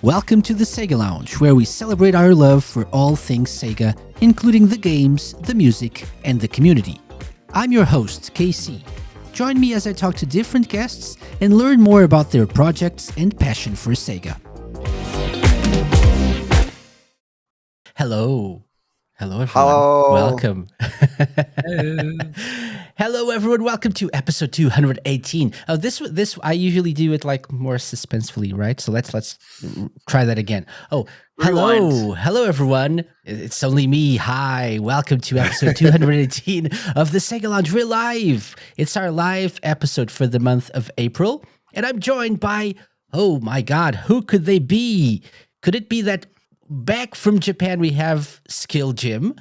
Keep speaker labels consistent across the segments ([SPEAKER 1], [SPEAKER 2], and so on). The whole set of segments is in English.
[SPEAKER 1] Welcome to the Sega Lounge, where we celebrate our love for all things Sega, including the games, the music, and the community. I'm your host, KC. Join me as I talk to different guests and learn more about their projects and passion for Sega. Hello. Hello, everyone.
[SPEAKER 2] Hello.
[SPEAKER 1] Welcome.
[SPEAKER 3] Hello.
[SPEAKER 1] Hello, everyone. Welcome to episode 218. This I usually do it like more suspensefully, right? So let's try that again. Oh, hello, everyone. It's only me. Hi, welcome to episode 218 of the Sega Lounge. We're live. It's our live episode for the month of April, and I'm joined by, oh my God, who could they be? Could it be that back from Japan we have Skill Jim?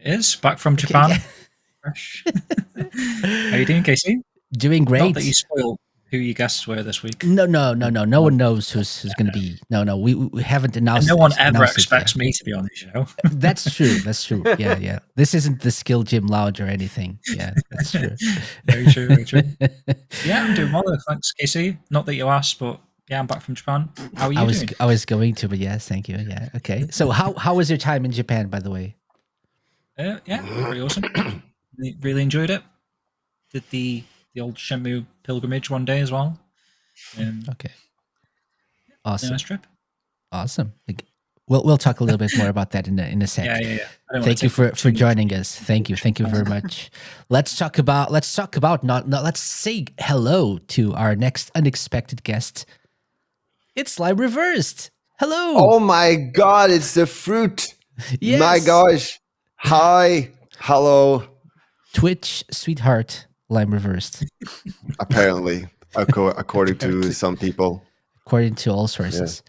[SPEAKER 3] It is back from Japan. Fresh. How you doing, Casey?
[SPEAKER 1] Doing great.
[SPEAKER 3] Not that you spoiled who your guests were this week.
[SPEAKER 1] No. No one knows who's going to be. No. We haven't announced.
[SPEAKER 3] And no one ever
[SPEAKER 1] announced
[SPEAKER 3] expects me to be on the show.
[SPEAKER 1] That's true. Yeah. This isn't the Skill Gym Lounge or anything. Yeah, that's true.
[SPEAKER 3] Very true. Yeah, I'm doing well. Thanks, Casey. Not that you asked, but yeah, I'm back from Japan. How are you doing?
[SPEAKER 1] I was going to, but yes, thank you. Yeah, okay. So how was your time in Japan, by the way?
[SPEAKER 3] Yeah, pretty awesome. Really enjoyed it. Did the old Shenmue pilgrimage one day as well.
[SPEAKER 1] Okay. Awesome.
[SPEAKER 3] Nice trip.
[SPEAKER 1] Awesome. We'll talk a little bit more about that in a sec.
[SPEAKER 3] Yeah.
[SPEAKER 1] Thank you for joining us. Thank you very much. Let's say hello to our next unexpected guest. It's LiVE Reversed. Hello.
[SPEAKER 2] Oh my God, it's the fruit.
[SPEAKER 1] Yes.
[SPEAKER 2] My gosh. Hi. Hello.
[SPEAKER 1] Twitch sweetheart, LiVE Reversed.
[SPEAKER 2] Apparently, according to some people.
[SPEAKER 1] According to all sources.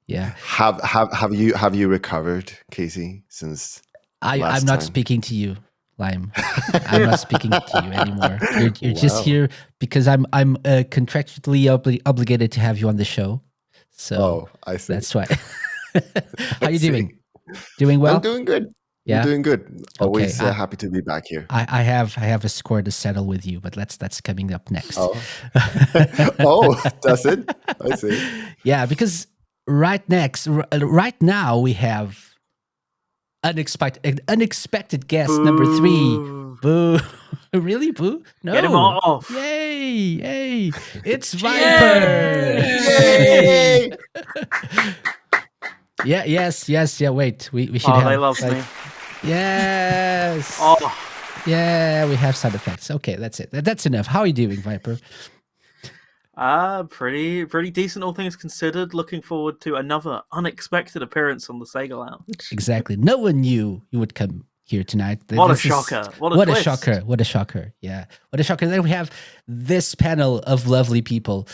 [SPEAKER 1] Yeah.
[SPEAKER 2] Have you recovered, Casey, since
[SPEAKER 1] I'm not
[SPEAKER 2] time?
[SPEAKER 1] speaking to you, Lime. I'm not speaking to you anymore. You're just here because I'm contractually obligated to have you on the show. So
[SPEAKER 2] I see.
[SPEAKER 1] That's why. How you doing? Doing well?
[SPEAKER 2] I'm doing good.
[SPEAKER 1] Yeah?
[SPEAKER 2] I'm doing good. Always
[SPEAKER 1] Okay,
[SPEAKER 2] happy to be back here.
[SPEAKER 1] I have a score to settle with you, but that's coming up next.
[SPEAKER 2] Oh, that's it. I see.
[SPEAKER 1] Yeah, because right now we have unexpected guest number 3. Boo. Really, Boo? No.
[SPEAKER 4] Get him off.
[SPEAKER 1] Yay. It's Viper.
[SPEAKER 2] Yay!
[SPEAKER 1] Yeah, wait. We should have.
[SPEAKER 4] Oh, they love me.
[SPEAKER 1] Yes.
[SPEAKER 4] Oh,
[SPEAKER 1] Yeah, we have sound effects. Okay, that's it. That's enough. How are you doing, Viper?
[SPEAKER 4] pretty decent, all things considered. Looking forward to another unexpected appearance on the Sega Lounge.
[SPEAKER 1] Exactly. No one knew you would come here tonight.
[SPEAKER 4] What a shocker. What a twist.
[SPEAKER 1] shocker. Yeah. What a shocker. Then we have this panel of lovely people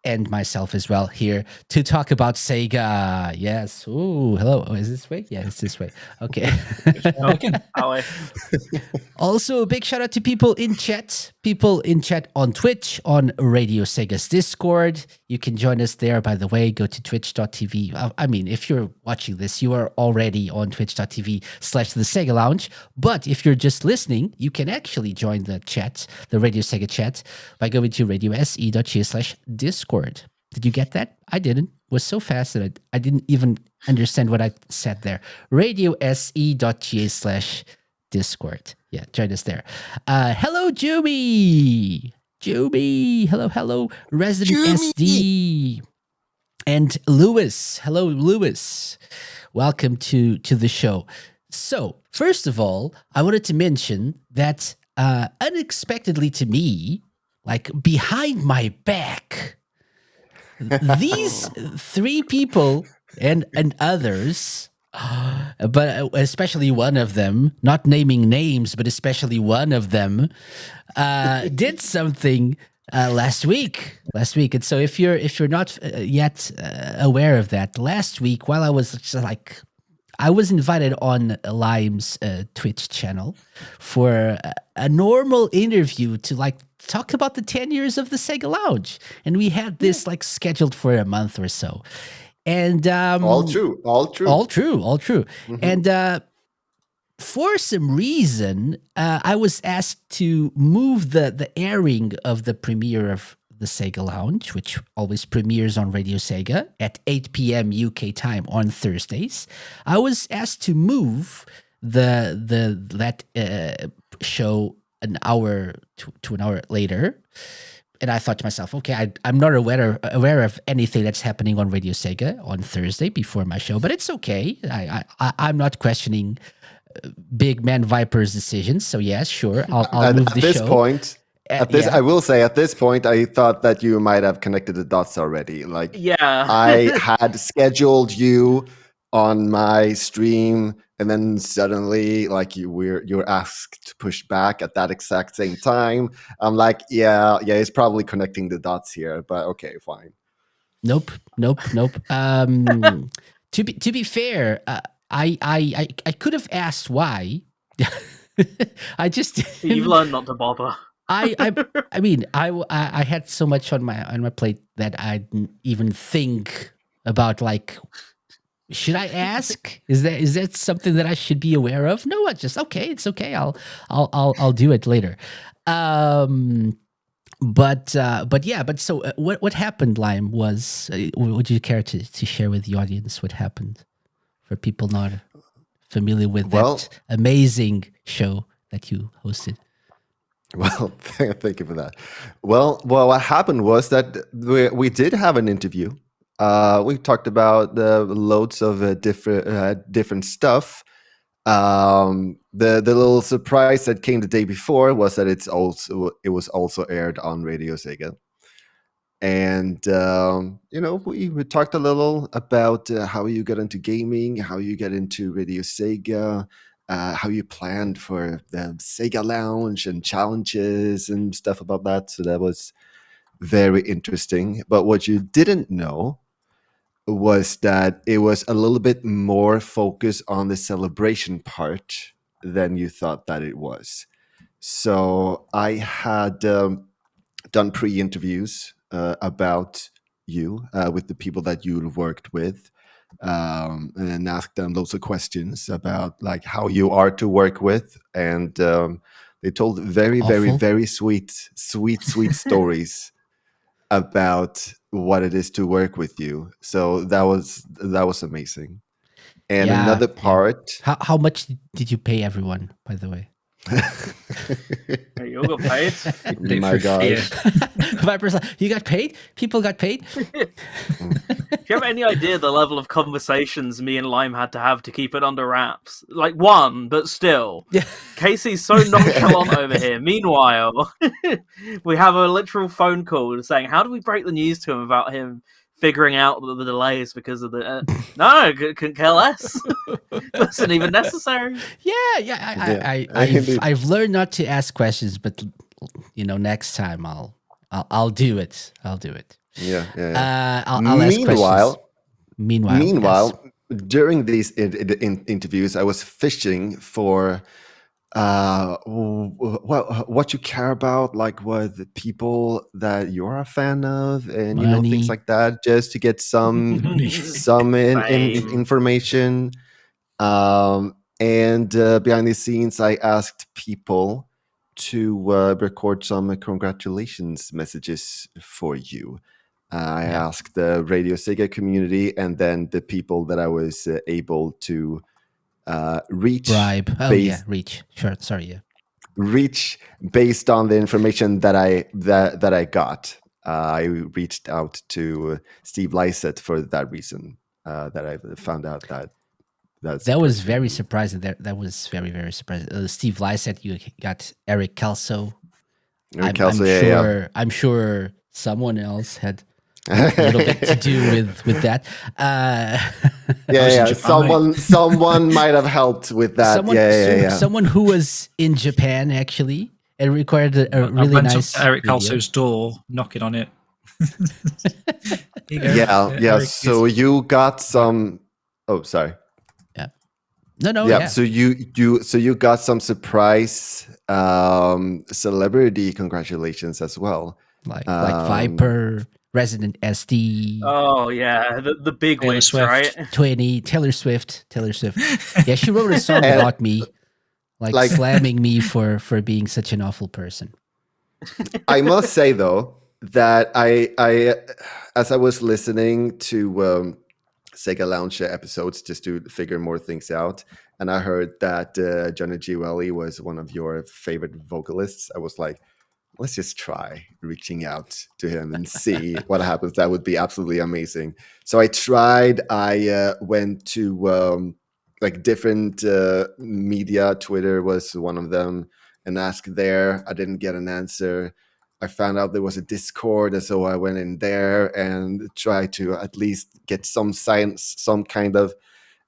[SPEAKER 1] and myself as well here to talk about Sega. Yes. Ooh, hello. Oh, is this way? Yeah, it's this way. Okay. Also, a big shout out to people in chat on Twitch, on Radio Sega's Discord. You can join us there, by the way. Go to twitch.tv. I mean, if you're watching this, you are already on twitch.tv/the Sega Lounge. But if you're just listening, you can actually join the chat, the Radio Sega chat, by going to radiose.ga/Discord. Did you get that? I didn't. It was so fast that I didn't even understand what I said there. radiose.ga/Discord. Yeah, join us there. Hello, Jumi. Hello. Resident SD. And Lewis. Hello, Lewis. Welcome to the show. So, first of all, I wanted to mention that unexpectedly to me, like behind my back, these 3 people and others, but especially one of them, not naming names, but especially one of them, did something last week. And so if you're not yet aware of that, last week while I was just like, I was invited on Lime's Twitch channel for a normal interview to like talk about the 10 years of the Sega Lounge. And we had this like scheduled for a month or so. And
[SPEAKER 2] all true.
[SPEAKER 1] Mm-hmm. And for some reason, I was asked to move the airing of the premiere of the Sega Lounge, which always premieres on Radio Sega at 8 p.m. UK time on Thursdays, I was asked to move that show an hour to an hour later. And I thought to myself, okay, I'm not aware of anything that's happening on Radio Sega on Thursday before my show, but it's okay. I'm not questioning Big Man Viper's decisions. So yes, sure, I'll move the show.
[SPEAKER 2] I will say at this point, I thought that you might have connected the dots already. Like,
[SPEAKER 4] Yeah.
[SPEAKER 2] I had scheduled you on my stream, and then suddenly, like, you're asked to push back at that exact same time. I'm like, yeah, it's probably connecting the dots here, but okay, fine.
[SPEAKER 1] Nope. To be fair, I could have asked why. I just
[SPEAKER 4] You've learned not to bother.
[SPEAKER 1] I mean, I had so much on my plate that I didn't even think about, like, should I ask? Is that something that I should be aware of? No, it's okay. I'll do it later. But so what happened, Lime, was would you care to share with the audience what happened for people not familiar with that amazing show that you hosted?
[SPEAKER 2] Well, thank you for that. Well, what happened was that we did have an interview. We talked about loads of different stuff. The little surprise that came the day before was that it was also aired on Radio Sega. And we talked a little about how you got into gaming, how you get into Radio Sega, how you planned for the Sega Lounge and challenges and stuff about that. So that was very interesting. But what you didn't know was that it was a little bit more focused on the celebration part than you thought that it was. So I had done pre-interviews about you with the people that you worked with, and asked them loads of questions about, like, how you are to work with, and they told very, very, very sweet stories about what it is to work with you. So that was amazing. And another part.
[SPEAKER 1] How much did you pay everyone, by the way?
[SPEAKER 4] Hey, you got paid.
[SPEAKER 2] My gosh.
[SPEAKER 1] Viper's like, you got paid? People got paid?
[SPEAKER 4] Do you have any idea the level of conversations me and Lime had to have to keep it under wraps? Like, one, but still.
[SPEAKER 1] Yeah.
[SPEAKER 4] Casey's so nonchalant over here. Meanwhile, we have a literal phone call saying, how do we break the news to him about him figuring out the delays because of the... no, couldn't care less. Wasn't even necessary.
[SPEAKER 1] I've learned not to ask questions, but next time I'll do it. I'll do it.
[SPEAKER 2] Yeah.
[SPEAKER 1] I'll ask questions.
[SPEAKER 2] Meanwhile, during these interviews, I was fishing for what you care about, like what the people that you're a fan of, and things like that, just to get some information. And behind the scenes, I asked people to record some congratulations messages for you. I asked the Radio Sega community, and then the people that I was able to reach.
[SPEAKER 1] Bribe. Reach. Sure. Sorry. Yeah.
[SPEAKER 2] Reach based on the information that I got. I reached out to Steve Lysett for that reason. That I found out that
[SPEAKER 1] was very surprising. That was very, very surprising. Steve Lysett, you got Eric Kelso. I'm sure someone else had a little bit to do with that.
[SPEAKER 2] Someone might have helped with that.
[SPEAKER 1] Someone who was in Japan actually and recorded a really
[SPEAKER 3] went
[SPEAKER 1] nice
[SPEAKER 3] to Eric
[SPEAKER 1] video.
[SPEAKER 3] Kelso's door, knocking on it.
[SPEAKER 2] So you got some. Oh, sorry.
[SPEAKER 1] No.
[SPEAKER 2] So you got some surprise celebrity congratulations as well.
[SPEAKER 1] Like Viper, Resident SD.
[SPEAKER 4] Oh yeah, the big wish, right?
[SPEAKER 1] 20, Taylor Swift. Yeah, she wrote a song about me, like slamming me for being such an awful person.
[SPEAKER 2] I must say though, that I as I was listening to Sega Lounge episodes just to figure more things out, and I heard that Johnny G. Welly was one of your favorite vocalists. I was like, let's just try reaching out to him and see what happens. That would be absolutely amazing. So I tried. I went to like different media. Twitter was one of them, and asked there. I didn't get an answer. I found out there was a Discord, and so I went in there and tried to at least get some science, some kind of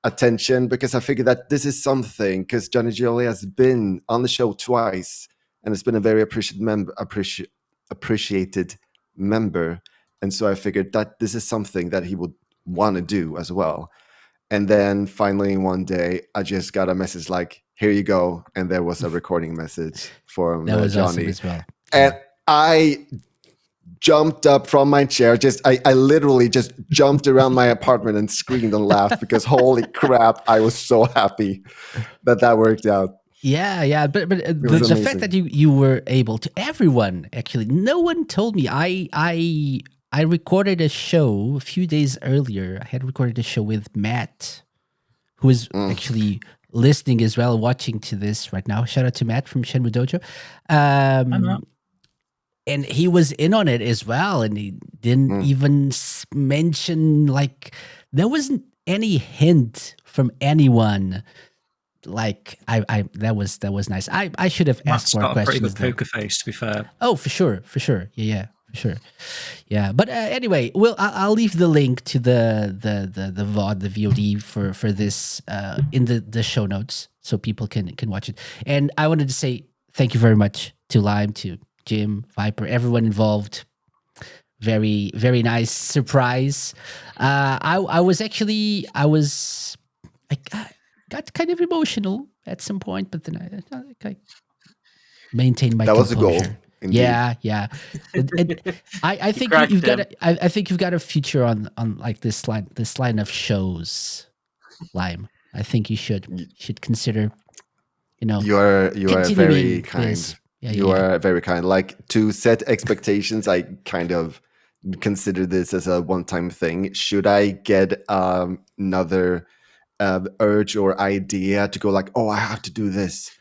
[SPEAKER 2] attention, because I figured that this is something, because Johnny Gioli has been on the show twice and has been a very appreciated member. And so I figured that this is something that he would want to do as well. And then finally one day I just got a message like, here you go. And there was a recording message from
[SPEAKER 1] That was awesome
[SPEAKER 2] Johnny.
[SPEAKER 1] as well.
[SPEAKER 2] And I jumped up from my chair. I literally just jumped around my apartment and screamed and laughed because holy crap, I was so happy that worked out.
[SPEAKER 1] Yeah, but the fact that you were able to, everyone actually, no one told me. I recorded a show a few days earlier. I had recorded a show with Matt, who is actually listening as well, watching to this right now. Shout out to Matt from Shenmue Dojo. And he was in on it as well, and he didn't even mention, like, there wasn't any hint from anyone. Like that was nice. I should have asked more questions.
[SPEAKER 3] Pretty good poker face, to be fair.
[SPEAKER 1] Oh, for sure. Yeah, for sure. Yeah, but anyway, I'll leave the link to the VOD, the VOD for this in the show notes, so people can watch it. And I wanted to say thank you very much to Lime, to Jim, Viper, everyone involved. Very, very nice surprise. I got kind of emotional at some point, but then I maintained my composure.
[SPEAKER 2] That was the goal. Indeed.
[SPEAKER 1] Yeah. I think you've got I think you've got a future on like this line of shows, Lime. I think you should consider.
[SPEAKER 2] You are very kind. You are very kind. Like, to set expectations, I kind of consider this as a one-time thing. Should I get another urge or idea to go like, oh, I have to do this,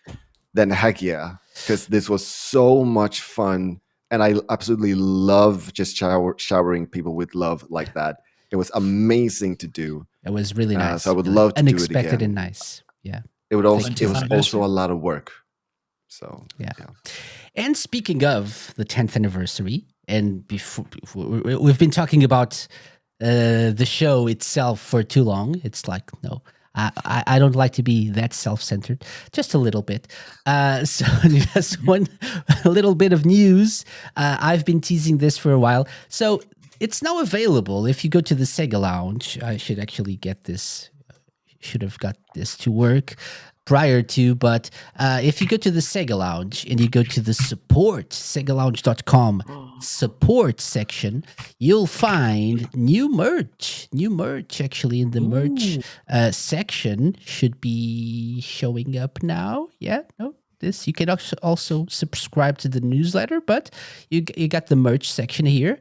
[SPEAKER 2] then heck yeah, because this was so much fun, and I absolutely love just showering people with love like that. It was amazing to do.
[SPEAKER 1] It was really nice.
[SPEAKER 2] So I would love to
[SPEAKER 1] unexpected
[SPEAKER 2] do it again.
[SPEAKER 1] and nice. Yeah.
[SPEAKER 2] It was also a lot of work. So
[SPEAKER 1] yeah. And speaking of the 10th anniversary, and before we've been talking about the show itself for too long. It's like, no, I don't like to be that self-centered, just a little bit. So just one little bit of news. I've been teasing this for a while. So it's now available. If you go to the Sega Lounge, I should actually get this, should have got this to work prior to, but if you go to the Sega Lounge and you go to the support, segalounge.com support section, you'll find new merch actually in the merch section. Should be showing up now. Yeah, no, this, you can also subscribe to the newsletter, but you got the merch section here.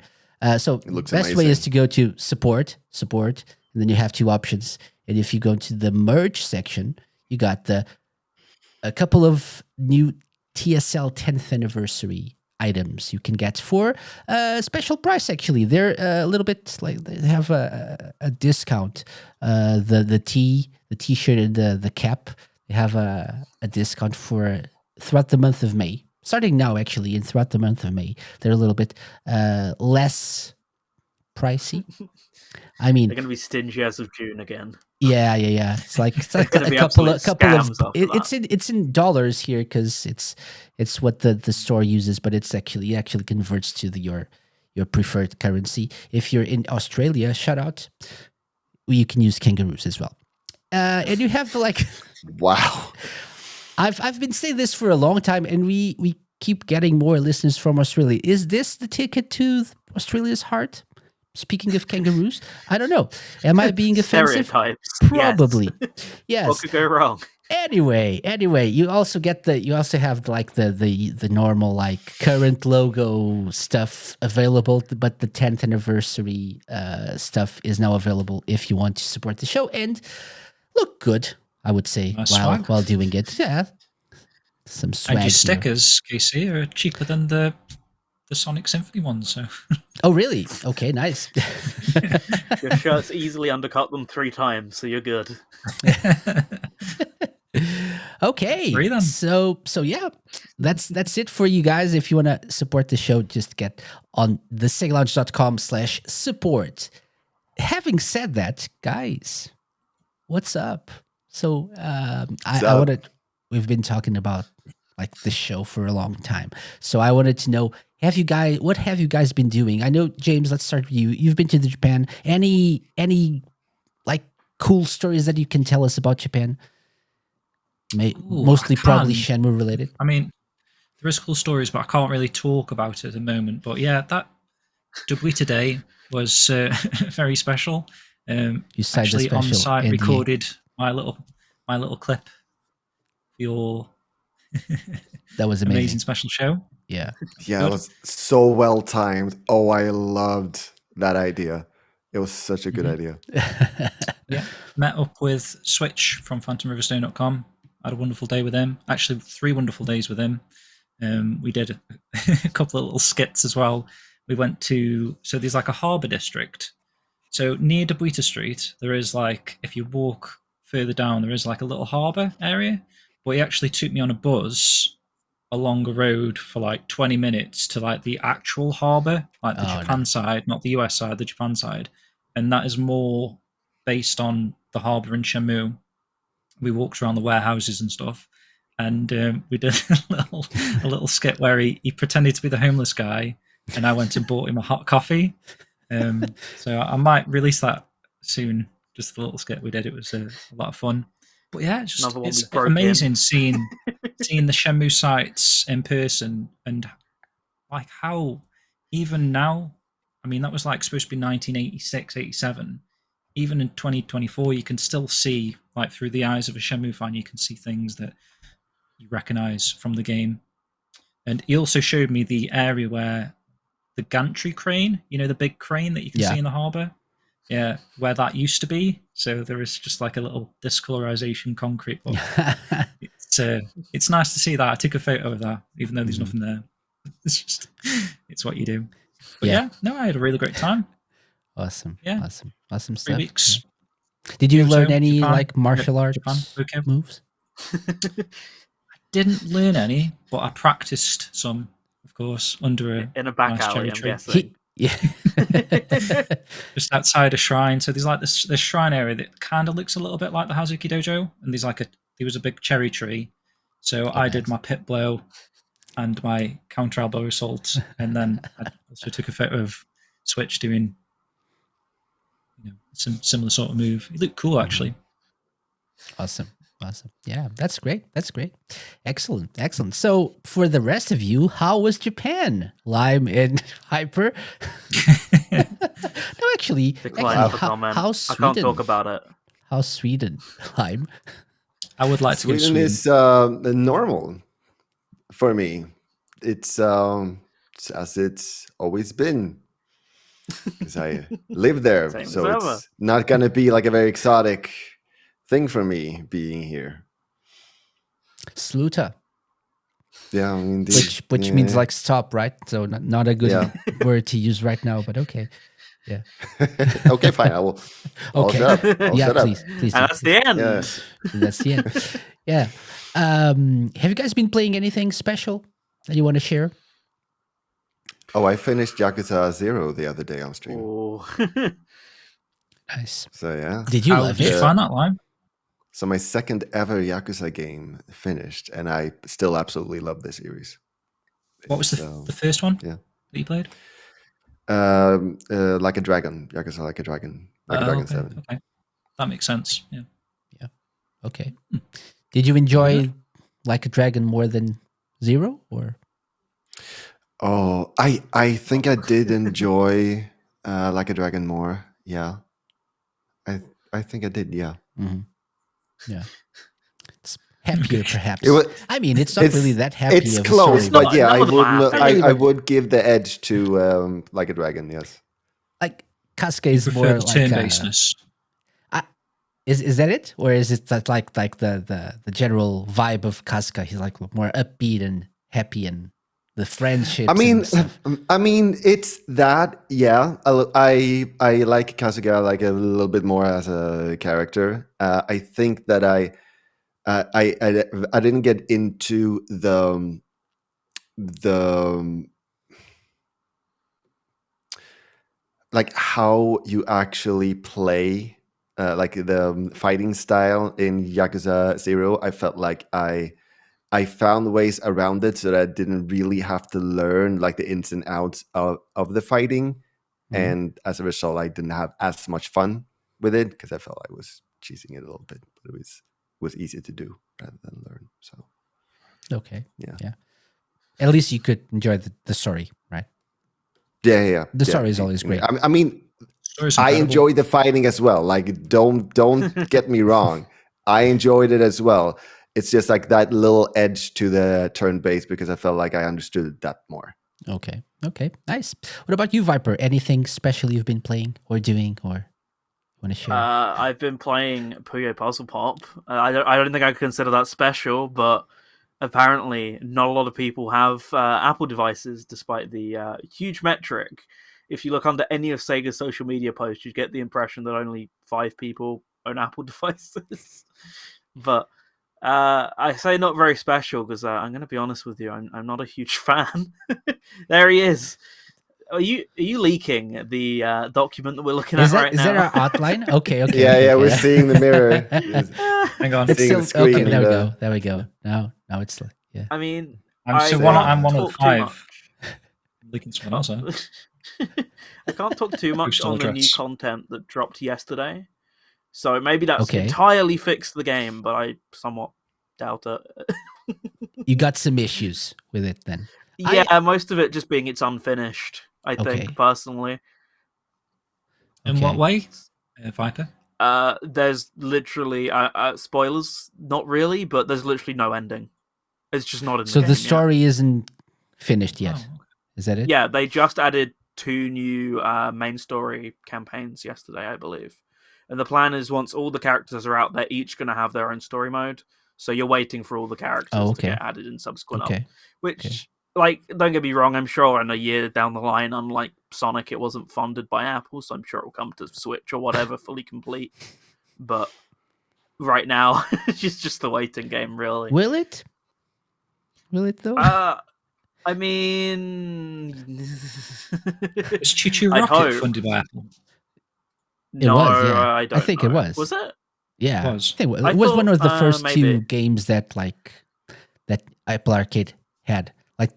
[SPEAKER 1] So best
[SPEAKER 2] amazing.
[SPEAKER 1] way is to go to support, and then you have two options. And if you go to the merch section, you got a couple of new TSL 10th anniversary items you can get for a special price. Actually, they're a little bit like, they have a discount. The t-shirt and the cap, they have a discount for throughout the month of May. Starting now, actually, and throughout the month of May, they're a little bit less pricey. I mean,
[SPEAKER 4] they're going to be stingy as of June again.
[SPEAKER 1] Yeah. It's like a couple of it's in dollars here because it's what the store uses, but it actually converts to your preferred currency. If you're in Australia, shout out, you can use kangaroos as well. And you have like,
[SPEAKER 2] wow.
[SPEAKER 1] I've been saying this for a long time, and we keep getting more listeners from Australia. Is this the ticket to Australia's heart? Speaking of kangaroos, I don't know. Am I being offensive?
[SPEAKER 4] Stereotypes.
[SPEAKER 1] Probably. Yes.
[SPEAKER 4] What could go wrong?
[SPEAKER 1] Anyway, you also have like the normal like current logo stuff available, but the 10th anniversary stuff is now available if you want to support the show and look good, I would say,
[SPEAKER 3] Nice
[SPEAKER 1] while
[SPEAKER 3] swag.
[SPEAKER 1] doing it. Yeah. Some
[SPEAKER 3] And
[SPEAKER 1] swag
[SPEAKER 3] your
[SPEAKER 1] here.
[SPEAKER 3] stickers, Casey, are cheaper than the Sonic Symphony ones. So
[SPEAKER 1] Oh, really? Okay, nice.
[SPEAKER 4] Your shirts easily undercut them 3 times, so you're good.
[SPEAKER 1] Okay,
[SPEAKER 3] Free then.
[SPEAKER 1] so yeah, that's it for you guys. If you want to support the show, just get on the SegaLounge.com/support. Having said that, guys, what's up? So I wanted, we've been talking about like this show for a long time, so I wanted to know, what have you guys been doing? I know, James, let's start with you. You've been to Japan. Any like cool stories that you can tell us about Japan? Mostly
[SPEAKER 3] I
[SPEAKER 1] probably
[SPEAKER 3] can.
[SPEAKER 1] Shenmue related.
[SPEAKER 3] I mean, there is cool stories, but I can't really talk about it at the moment. But yeah, that Dobuita Day was very special.
[SPEAKER 1] You signed a
[SPEAKER 3] Actually, on the
[SPEAKER 1] special
[SPEAKER 3] site,
[SPEAKER 1] NDA.
[SPEAKER 3] recorded my little clip for your
[SPEAKER 1] That was
[SPEAKER 3] amazing
[SPEAKER 1] amazing.
[SPEAKER 3] special show.
[SPEAKER 1] Yeah.
[SPEAKER 2] Yeah,
[SPEAKER 3] Good.
[SPEAKER 2] it was so well timed. Oh, I loved that idea. It was such a good idea.
[SPEAKER 3] Yeah, met up with Switch from PhantomRiverstone.com. Had a wonderful day with him. Actually, 3 wonderful days with him. We did a couple of little skits as well. We went to, so there's like a harbour district. So near Dobuita Street, there is like, if you walk further down, there is like a little harbour area. But he actually took me on a bus along a road for like 20 minutes to like the actual harbour, like the Japan side, not the US side, the Japan side. And that is more based on the harbour in Shenmue. We walked around the warehouses and stuff, and we did a little skit where he pretended to be the homeless guy, and I went and bought him a hot coffee. So I might release that soon. Just a little skit we did. It was a lot of fun. But yeah, it's amazing seeing the Shenmue sites in person, and like how even now, I mean, that was like supposed to be 1986, 87. Even in 2024, you can still see, like through the eyes of a Shenmue fan, you can see things that you recognize from the game. And he also showed me the area where the gantry crane, the big crane that you can see in the harbour, where that used to be. So there is just like a little discolorization concrete. But it's nice to see that. I took a photo of that, even though there's nothing there. It's what you do. But I had a really great time.
[SPEAKER 1] Awesome.
[SPEAKER 3] Yeah.
[SPEAKER 1] Awesome
[SPEAKER 3] 3
[SPEAKER 1] stuff.
[SPEAKER 3] weeks.
[SPEAKER 1] Yeah. Did you learn any
[SPEAKER 3] Japan,
[SPEAKER 1] like martial arts moves?
[SPEAKER 3] I didn't learn any, but I practiced some, of course, under
[SPEAKER 4] in a back
[SPEAKER 3] nice
[SPEAKER 4] alley,
[SPEAKER 3] cherry
[SPEAKER 4] I'm
[SPEAKER 3] tree.
[SPEAKER 4] guessing.
[SPEAKER 3] Just outside a shrine. So there's like this shrine area that kind of looks a little bit like the Hazuki Dojo, and there was a big cherry tree. So I did my pit blow and my counter elbow assault, and then I also took a photo of Switch doing some similar sort of move. It looked cool, actually.
[SPEAKER 1] Awesome. Yeah, that's great. Excellent. So for the rest of you, how was Japan? Lime and Hyper? No, actually, how Sweden?
[SPEAKER 4] I can't talk about it.
[SPEAKER 1] How Sweden, Lime?
[SPEAKER 3] I would like
[SPEAKER 2] Sweden
[SPEAKER 3] to go
[SPEAKER 2] is normal for me. It's as it's always been. Because I live there, so it's not gonna be like a very exotic thing for me being here.
[SPEAKER 1] Sluta.
[SPEAKER 2] Yeah, indeed.
[SPEAKER 1] Which means like stop, right? So not a good word to use right now, but okay. Yeah.
[SPEAKER 2] Okay, fine. I'll shut up.
[SPEAKER 1] Please.
[SPEAKER 4] And that's the end.
[SPEAKER 2] Yeah.
[SPEAKER 1] That's the end. Yeah. Have you guys been playing anything special that you want to share?
[SPEAKER 2] Oh, I finished Yakuza 0 the other day on stream.
[SPEAKER 4] Oh.
[SPEAKER 1] Nice.
[SPEAKER 2] So yeah.
[SPEAKER 1] Did you love it?
[SPEAKER 3] Did you find that, Lime?
[SPEAKER 2] So my second ever Yakuza game finished, and I still absolutely love this series.
[SPEAKER 3] What was the first one that you played?
[SPEAKER 2] Like a Dragon. Yakuza Like a Dragon. Like a Dragon 7.
[SPEAKER 3] Okay. That makes sense. Yeah.
[SPEAKER 1] Okay. Did you enjoy Like a Dragon more than 0 or?
[SPEAKER 2] Oh, I think I did enjoy Like a Dragon more. Yeah. I think I did, yeah.
[SPEAKER 1] Mm-hmm. Yeah. happier, perhaps.
[SPEAKER 2] It was,
[SPEAKER 1] I mean, it's not
[SPEAKER 2] it's
[SPEAKER 1] really that happy
[SPEAKER 2] it's
[SPEAKER 1] of a
[SPEAKER 2] close,
[SPEAKER 1] story.
[SPEAKER 2] but yeah,
[SPEAKER 4] none
[SPEAKER 2] I
[SPEAKER 4] of them
[SPEAKER 2] would
[SPEAKER 4] are
[SPEAKER 2] not,
[SPEAKER 4] happy.
[SPEAKER 2] I would give the edge to Like a Dragon. Yes.
[SPEAKER 1] Like Casca
[SPEAKER 3] You
[SPEAKER 1] is
[SPEAKER 3] prefer
[SPEAKER 1] more
[SPEAKER 3] the
[SPEAKER 1] like
[SPEAKER 3] turn-basedness.
[SPEAKER 1] is that it, or is it that like the general vibe of Casca? He's like more upbeat and happy, and the friendships.
[SPEAKER 2] I mean,
[SPEAKER 1] and stuff.
[SPEAKER 2] it's that. Yeah, I like Kasuga like a little bit more as a character. I think that I didn't get into the like how you actually play like the fighting style in Yakuza 0. I felt like I found ways around it so that I didn't really have to learn like the ins and outs of the fighting.
[SPEAKER 1] Mhm.
[SPEAKER 2] And as a result, I didn't have as much fun with it because I felt I was cheesing it a little bit, but it was easy to do rather than learn. So
[SPEAKER 1] Okay.
[SPEAKER 2] yeah.
[SPEAKER 1] At least you could enjoy the story, right?
[SPEAKER 2] Yeah.
[SPEAKER 1] The story is always great.
[SPEAKER 2] I mean,
[SPEAKER 3] Story's
[SPEAKER 2] I
[SPEAKER 3] incredible.
[SPEAKER 2] enjoy the fighting as well. Like, don't get me wrong. I enjoyed it as well. It's just like that little edge to the turn base because I felt like I understood that more.
[SPEAKER 1] Okay. Nice. What about you, Viper? Anything special you've been playing or doing, or want to share?
[SPEAKER 4] I've been playing Puyo Puzzle Pop. I don't think I consider that special, but apparently not a lot of people have Apple devices, despite the huge metric. If you look under any of Sega's social media posts, you get the impression that only 5 people own Apple devices. But I say not very special because I'm going to be honest with you, I'm not a huge fan. There he is. Are you leaking the document that we're looking
[SPEAKER 1] Is
[SPEAKER 4] at
[SPEAKER 1] that
[SPEAKER 4] right
[SPEAKER 1] is
[SPEAKER 4] now?
[SPEAKER 1] that our outline? Okay.
[SPEAKER 2] Yeah, we're seeing the mirror.
[SPEAKER 3] Hang on.
[SPEAKER 1] It's
[SPEAKER 2] seeing
[SPEAKER 1] still
[SPEAKER 2] the
[SPEAKER 1] okay.
[SPEAKER 2] screen,
[SPEAKER 1] There we go. Now it's like, yeah.
[SPEAKER 4] I mean,
[SPEAKER 3] I'm
[SPEAKER 4] I
[SPEAKER 3] so
[SPEAKER 4] can't
[SPEAKER 3] I'm one of the
[SPEAKER 4] talk too
[SPEAKER 3] 5.
[SPEAKER 4] much.
[SPEAKER 3] Leaking someone else, huh?
[SPEAKER 4] I can't talk too much
[SPEAKER 3] Postal
[SPEAKER 4] on the new
[SPEAKER 3] address.
[SPEAKER 4] content that dropped yesterday. So maybe that's
[SPEAKER 1] Okay.
[SPEAKER 4] entirely fixed the game, but I somewhat doubt it.
[SPEAKER 1] You got some issues with it then.
[SPEAKER 4] Yeah, most of it just being it's unfinished, I
[SPEAKER 1] Okay.
[SPEAKER 4] think, personally.
[SPEAKER 3] In what
[SPEAKER 1] Okay.
[SPEAKER 3] way, Viper?
[SPEAKER 4] There's literally spoilers, not really, but there's literally no ending. It's just not in the
[SPEAKER 1] So
[SPEAKER 4] game
[SPEAKER 1] the
[SPEAKER 4] yet.
[SPEAKER 1] story isn't finished yet.
[SPEAKER 3] Oh,
[SPEAKER 1] Is that it?
[SPEAKER 4] Yeah, they just added 2 new main story campaigns yesterday, I believe. And the plan is once all the characters are out, they're each going to have their own story mode. So you're waiting for all the characters to
[SPEAKER 1] okay.
[SPEAKER 4] get added in subsequent
[SPEAKER 1] Okay.
[SPEAKER 4] which,
[SPEAKER 1] Okay.
[SPEAKER 4] like, don't get me wrong, I'm sure in a year down the line, unlike Sonic, it wasn't funded by Apple, so I'm sure it will come to Switch or whatever, fully complete. But right now, it's just the waiting game, really.
[SPEAKER 1] Will it? Will it though?
[SPEAKER 4] I mean,
[SPEAKER 3] Is Choo Choo
[SPEAKER 4] I'd
[SPEAKER 3] Rocket
[SPEAKER 4] hope.
[SPEAKER 3] funded by Apple?
[SPEAKER 4] No,
[SPEAKER 1] was, yeah.
[SPEAKER 4] I don't
[SPEAKER 1] think
[SPEAKER 4] know.
[SPEAKER 1] it was.
[SPEAKER 4] Was it?
[SPEAKER 1] Yeah,
[SPEAKER 3] It was.
[SPEAKER 1] I think it
[SPEAKER 4] I
[SPEAKER 1] was one
[SPEAKER 4] thought,
[SPEAKER 1] of the first
[SPEAKER 4] maybe.
[SPEAKER 1] 2 games that that Apple Arcade had. Like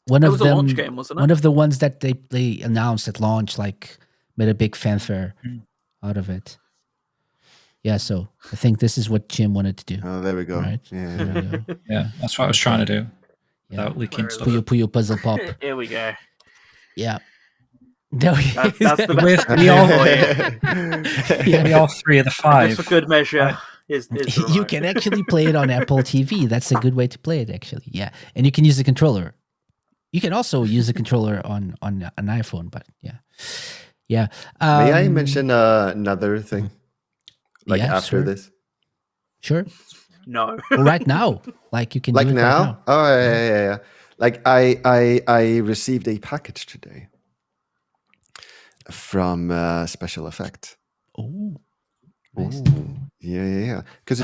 [SPEAKER 1] one
[SPEAKER 4] It
[SPEAKER 1] of
[SPEAKER 4] was a
[SPEAKER 1] them,
[SPEAKER 4] launch game, wasn't it?
[SPEAKER 1] one of the ones that they announced at launch, like made a big fanfare out of it. Yeah, so I think this is what Jim wanted to do.
[SPEAKER 2] Oh, there we go.
[SPEAKER 1] Right.
[SPEAKER 2] Yeah.
[SPEAKER 1] There we go.
[SPEAKER 3] Yeah, that's what I was trying to do.
[SPEAKER 1] Yeah.
[SPEAKER 3] Without leaking
[SPEAKER 4] Where is
[SPEAKER 3] stuff.
[SPEAKER 1] Puyo Puyo Puzzle Pop.
[SPEAKER 4] Here we go.
[SPEAKER 1] Yeah. No,
[SPEAKER 4] That's the best.
[SPEAKER 3] We all,
[SPEAKER 1] Yeah.
[SPEAKER 3] we all 3 of the
[SPEAKER 4] Just
[SPEAKER 3] 5.
[SPEAKER 4] for good measure. Is the
[SPEAKER 1] You
[SPEAKER 4] remote.
[SPEAKER 1] can actually play it on Apple TV. That's a good way to play it, actually. Yeah, and you can use the controller. You can also use the controller on an iPhone, but yeah.
[SPEAKER 2] May I mention another thing? Like
[SPEAKER 1] yeah,
[SPEAKER 2] after
[SPEAKER 1] sure.
[SPEAKER 2] this?
[SPEAKER 1] Sure.
[SPEAKER 4] No.
[SPEAKER 1] Well, right now, like you can
[SPEAKER 2] Like
[SPEAKER 1] do it
[SPEAKER 2] now?
[SPEAKER 1] right now.
[SPEAKER 2] Oh yeah. Like I received a package today from Special Effect.
[SPEAKER 1] Oh, nice.
[SPEAKER 2] Ooh, yeah. Because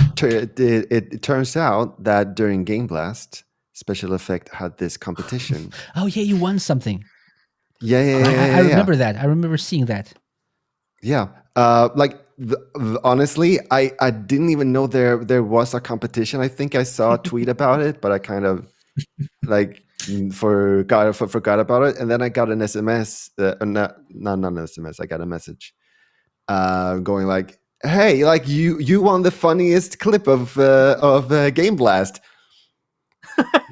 [SPEAKER 2] it turns out that during Game Blast, Special Effect had this competition.
[SPEAKER 1] Oh yeah, you won something.
[SPEAKER 2] Yeah.
[SPEAKER 1] I remember that. I remember seeing that.
[SPEAKER 2] Yeah. Honestly, I didn't even know there was a competition. I think I saw a tweet about it, but I kind of like forgot about it. And then I got an SMS, not an SMS. I got a message going like, "Hey, like you won the funniest clip of Game Blast."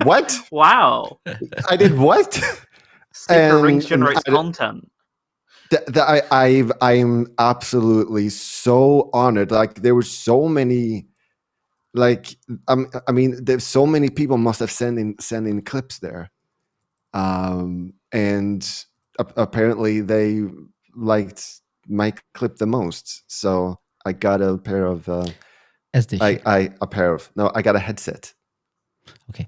[SPEAKER 2] What?
[SPEAKER 4] Wow.
[SPEAKER 2] I did what?
[SPEAKER 4] Sticker
[SPEAKER 2] And
[SPEAKER 4] rings generates
[SPEAKER 2] I-
[SPEAKER 4] content.
[SPEAKER 2] I'm absolutely so honored. Like there were so many like I mean, there's so many people must have sending clips there, and apparently they liked my clip the most. So I got a pair of
[SPEAKER 1] As they should.
[SPEAKER 2] I got a headset.
[SPEAKER 1] Okay.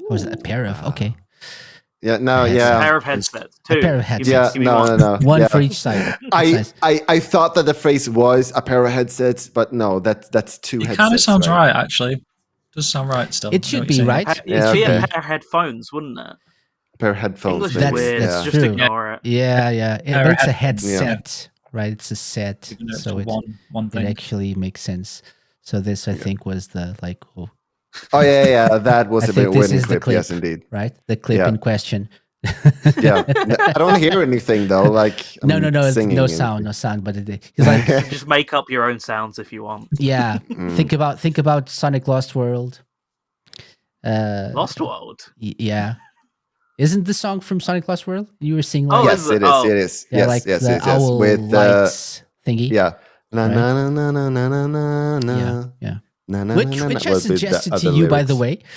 [SPEAKER 1] Was it a pair of? Okay.
[SPEAKER 2] Yeah, no,
[SPEAKER 1] A
[SPEAKER 2] yeah,
[SPEAKER 1] headset.
[SPEAKER 4] A pair of headsets. Two.
[SPEAKER 1] A pair of
[SPEAKER 4] Give me-
[SPEAKER 1] headsets.
[SPEAKER 4] give me
[SPEAKER 2] no,
[SPEAKER 4] one.
[SPEAKER 2] no, no,
[SPEAKER 1] One
[SPEAKER 2] yeah.
[SPEAKER 1] for each side. That's nice.
[SPEAKER 2] I thought that the phrase was a pair of headsets, but no, that's two
[SPEAKER 3] It
[SPEAKER 2] headsets.
[SPEAKER 3] kind of sounds right, actually. Does sound right still.
[SPEAKER 1] It
[SPEAKER 3] I know
[SPEAKER 1] should
[SPEAKER 3] what
[SPEAKER 1] be,
[SPEAKER 3] you're saying.
[SPEAKER 1] right?
[SPEAKER 4] It'd
[SPEAKER 2] Yeah,
[SPEAKER 4] be
[SPEAKER 2] okay.
[SPEAKER 4] a pair of headphones, wouldn't it?
[SPEAKER 2] A pair of headphones.
[SPEAKER 4] English
[SPEAKER 2] maybe.
[SPEAKER 4] is weird.
[SPEAKER 1] That's
[SPEAKER 4] Just
[SPEAKER 1] true.
[SPEAKER 4] ignore it.
[SPEAKER 1] Yeah.
[SPEAKER 3] Pair of
[SPEAKER 1] It's a
[SPEAKER 3] headphones,
[SPEAKER 1] headset, right? It's a set.
[SPEAKER 3] Even though it's
[SPEAKER 1] So
[SPEAKER 3] one
[SPEAKER 1] it
[SPEAKER 3] thing.
[SPEAKER 1] actually makes sense. So this, I think, was the like, oh,
[SPEAKER 2] Oh yeah, that was
[SPEAKER 1] I
[SPEAKER 2] a
[SPEAKER 1] think
[SPEAKER 2] bit
[SPEAKER 1] this
[SPEAKER 2] winning
[SPEAKER 1] is the
[SPEAKER 2] clip.
[SPEAKER 1] clip.
[SPEAKER 2] Yes, indeed.
[SPEAKER 1] right? The clip
[SPEAKER 2] Yeah.
[SPEAKER 1] in question.
[SPEAKER 2] Yeah, I don't hear anything though. Like
[SPEAKER 1] No, it's
[SPEAKER 2] singing
[SPEAKER 1] no
[SPEAKER 2] or
[SPEAKER 1] sound,
[SPEAKER 2] anything.
[SPEAKER 1] But he's like,
[SPEAKER 4] You can just make up your own sounds if you want.
[SPEAKER 1] yeah.
[SPEAKER 2] Mm.
[SPEAKER 1] Think about Sonic Lost World.
[SPEAKER 4] Lost World.
[SPEAKER 1] Yeah. Isn't the song from Sonic Lost World? You were singing like
[SPEAKER 4] Oh,
[SPEAKER 2] Yes,
[SPEAKER 4] is it?
[SPEAKER 2] it is.
[SPEAKER 4] Oh.
[SPEAKER 2] It is.
[SPEAKER 1] yeah,
[SPEAKER 2] Yes,
[SPEAKER 1] like
[SPEAKER 2] yes,
[SPEAKER 1] the
[SPEAKER 2] yes, yes.
[SPEAKER 1] owl
[SPEAKER 2] With
[SPEAKER 1] lights thingy.
[SPEAKER 2] yeah. Na
[SPEAKER 1] Right?
[SPEAKER 2] na na na na na na na.
[SPEAKER 1] Yeah.
[SPEAKER 2] Na, na,
[SPEAKER 1] Which
[SPEAKER 2] na, na,
[SPEAKER 1] which
[SPEAKER 2] na,
[SPEAKER 1] I
[SPEAKER 2] would be the
[SPEAKER 1] suggested to
[SPEAKER 2] other
[SPEAKER 1] you, by the
[SPEAKER 2] lyrics.
[SPEAKER 1] way,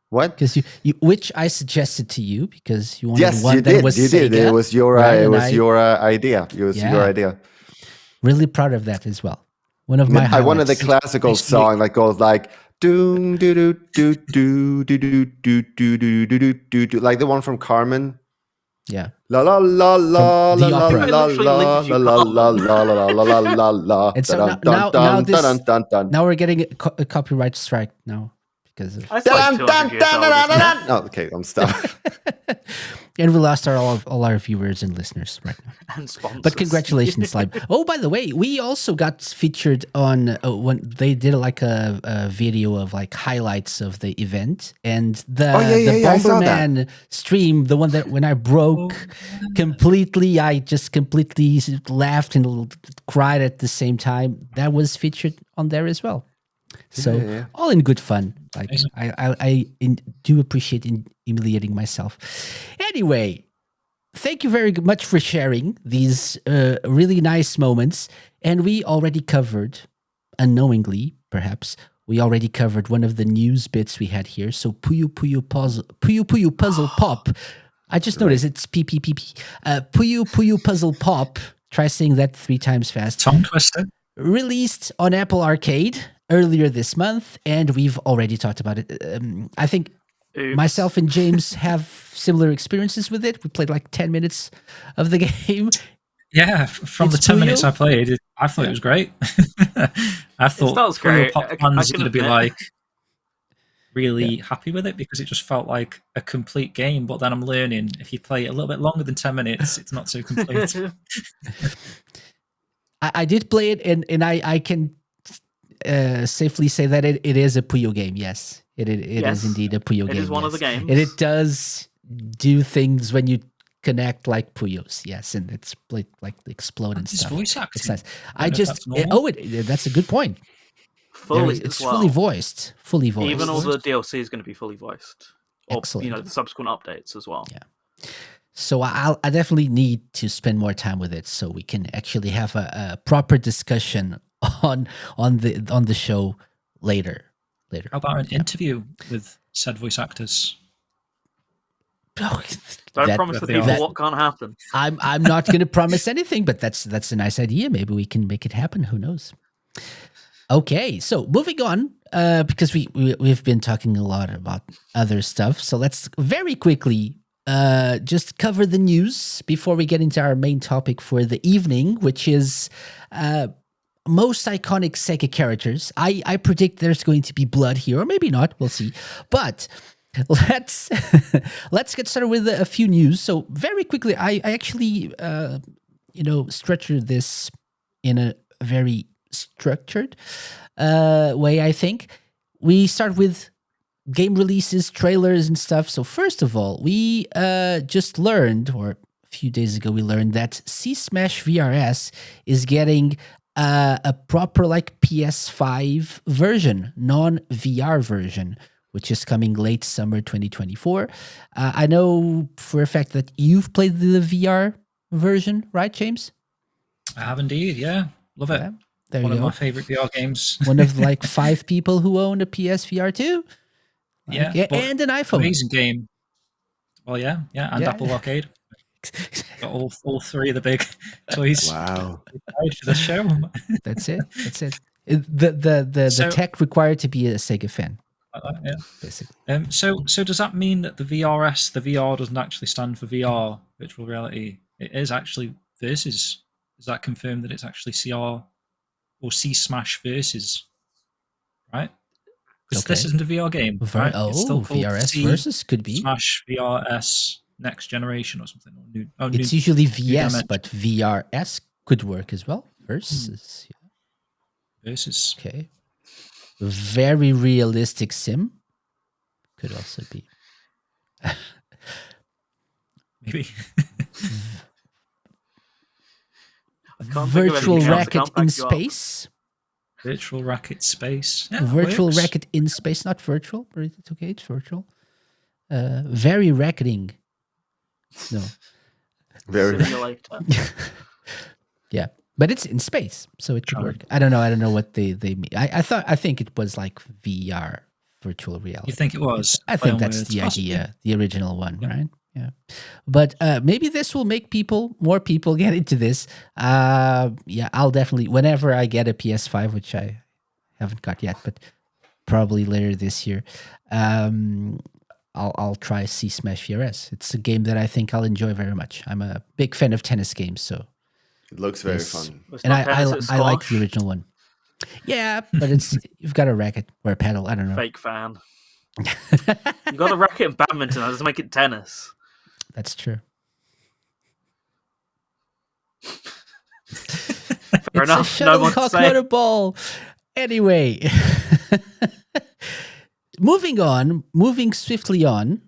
[SPEAKER 2] What?
[SPEAKER 1] because you which I suggested to you because you wanted
[SPEAKER 2] Yes,
[SPEAKER 1] one
[SPEAKER 2] you
[SPEAKER 1] that
[SPEAKER 2] did.
[SPEAKER 1] was
[SPEAKER 2] You did.
[SPEAKER 1] SEGA.
[SPEAKER 2] It was your
[SPEAKER 1] right?
[SPEAKER 2] it
[SPEAKER 1] And
[SPEAKER 2] was
[SPEAKER 1] I-
[SPEAKER 2] your idea. It was your
[SPEAKER 1] Yeah.
[SPEAKER 2] idea.
[SPEAKER 1] Really proud of that as well. One of my
[SPEAKER 2] I wanted the
[SPEAKER 1] highlights.
[SPEAKER 2] classical
[SPEAKER 3] Next
[SPEAKER 2] song that goes like do do do do do do do do do do do do do, like the one from Carmen.
[SPEAKER 1] Yeah.
[SPEAKER 2] La la la la
[SPEAKER 1] From
[SPEAKER 2] la
[SPEAKER 1] the
[SPEAKER 2] la
[SPEAKER 1] opera.
[SPEAKER 2] la
[SPEAKER 4] I literally
[SPEAKER 2] la
[SPEAKER 4] linked you
[SPEAKER 2] la la
[SPEAKER 4] Carmen.
[SPEAKER 2] la la la la la la.
[SPEAKER 1] And so
[SPEAKER 2] Dun,
[SPEAKER 1] now
[SPEAKER 2] dun,
[SPEAKER 1] this-
[SPEAKER 2] dun, dun, dun.
[SPEAKER 1] Now we're getting a copyright strike now because of,
[SPEAKER 4] That's like
[SPEAKER 2] Dun,
[SPEAKER 4] 200
[SPEAKER 2] dun,
[SPEAKER 4] years
[SPEAKER 2] dun,
[SPEAKER 4] old,
[SPEAKER 2] dun,
[SPEAKER 4] isn't
[SPEAKER 2] dun,
[SPEAKER 4] it?
[SPEAKER 2] dun. Oh, okay, I'm stopped.
[SPEAKER 1] and we lost all our viewers and listeners right now.
[SPEAKER 4] And sponsors.
[SPEAKER 1] But congratulations, Live. Oh, by the way, we also got featured on when they did like a video of like highlights of the event, and the
[SPEAKER 2] I saw that.
[SPEAKER 1] Bomberman stream, the one that when I broke completely, I just completely laughed and cried at the same time. That was featured on there as well. So
[SPEAKER 2] Yeah.
[SPEAKER 1] all in good fun. Like
[SPEAKER 3] Amazing.
[SPEAKER 1] I do appreciate humiliating myself. Anyway, thank you very much for sharing these really nice moments. And we already covered, unknowingly, perhaps, we already covered one of the news bits we had here. So Puyo Puyo Puzzle Pop. I just noticed it's PPPP. Puyo Puyo Puzzle Pop. Try saying that 3 times fast.
[SPEAKER 3] Tongue twister.
[SPEAKER 1] Released on Apple Arcade earlier this month, and we've already talked about it. I think
[SPEAKER 4] Oops.
[SPEAKER 1] myself and James have similar experiences with it. We played like 10 minutes of the game.
[SPEAKER 3] Yeah, from
[SPEAKER 1] It's
[SPEAKER 3] the 10 minutes
[SPEAKER 1] Puyo?
[SPEAKER 3] I played, I thought it was great. I thought
[SPEAKER 4] sounds
[SPEAKER 3] Puyo
[SPEAKER 4] great.
[SPEAKER 3] Pop
[SPEAKER 4] I
[SPEAKER 3] fans are
[SPEAKER 4] can
[SPEAKER 3] going to be
[SPEAKER 4] admit.
[SPEAKER 3] like really happy with it because it just felt like a complete game. But then I'm learning if you play it a little bit longer than 10 minutes, it's not so complete.
[SPEAKER 1] I did play it, and I can safely say that it is a Puyo game. Yes, it
[SPEAKER 4] Yes,
[SPEAKER 1] is indeed a Puyo
[SPEAKER 4] it
[SPEAKER 1] game.
[SPEAKER 4] is one of the
[SPEAKER 1] yes.
[SPEAKER 4] games.
[SPEAKER 1] And it does do things when you connect like Puyos. Yes, and it's like explode and
[SPEAKER 3] And his
[SPEAKER 1] stuff.
[SPEAKER 3] voice acting.
[SPEAKER 1] It's nice.
[SPEAKER 3] I
[SPEAKER 1] I
[SPEAKER 3] don't know if
[SPEAKER 1] just
[SPEAKER 3] that's normal.
[SPEAKER 1] that's a good point.
[SPEAKER 4] fully
[SPEAKER 1] It's
[SPEAKER 4] as well.
[SPEAKER 1] fully voiced. Fully voiced.
[SPEAKER 4] Even all the DLC is going to be fully voiced. Or,
[SPEAKER 1] Excellent.
[SPEAKER 4] the subsequent updates as well.
[SPEAKER 1] Yeah. So I definitely need to spend more time with it so we can actually have a proper discussion on the show later.
[SPEAKER 3] How about an interview with said voice actors?
[SPEAKER 1] Oh,
[SPEAKER 4] Don't promise the people
[SPEAKER 3] that-
[SPEAKER 4] what can't happen.
[SPEAKER 1] I'm not going to promise anything, but that's a nice idea. Maybe we can make it happen. Who knows? Okay, so moving on, because we've been talking a lot about other stuff. So let's very quickly just cover the news before we get into our main topic for the evening, which is most iconic SEGA characters. I predict there's going to be blood here, or maybe not. We'll see. But let's get started with a few news. So very quickly, I actually structured this in a very structured way. I think we start with game releases, trailers, and stuff. So first of all, we just learned, or a few days ago, we learned that C Smash VRS is getting a proper like PS5 version, non-VR version, which is coming late summer 2024. I know for a fact that you've played the VR version, right, James?
[SPEAKER 3] I have indeed, yeah. Love it.
[SPEAKER 1] Yeah. There
[SPEAKER 3] One
[SPEAKER 1] you
[SPEAKER 3] of
[SPEAKER 1] go.
[SPEAKER 3] my favorite VR games.
[SPEAKER 1] One of like 5 people who own a PSVR 2.
[SPEAKER 3] Yeah,
[SPEAKER 1] Yeah,
[SPEAKER 3] but
[SPEAKER 1] and an iPhone.
[SPEAKER 3] amazing game. Well, yeah, and
[SPEAKER 1] Yeah.
[SPEAKER 3] Apple Arcade. Got all 3 of the big toys
[SPEAKER 2] Wow.
[SPEAKER 3] for the show.
[SPEAKER 1] That's it. That's it. The
[SPEAKER 3] So-
[SPEAKER 1] tech required to be a Sega fan,
[SPEAKER 3] Yeah.
[SPEAKER 1] basically.
[SPEAKER 3] So does that mean that the VR doesn't actually stand for VR, virtual reality? It is actually Versus. Does that confirm that it's actually CR or C Smash Versus? Right? Because this
[SPEAKER 1] Okay.
[SPEAKER 3] isn't a VR game, right? It's still called
[SPEAKER 1] VRS
[SPEAKER 3] C
[SPEAKER 1] versus could be.
[SPEAKER 3] Smash VRS Next Generation or something. Or new,
[SPEAKER 1] It's usually VS,
[SPEAKER 3] dimension.
[SPEAKER 1] but VRS could work as well. Versus. Yeah.
[SPEAKER 3] Versus.
[SPEAKER 1] Okay. Very realistic sim could also be.
[SPEAKER 3] Maybe.
[SPEAKER 4] Can't think of
[SPEAKER 1] Virtual
[SPEAKER 4] anything else to
[SPEAKER 1] racket
[SPEAKER 4] come
[SPEAKER 1] in
[SPEAKER 4] back you up.
[SPEAKER 1] space.
[SPEAKER 3] Virtual Racket Space. Yeah, that
[SPEAKER 1] Virtual
[SPEAKER 3] works.
[SPEAKER 1] racket in space, not virtual, but it's okay. It's virtual. Very racketing. No.
[SPEAKER 2] Very.
[SPEAKER 4] Simulator.
[SPEAKER 1] Yeah, but it's in space, so it could
[SPEAKER 3] Sure.
[SPEAKER 1] work. I don't know what they mean. I think it was like VR, virtual reality.
[SPEAKER 3] You think it was?
[SPEAKER 1] I
[SPEAKER 3] Play
[SPEAKER 1] think
[SPEAKER 3] on
[SPEAKER 1] that's
[SPEAKER 3] words.
[SPEAKER 1] the
[SPEAKER 3] Possibly.
[SPEAKER 1] idea, the original one,
[SPEAKER 3] Yeah.
[SPEAKER 1] right? Yeah. But maybe this will make more people get into this. Yeah, I'll definitely, whenever I get a PS5, which I haven't got yet, but probably later this year, I'll try C Smash VRS. It's a game that I think I'll enjoy very much. I'm a big fan of tennis games, so.
[SPEAKER 2] It looks very
[SPEAKER 1] Yes.
[SPEAKER 2] fun.
[SPEAKER 4] It's
[SPEAKER 1] And
[SPEAKER 4] not
[SPEAKER 1] I
[SPEAKER 4] tennis, it's
[SPEAKER 1] like the
[SPEAKER 4] squash.
[SPEAKER 1] original one. Yeah, but you've got a racket or a paddle. I don't know.
[SPEAKER 4] Fake fan. You got a racket in badminton. Let's make it tennis.
[SPEAKER 1] That's true.
[SPEAKER 4] Fair
[SPEAKER 1] It's
[SPEAKER 4] enough.
[SPEAKER 1] a
[SPEAKER 4] No one to
[SPEAKER 1] shuttlecock,
[SPEAKER 4] say.
[SPEAKER 1] not a ball. Anyway, moving swiftly on.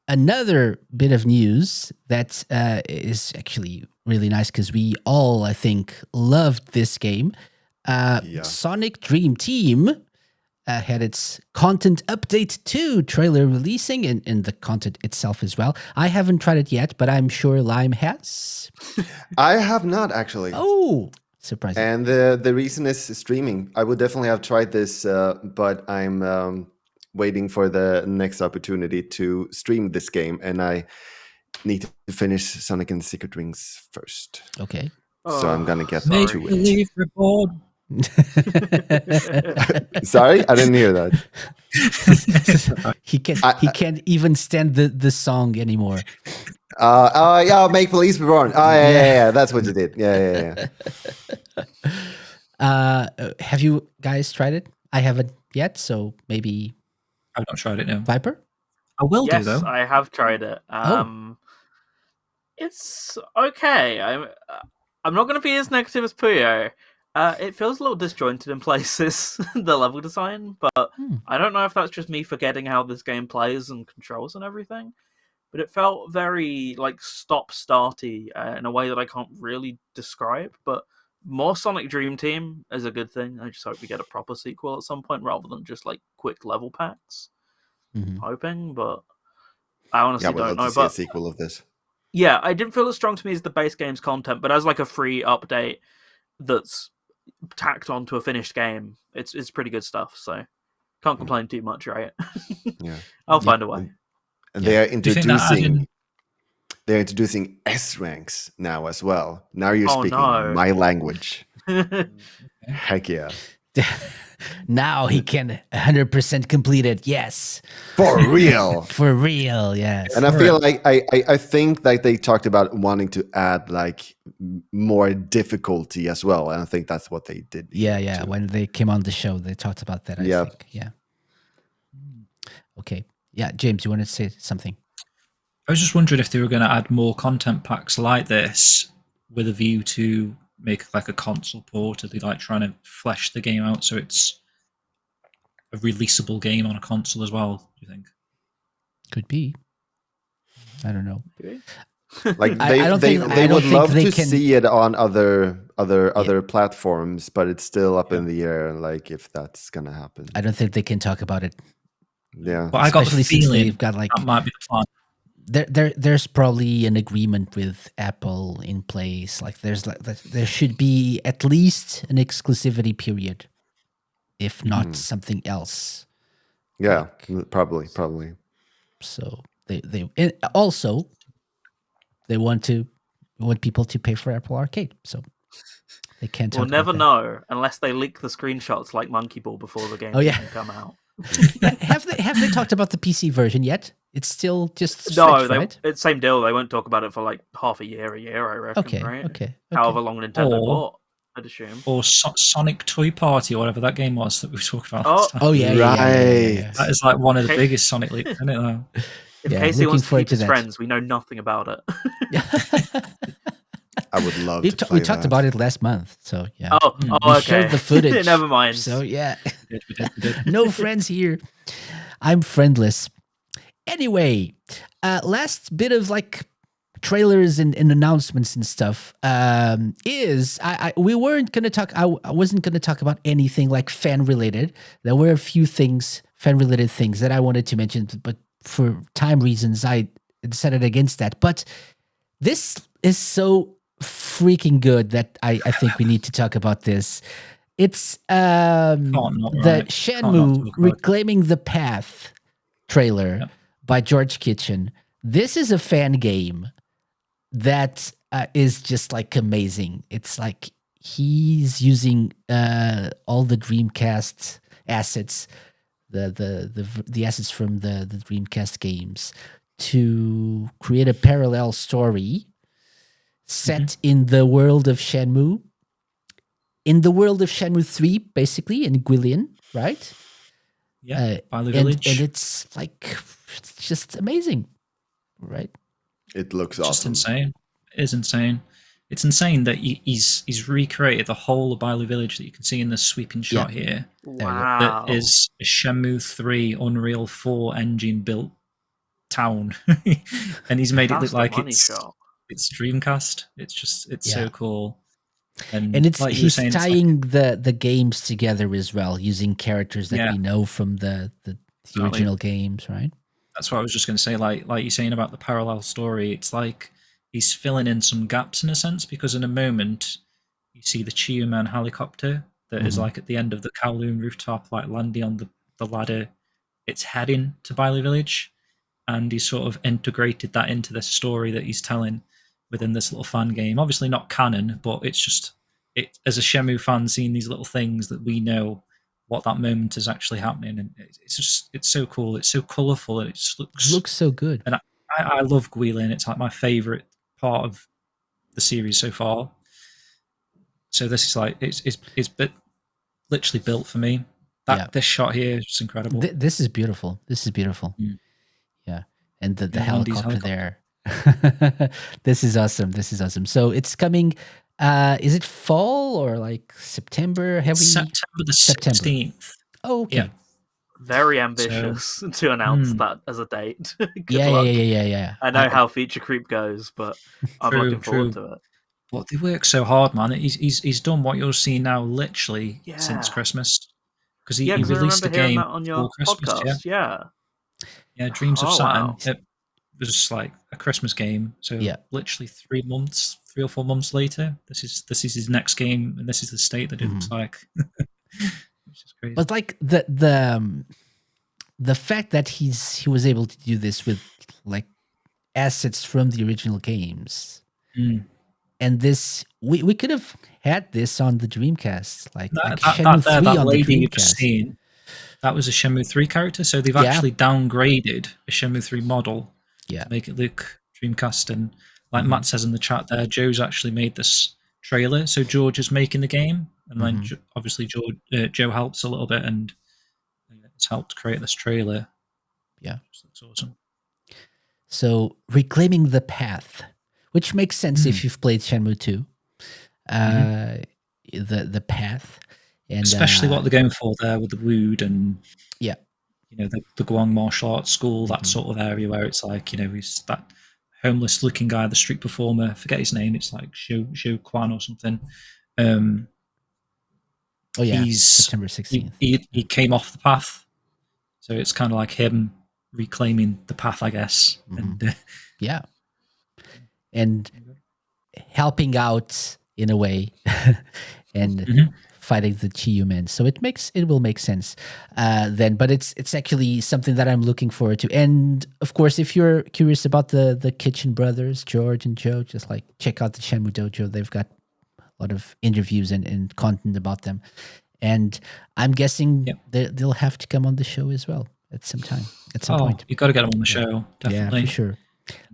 [SPEAKER 1] Another bit of news that is actually really nice because we all, I think, loved this game.
[SPEAKER 2] Yeah.
[SPEAKER 1] Sonic Dream Team had its Content Update 2 trailer releasing and the content itself as well. I haven't tried it yet, but I'm sure Lime has.
[SPEAKER 2] I have not actually.
[SPEAKER 1] Oh, surprising.
[SPEAKER 2] And the reason is streaming. I would definitely have tried this, but I'm waiting for the next opportunity to stream this game, and I need to finish Sonic and the Secret Rings first.
[SPEAKER 1] Okay.
[SPEAKER 2] So I'm gonna get
[SPEAKER 3] Make
[SPEAKER 2] to it.
[SPEAKER 3] believe report.
[SPEAKER 2] Sorry, I didn't hear that.
[SPEAKER 1] he can't even stand the song anymore.
[SPEAKER 2] Yeah, make police be born. Oh yeah, that's what you did. Yeah.
[SPEAKER 1] Have you guys tried it? I haven't yet, so maybe
[SPEAKER 3] I've not tried it now.
[SPEAKER 1] Viper?
[SPEAKER 3] I will
[SPEAKER 4] Yes,
[SPEAKER 3] do though.
[SPEAKER 4] I have tried it. It's okay. I'm not going to be as negative as Puyo. It feels a little disjointed in places, the level design, but I don't know if that's just me forgetting how this game plays and controls and everything. But it felt very like stop-starty in a way that I can't really describe. But more Sonic Dream Team is a good thing. I just hope we get a proper sequel at some point rather than just like quick level packs.
[SPEAKER 1] Mhm.
[SPEAKER 4] Hoping, but I honestly
[SPEAKER 2] Yeah, we'd
[SPEAKER 4] don't
[SPEAKER 2] love
[SPEAKER 4] know.
[SPEAKER 2] to see a
[SPEAKER 4] But
[SPEAKER 2] sequel of this.
[SPEAKER 4] yeah, I didn't feel as strong to me as the base game's content, but as like a free update that's tacked onto a finished game, it's pretty good stuff. So can't complain too much, right?
[SPEAKER 2] Yeah.
[SPEAKER 4] I'll find a way.
[SPEAKER 2] And they are
[SPEAKER 3] Do you think that added-
[SPEAKER 2] introducing S ranks now as well. Now you're
[SPEAKER 4] Oh,
[SPEAKER 2] speaking
[SPEAKER 4] no.
[SPEAKER 2] my language. Heck yeah.
[SPEAKER 1] Now he can 100% complete it. Yes.
[SPEAKER 2] For real.
[SPEAKER 1] For real, yes.
[SPEAKER 2] And I feel like I think that they talked about wanting to add like more difficulty as well. And I think that's what they did.
[SPEAKER 1] Yeah,
[SPEAKER 2] here,
[SPEAKER 1] yeah.
[SPEAKER 2] too.
[SPEAKER 1] When they came on the show, they talked about that, I
[SPEAKER 2] Yeah.
[SPEAKER 1] think. Yeah. Okay. Yeah, James, you want to say something?
[SPEAKER 3] I was just wondering if they were going to add more content packs like this with a view to make like a console port. Are they like trying to flesh the game out so it's a releasable game on a console as well? Do you think?
[SPEAKER 1] Could be. I don't know.
[SPEAKER 2] Like
[SPEAKER 1] I don't
[SPEAKER 2] they
[SPEAKER 1] think
[SPEAKER 2] would love
[SPEAKER 1] they
[SPEAKER 2] to
[SPEAKER 1] can-
[SPEAKER 2] see it on other platforms, but it's still up in the air. Like if that's gonna happen.
[SPEAKER 1] I don't think they can talk about it.
[SPEAKER 2] Yeah.
[SPEAKER 3] But I got the
[SPEAKER 1] Especially since
[SPEAKER 3] feeling
[SPEAKER 1] they've got like
[SPEAKER 3] that might be the plan.
[SPEAKER 1] there's probably an agreement with Apple in place. Like there should be at least an exclusivity period, if not something else.
[SPEAKER 2] Yeah, probably.
[SPEAKER 1] So they and also they want people to pay for Apple Arcade. So they can't.
[SPEAKER 4] We'll
[SPEAKER 1] talk
[SPEAKER 4] never
[SPEAKER 1] about
[SPEAKER 4] know unless they leak the screenshots like Monkey Ball before the game
[SPEAKER 1] Oh, yeah.
[SPEAKER 4] can come out.
[SPEAKER 1] that. have they talked about the PC version yet? It's still just Switch,
[SPEAKER 4] No,
[SPEAKER 1] right?
[SPEAKER 4] it's same deal. They won't talk about it for like half a year, I reckon.
[SPEAKER 1] Okay,
[SPEAKER 4] right?
[SPEAKER 1] okay.
[SPEAKER 4] However long Nintendo
[SPEAKER 3] Or-
[SPEAKER 4] bought, I'd assume.
[SPEAKER 3] Or Sonic Toy Party, or whatever that game was that we talked about
[SPEAKER 4] Oh.
[SPEAKER 3] last time.
[SPEAKER 1] Oh yeah,
[SPEAKER 2] Right.
[SPEAKER 3] That is like one of the
[SPEAKER 4] Okay.
[SPEAKER 3] biggest Sonic leaks, isn't it? Though?
[SPEAKER 4] If
[SPEAKER 1] Yeah,
[SPEAKER 4] Casey
[SPEAKER 1] looking
[SPEAKER 4] wants to
[SPEAKER 1] forward
[SPEAKER 4] keep
[SPEAKER 1] to
[SPEAKER 4] his
[SPEAKER 1] that.
[SPEAKER 4] friends, we know nothing about it.
[SPEAKER 2] I would love
[SPEAKER 1] we
[SPEAKER 2] to play
[SPEAKER 1] talked
[SPEAKER 2] that.
[SPEAKER 1] about it last month. So yeah,
[SPEAKER 4] Oh,
[SPEAKER 1] we
[SPEAKER 4] okay.
[SPEAKER 1] showed the footage.
[SPEAKER 4] Never mind.
[SPEAKER 1] So yeah,
[SPEAKER 3] We did.
[SPEAKER 1] no friends here. I'm friendless. Anyway, last bit of like trailers and announcements and stuff is we weren't gonna talk. I wasn't gonna talk about anything like fan related. There were a few things, fan related things that I wanted to mention, but for time reasons, I decided against that. But this is so freaking good that I think we need to talk about this. It's
[SPEAKER 3] not,
[SPEAKER 1] the
[SPEAKER 3] right? Can't not
[SPEAKER 1] Shenmue
[SPEAKER 3] talk about it.
[SPEAKER 1] Reclaiming the Path trailer
[SPEAKER 3] Yep.
[SPEAKER 1] by George Kitchen. This is a fan game that is just like amazing. It's like he's using all the Dreamcast assets, the assets from the Dreamcast games to create a parallel story set in the world of Shenmue. In the world of Shenmue 3, basically, in Guilin, right?
[SPEAKER 3] Yeah, by the
[SPEAKER 1] And
[SPEAKER 3] village.
[SPEAKER 1] it's like, it's just amazing, right?
[SPEAKER 2] It looks
[SPEAKER 3] Just
[SPEAKER 2] awesome.
[SPEAKER 3] insane. It is insane. It's insane that he's recreated the whole of Bailu Village that you can see in the sweeping shot here.
[SPEAKER 1] you go.
[SPEAKER 4] Wow.
[SPEAKER 3] That is a Shenmue 3 Unreal 4 engine built town, and he's made it
[SPEAKER 4] That's
[SPEAKER 3] look
[SPEAKER 4] the
[SPEAKER 3] like
[SPEAKER 4] money
[SPEAKER 3] it's
[SPEAKER 4] shot.
[SPEAKER 3] Dreamcast. It's
[SPEAKER 1] Yeah.
[SPEAKER 3] so cool. And
[SPEAKER 1] And it's
[SPEAKER 3] like you were
[SPEAKER 1] he's
[SPEAKER 3] saying, it's like-
[SPEAKER 1] tying the games together as well, using characters that
[SPEAKER 3] Yeah.
[SPEAKER 1] we know from the
[SPEAKER 3] Exactly.
[SPEAKER 1] original games, right?
[SPEAKER 3] that's what I was just going to say. Like you're saying about the parallel story, it's like he's filling in some gaps in a sense, because in a moment you see the Chiuman helicopter that is
[SPEAKER 1] Mhm.
[SPEAKER 3] like at the end of the Kowloon rooftop, like landing on the ladder. It's heading to Bailu Village, and he's sort of integrated that into the story that he's telling within this little fan game. Obviously not canon, but it's just it as a Shenmue fan, seeing these little things that we know what that moment is actually happening, and it's so cool. It's so colourful, and it just
[SPEAKER 1] It looks so good.
[SPEAKER 3] And I love Guilin. It's like my favourite part of the series so far. So this is like it's literally built for me.
[SPEAKER 1] Yeah.
[SPEAKER 3] This shot here is just incredible.
[SPEAKER 1] This is beautiful. This is beautiful.
[SPEAKER 3] Mm.
[SPEAKER 1] Yeah. And the
[SPEAKER 3] Yeah, Landy's
[SPEAKER 1] helicopter there. This is awesome. This is awesome. So it's coming is it fall or like September? Have we
[SPEAKER 3] September the
[SPEAKER 1] September.
[SPEAKER 3] 16th.
[SPEAKER 1] Oh, okay.
[SPEAKER 3] Yeah.
[SPEAKER 4] Very ambitious to announce that as a date. Good
[SPEAKER 1] Yeah,
[SPEAKER 4] luck.
[SPEAKER 1] yeah.
[SPEAKER 4] I know how Feature Creep goes, but I'm
[SPEAKER 3] True,
[SPEAKER 4] looking forward
[SPEAKER 3] true.
[SPEAKER 4] to it.
[SPEAKER 3] But they work so hard, man. He's done what you're seeing now literally
[SPEAKER 4] Yeah.
[SPEAKER 3] since Christmas. Because he
[SPEAKER 4] Yeah, because I
[SPEAKER 3] released
[SPEAKER 4] remember
[SPEAKER 3] the
[SPEAKER 4] hearing
[SPEAKER 3] game
[SPEAKER 4] that on
[SPEAKER 3] before
[SPEAKER 4] your
[SPEAKER 3] Christmas.
[SPEAKER 4] podcast. Yeah.
[SPEAKER 3] Yeah, Dreams of
[SPEAKER 4] Oh,
[SPEAKER 3] Saturn.
[SPEAKER 4] wow.
[SPEAKER 3] It was like a Christmas game. So
[SPEAKER 1] Yeah.
[SPEAKER 3] literally 3 or 4 months later, this is his next game, and this is the state that it looks like. Which is crazy.
[SPEAKER 1] But like the fact that he was able to do this with like assets from the original games.
[SPEAKER 3] Mm.
[SPEAKER 1] And this we could have had this on the Dreamcast, like
[SPEAKER 3] That
[SPEAKER 1] Shenmue 3 on the
[SPEAKER 3] lady you've just
[SPEAKER 1] Dreamcast.
[SPEAKER 3] seen, that was a Shenmue 3 character. So they've
[SPEAKER 1] Yeah.
[SPEAKER 3] actually downgraded a Shenmue 3 model
[SPEAKER 1] Yeah.
[SPEAKER 3] to make it look Dreamcast. And like Matt says in the chat there, Joe's actually made this trailer. So George is making the game, and then obviously Joe helps a little bit, and it's helped create this trailer.
[SPEAKER 1] Yeah.
[SPEAKER 3] Which looks awesome.
[SPEAKER 1] So Reclaiming the Path, which makes sense if you've played Shenmue 2. The path. And
[SPEAKER 3] Especially what they're going for there with the Wood and
[SPEAKER 1] yeah.
[SPEAKER 3] The Guang martial arts school, that sort of area where it's like, he's that homeless looking guy, the street performer, I forget his name, it's like Zhou Quan or something.
[SPEAKER 1] Oh yeah,
[SPEAKER 3] he's
[SPEAKER 1] September 16th.
[SPEAKER 3] he came off the path. So it's kind of like him reclaiming the path, I guess. And
[SPEAKER 1] Yeah. And helping out in a way and
[SPEAKER 3] Mhm.
[SPEAKER 1] fighting the Chiyu men. So it will make sense then. But it's actually something that I'm looking forward to. And of course, if you're curious about the Kitchen brothers, George and Joe, just like check out the Shenmue Dojo. They've got a lot of interviews and content about them. And I'm guessing
[SPEAKER 3] Yep.
[SPEAKER 1] they'll have to come on the show as well at some time, at some point.
[SPEAKER 3] You've got to get them on the show, definitely.
[SPEAKER 1] Yeah, for sure.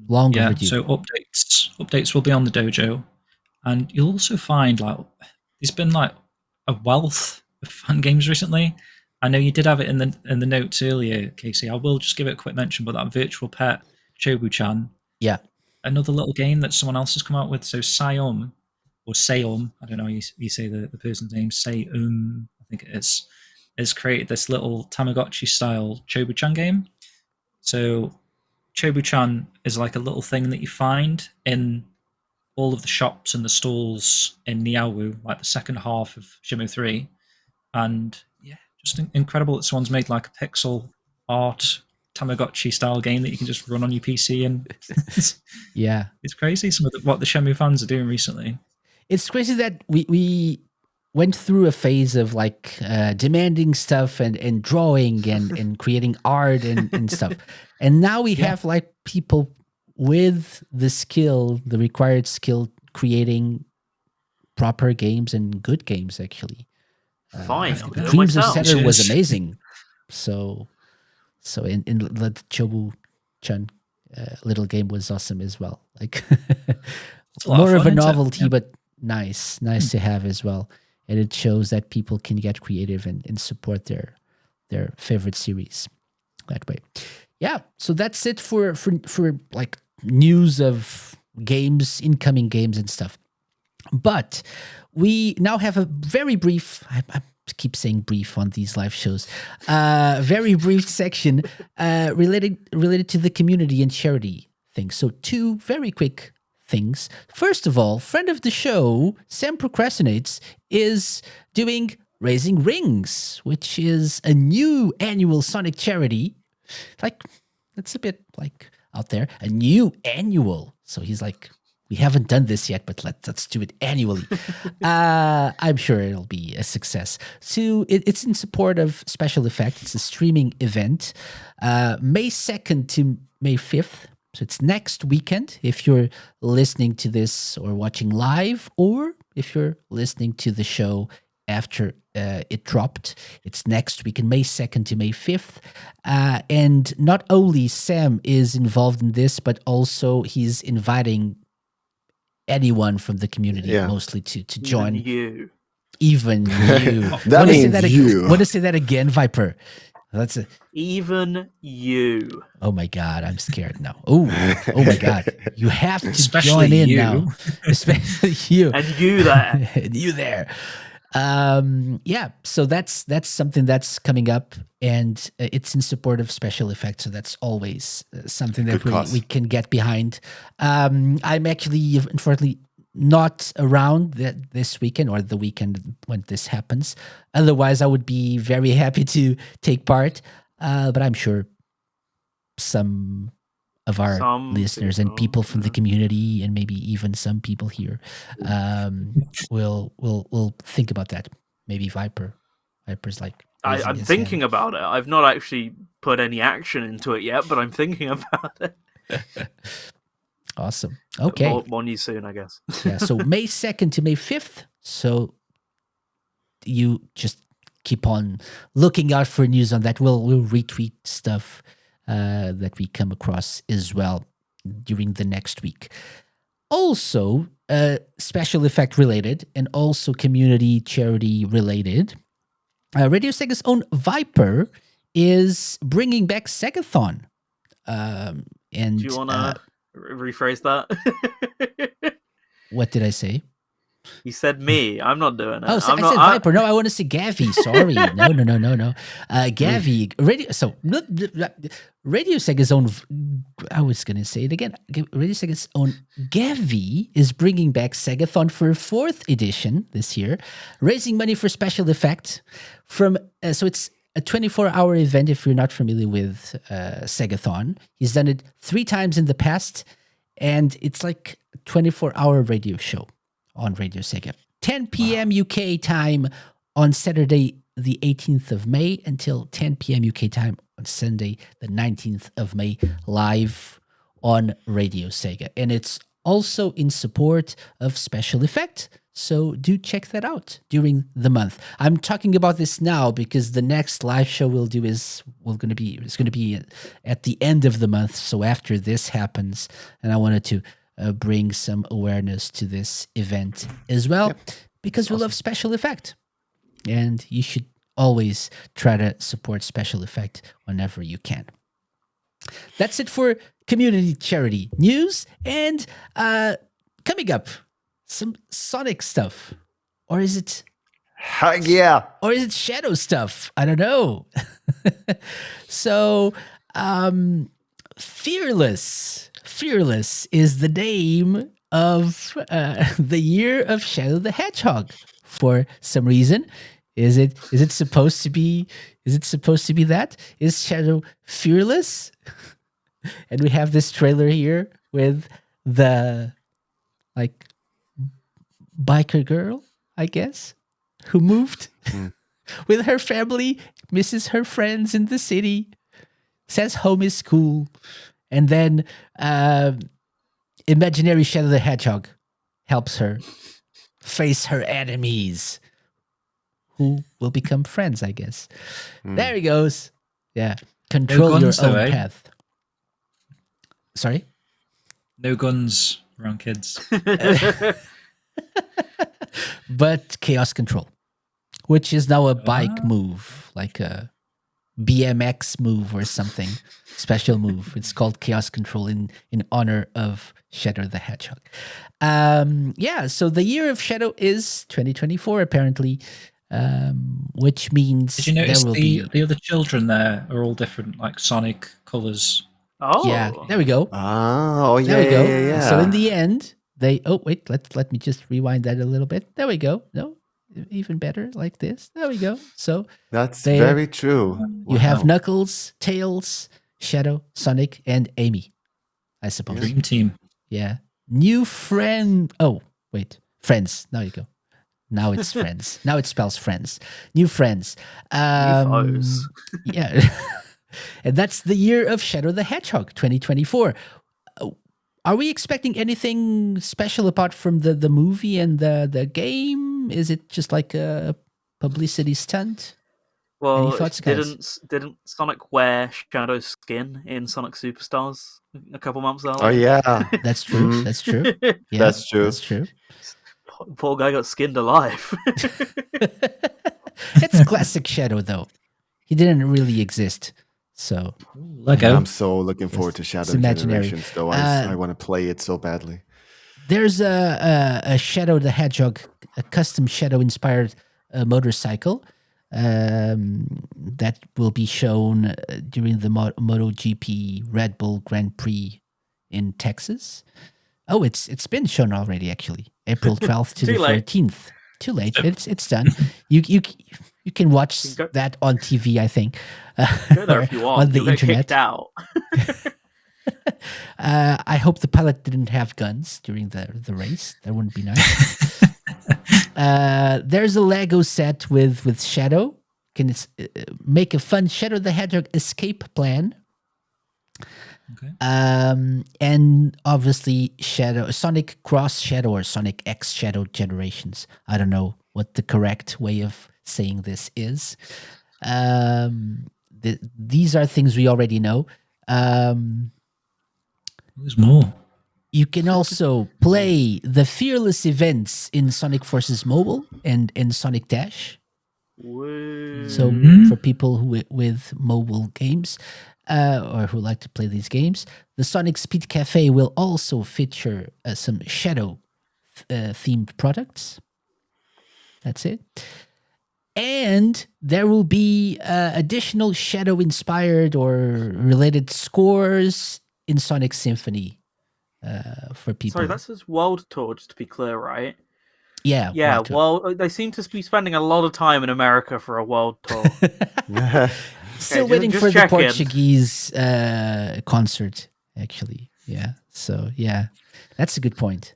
[SPEAKER 1] Long
[SPEAKER 3] Yeah,
[SPEAKER 1] overdue.
[SPEAKER 3] so updates will be on the dojo, and you'll also find like there's been like a wealth of fan games recently. I know you did have it in the notes earlier, Casey. I will just give it a quick mention, but that virtual pet Chobu-chan,
[SPEAKER 1] Yeah.
[SPEAKER 3] another little game that someone else has come out with. So Sayum or Sayum, I don't know how you say the person's name. Sayum, I think it is, has created this little Tamagotchi style Chobu-chan game. So Chobu-chan is like a little thing that you find in all of the shops and the stalls in Niaowu, like the second half of Shenmue 3. And yeah, just incredible that someone's made like a pixel art Tamagotchi style game that you can just run on your PC. And
[SPEAKER 1] Yeah.
[SPEAKER 3] it's crazy what the Shenmue fans are doing recently.
[SPEAKER 1] It's crazy that we went through a phase of like demanding stuff and drawing and creating art and stuff. And now we have like people with the required skill, creating proper games and good games, actually.
[SPEAKER 4] Fine, I'll do it
[SPEAKER 1] Dreams of
[SPEAKER 4] myself.
[SPEAKER 1] Saturn was
[SPEAKER 3] Cheers.
[SPEAKER 1] amazing. So in the Chobu-chan little game was awesome as well. Like
[SPEAKER 3] a lot
[SPEAKER 1] more
[SPEAKER 3] of
[SPEAKER 1] of
[SPEAKER 3] fun,
[SPEAKER 1] a
[SPEAKER 3] isn't it?
[SPEAKER 1] novelty,
[SPEAKER 3] Yeah.
[SPEAKER 1] but nice to have as well. And it shows that people can get creative and support their favorite series that way. Yeah, so that's it for like news of games, incoming games and stuff. But we now have a very brief, I keep saying brief on these live shows, very brief section related to the community and charity thing. So 2 very quick things. First of all, friend of the show, Sam Procrastinates, is doing Raising Rings, which is a new annual Sonic charity. Like, that's a bit like out there. A new annual. So he's like, we haven't done this yet, but let's do it annually. I'm sure it'll be a success. So it's in support of Special Effect. It's a streaming event, May 2nd to May 5th. So it's next weekend if you're listening to this or watching live, or if you're listening to the show after it dropped. It's next weekend, May 2nd to May 5th. And not only Sam is involved in this, but also he's inviting anyone from the community, mostly to join. Even you.
[SPEAKER 2] That means you.
[SPEAKER 1] Want to say that again, Viper? That's
[SPEAKER 4] Even you.
[SPEAKER 1] Oh my God, I'm scared now. Oh my God, you have to
[SPEAKER 3] Especially
[SPEAKER 1] join in
[SPEAKER 3] you.
[SPEAKER 1] now. Especially you.
[SPEAKER 4] And you there.
[SPEAKER 1] And you there. Yeah, so that's something that's coming up, and it's in support of Special Effects. So that's always something that we can get behind. I'm actually, unfortunately, not around this weekend or the weekend when this happens. Otherwise, I would be very happy to take part. But I'm sure some of our listeners and people from the community, and maybe even some people here, will think about that. Maybe Viper's like,
[SPEAKER 4] I'm thinking about it. I've not actually put any action into it yet, but I'm thinking about it.
[SPEAKER 1] Awesome. Okay.
[SPEAKER 4] More news soon, I guess.
[SPEAKER 1] Yeah. So May 2nd to May 5th. So you just keep on looking out for news on that. We'll retweet stuff that we come across as well during the next week. Also, Special Effect related and also community charity related. Radio Sega's own Viper is bringing back Segathon. And
[SPEAKER 4] do you want to rephrase that?
[SPEAKER 1] What did I say?
[SPEAKER 4] You said me. I'm not doing it.
[SPEAKER 1] Oh, I said Viper. No, I want to say Gavi. Sorry. No. Gavi. Radio Sega's own. I was going to say it again. Radio Sega's own Gavi is bringing back Segathon for a 4th edition this year, raising money for Special Effect. So it's a 24-hour event if you're not familiar with Segathon. He's done it 3 times in the past, and it's like a 24-hour radio show on Radio Sega. 10 p.m. UK time on Saturday, the 18th of May, until 10 p.m. UK time on Sunday, the 19th of May, live on Radio Sega. And it's also in support of special effect. So do check that out during the month. I'm talking about this now because the next live show we'll do is going to be at the end of the month. So after this happens, and I wanted to bring some awareness to this event as well, because we love special effect, and you should always try to support special effect whenever you can. That's it for community charity news, and coming up, some Sonic stuff, or is it?
[SPEAKER 2] Yeah.
[SPEAKER 1] Or is it Shadow stuff? I don't know. So, Fearless is the name of the year of Shadow the Hedgehog. For some reason, is it supposed to be? Is it supposed to be that? Is Shadow fearless? And we have this trailer here with the biker girl, I guess, who moved with her family, misses her friends in the city, says home is cool, and then imaginary Shadow the Hedgehog helps her face her enemies, who will become friends, I guess. There he goes. Yeah. Control
[SPEAKER 3] No guns,
[SPEAKER 1] your own
[SPEAKER 3] though, eh?
[SPEAKER 1] path. Sorry?
[SPEAKER 3] No guns around kids.
[SPEAKER 1] But chaos control, which is now a bike move, like a BMX move or something. Special move. It's called chaos control in honor of Shadow the Hedgehog. So the year of Shadow is 2024, apparently, which means
[SPEAKER 3] Did you notice
[SPEAKER 1] there will be...
[SPEAKER 3] the other children there are all different, like Sonic colours?
[SPEAKER 4] Oh,
[SPEAKER 1] Yeah, there we go.
[SPEAKER 2] Oh, yeah.
[SPEAKER 1] There we go.
[SPEAKER 2] Yeah.
[SPEAKER 1] So in the end, they... Oh, wait, let me just rewind that a little bit. There we go. No, even better, like this. There we go. So
[SPEAKER 2] That's
[SPEAKER 1] they-
[SPEAKER 2] very true.
[SPEAKER 1] you have
[SPEAKER 2] Wow.
[SPEAKER 1] Knuckles, Tails, Shadow, Sonic, and Amy, I suppose.
[SPEAKER 3] Dream Team.
[SPEAKER 1] Yeah. New friend. Oh, wait. Friends. Now you go. Now it's friends. Now it spells friends. New friends.
[SPEAKER 4] foes.
[SPEAKER 1] Yeah. And that's the year of Shadow the Hedgehog, 2024. Are we expecting anything special apart from the movie and the game? Is it just like a publicity stunt?
[SPEAKER 4] Well,
[SPEAKER 1] thoughts, guys?
[SPEAKER 4] didn't Sonic wear Shadow's skin in Sonic Superstars a couple months earlier?
[SPEAKER 2] Oh, yeah.
[SPEAKER 1] That's true.
[SPEAKER 2] Mhm.
[SPEAKER 1] That's true. Yeah,
[SPEAKER 2] That's true.
[SPEAKER 1] That's true.
[SPEAKER 4] Poor guy got skinned alive.
[SPEAKER 1] It's classic Shadow, though. He didn't really exist. So
[SPEAKER 3] Lego.
[SPEAKER 2] I'm so looking forward to Shadow
[SPEAKER 1] imaginary.
[SPEAKER 2] Generations, though. I want to play it so badly.
[SPEAKER 1] there's a Shadow the Hedgehog, a custom Shadow-inspired motorcycle that will be shown during the MotoGP Red Bull Grand Prix in Texas. Oh, it's been shown already, actually. April 12th to the
[SPEAKER 4] Too late.
[SPEAKER 1] 14th. Too late. It's done. You can watch
[SPEAKER 4] You can go-
[SPEAKER 1] that on TV, I think.
[SPEAKER 4] Go there if you want.
[SPEAKER 1] On the
[SPEAKER 4] You'll get
[SPEAKER 1] internet.
[SPEAKER 4] kicked out.
[SPEAKER 1] I hope the pilot didn't have guns during the race. That wouldn't be nice. There's a Lego set with Shadow. Can make a fun Shadow the Hedgehog escape plan.
[SPEAKER 3] Okay.
[SPEAKER 1] And obviously Sonic Cross Shadow or Sonic X Shadow Generations. I don't know what the correct way of saying this is. These are things we already know.
[SPEAKER 3] There's more.
[SPEAKER 1] You can also play the Fearless events in Sonic Forces Mobile and in Sonic Dash.
[SPEAKER 4] Woo.
[SPEAKER 1] So for people who with mobile games or who like to play these games, the Sonic Speed Cafe will also feature some Shadow themed products. That's it. And there will be additional Shadow inspired or related scores in Sonic Symphony for people.
[SPEAKER 4] Sorry, that's his world tour, just to be clear, right?
[SPEAKER 1] Yeah.
[SPEAKER 4] Yeah,
[SPEAKER 1] World Tour.
[SPEAKER 4] well, they seem to be spending a lot of time in America for a world tour.
[SPEAKER 1] Still
[SPEAKER 4] Okay,
[SPEAKER 1] waiting
[SPEAKER 4] just
[SPEAKER 1] for the
[SPEAKER 4] check in.
[SPEAKER 1] Portuguese concert, actually. Yeah. So yeah, that's a good point.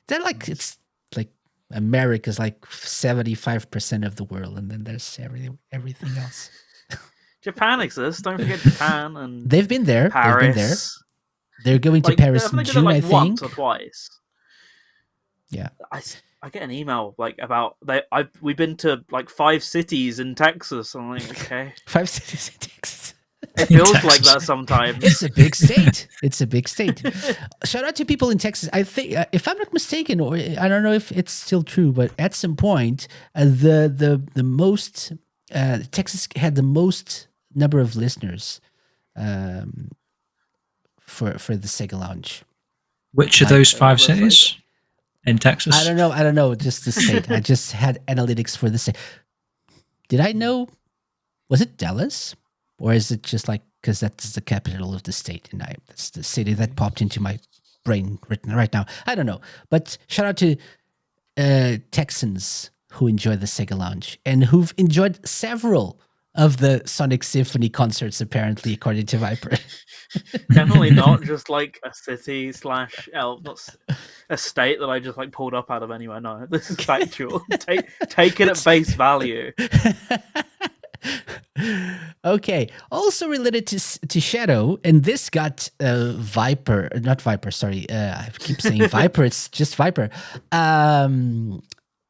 [SPEAKER 1] They're like it's like America's like 75% of the world, and then there's everything else.
[SPEAKER 4] Japan exists. Don't forget Japan and
[SPEAKER 1] They've been there.
[SPEAKER 4] Paris.
[SPEAKER 1] They've been there. They're going to
[SPEAKER 4] Like,
[SPEAKER 1] Paris
[SPEAKER 4] haven't
[SPEAKER 1] in
[SPEAKER 4] they done
[SPEAKER 1] June,
[SPEAKER 4] it
[SPEAKER 1] I
[SPEAKER 4] like once
[SPEAKER 1] think.
[SPEAKER 4] or twice?
[SPEAKER 1] Yeah.
[SPEAKER 4] I get an email like about we've been to like 5 cities in Texas. I'm like, okay.
[SPEAKER 1] 5 cities in Texas.
[SPEAKER 4] It feels like that sometimes.
[SPEAKER 1] It's a big state. It's a big state. Shout out to people in Texas. I think, if I'm not mistaken, or I don't know if it's still true, but at some point, the most Texas had the most number of listeners for the Sega Lounge.
[SPEAKER 3] Which of
[SPEAKER 1] Like,
[SPEAKER 3] those 5
[SPEAKER 4] that's like-
[SPEAKER 3] cities in Texas?
[SPEAKER 1] I don't know. Just the state. I just had analytics for the state. Did I know? Was it Dallas? Or is it just like, because that's the capital of the state, and that's the city that popped into my brain right now. I don't know. But shout out to Texans who enjoy the Sega Lounge and who've enjoyed several of the Sonic Symphony concerts, apparently, according to Viper.
[SPEAKER 4] Definitely not just like a city / a state that I just like pulled up out of anywhere. No, this is factual. Take it at base value.
[SPEAKER 1] Okay. Also related to Shadow, and this got Viper, not Viper. Sorry, I keep saying Viper. It's just Viper.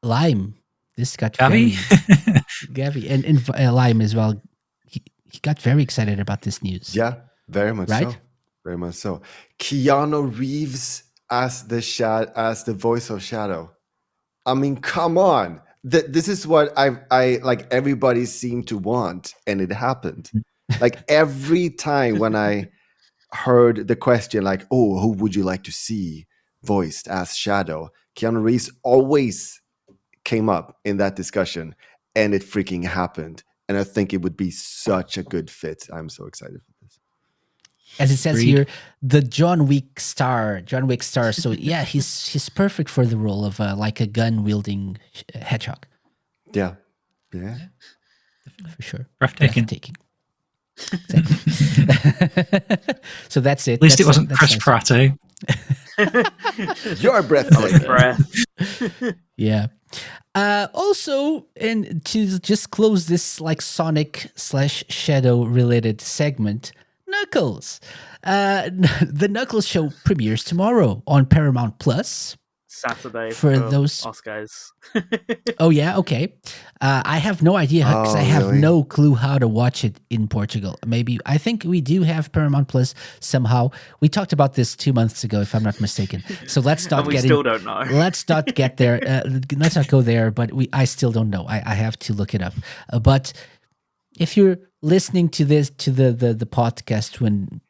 [SPEAKER 1] Lime. This got
[SPEAKER 3] Gavi?
[SPEAKER 1] Gavi, and Lime as well. He got very excited about this news.
[SPEAKER 2] Yeah, very much
[SPEAKER 1] Right?
[SPEAKER 2] so. Very much so. Keanu Reeves as the voice of Shadow. I mean, come on. This is what I like everybody seemed to want, and it happened. Like every time when I heard the question, like, oh, who would you like to see voiced as Shadow? Keanu Reeves always came up in that discussion, and it freaking happened. And I think it would be such a good fit. I'm so excited for this.
[SPEAKER 1] As it says
[SPEAKER 3] Agreed.
[SPEAKER 1] here, the John Wick star. So yeah, he's perfect for the role of like a gun wielding hedgehog,
[SPEAKER 2] Yeah.
[SPEAKER 1] for sure.
[SPEAKER 3] Breathtaking.
[SPEAKER 1] Exactly. So that's it.
[SPEAKER 3] At least it wasn't
[SPEAKER 1] that's
[SPEAKER 3] Chris
[SPEAKER 1] nice.
[SPEAKER 3] Pratt, eh?
[SPEAKER 2] You're
[SPEAKER 4] Alex
[SPEAKER 2] breathtaking.
[SPEAKER 4] Breath.
[SPEAKER 1] Yeah. Also, and to just close this like Sonic / Shadow related segment, Knuckles. The Knuckles show premieres tomorrow on Paramount Plus.
[SPEAKER 4] Saturday
[SPEAKER 1] For those-
[SPEAKER 4] us guys.
[SPEAKER 1] Oh yeah, okay. I have no idea because I
[SPEAKER 2] Oh,
[SPEAKER 1] have
[SPEAKER 2] really?
[SPEAKER 1] no clue how to watch it in Portugal. Maybe I think we do have Paramount Plus somehow. We talked about this 2 months ago, if I'm not mistaken. So let's
[SPEAKER 4] And
[SPEAKER 1] not
[SPEAKER 4] we
[SPEAKER 1] get
[SPEAKER 4] still don't know.
[SPEAKER 1] Let's not get there. Let's not go there. But I still don't know. I have to look it up. But if you're listening to this to the podcast when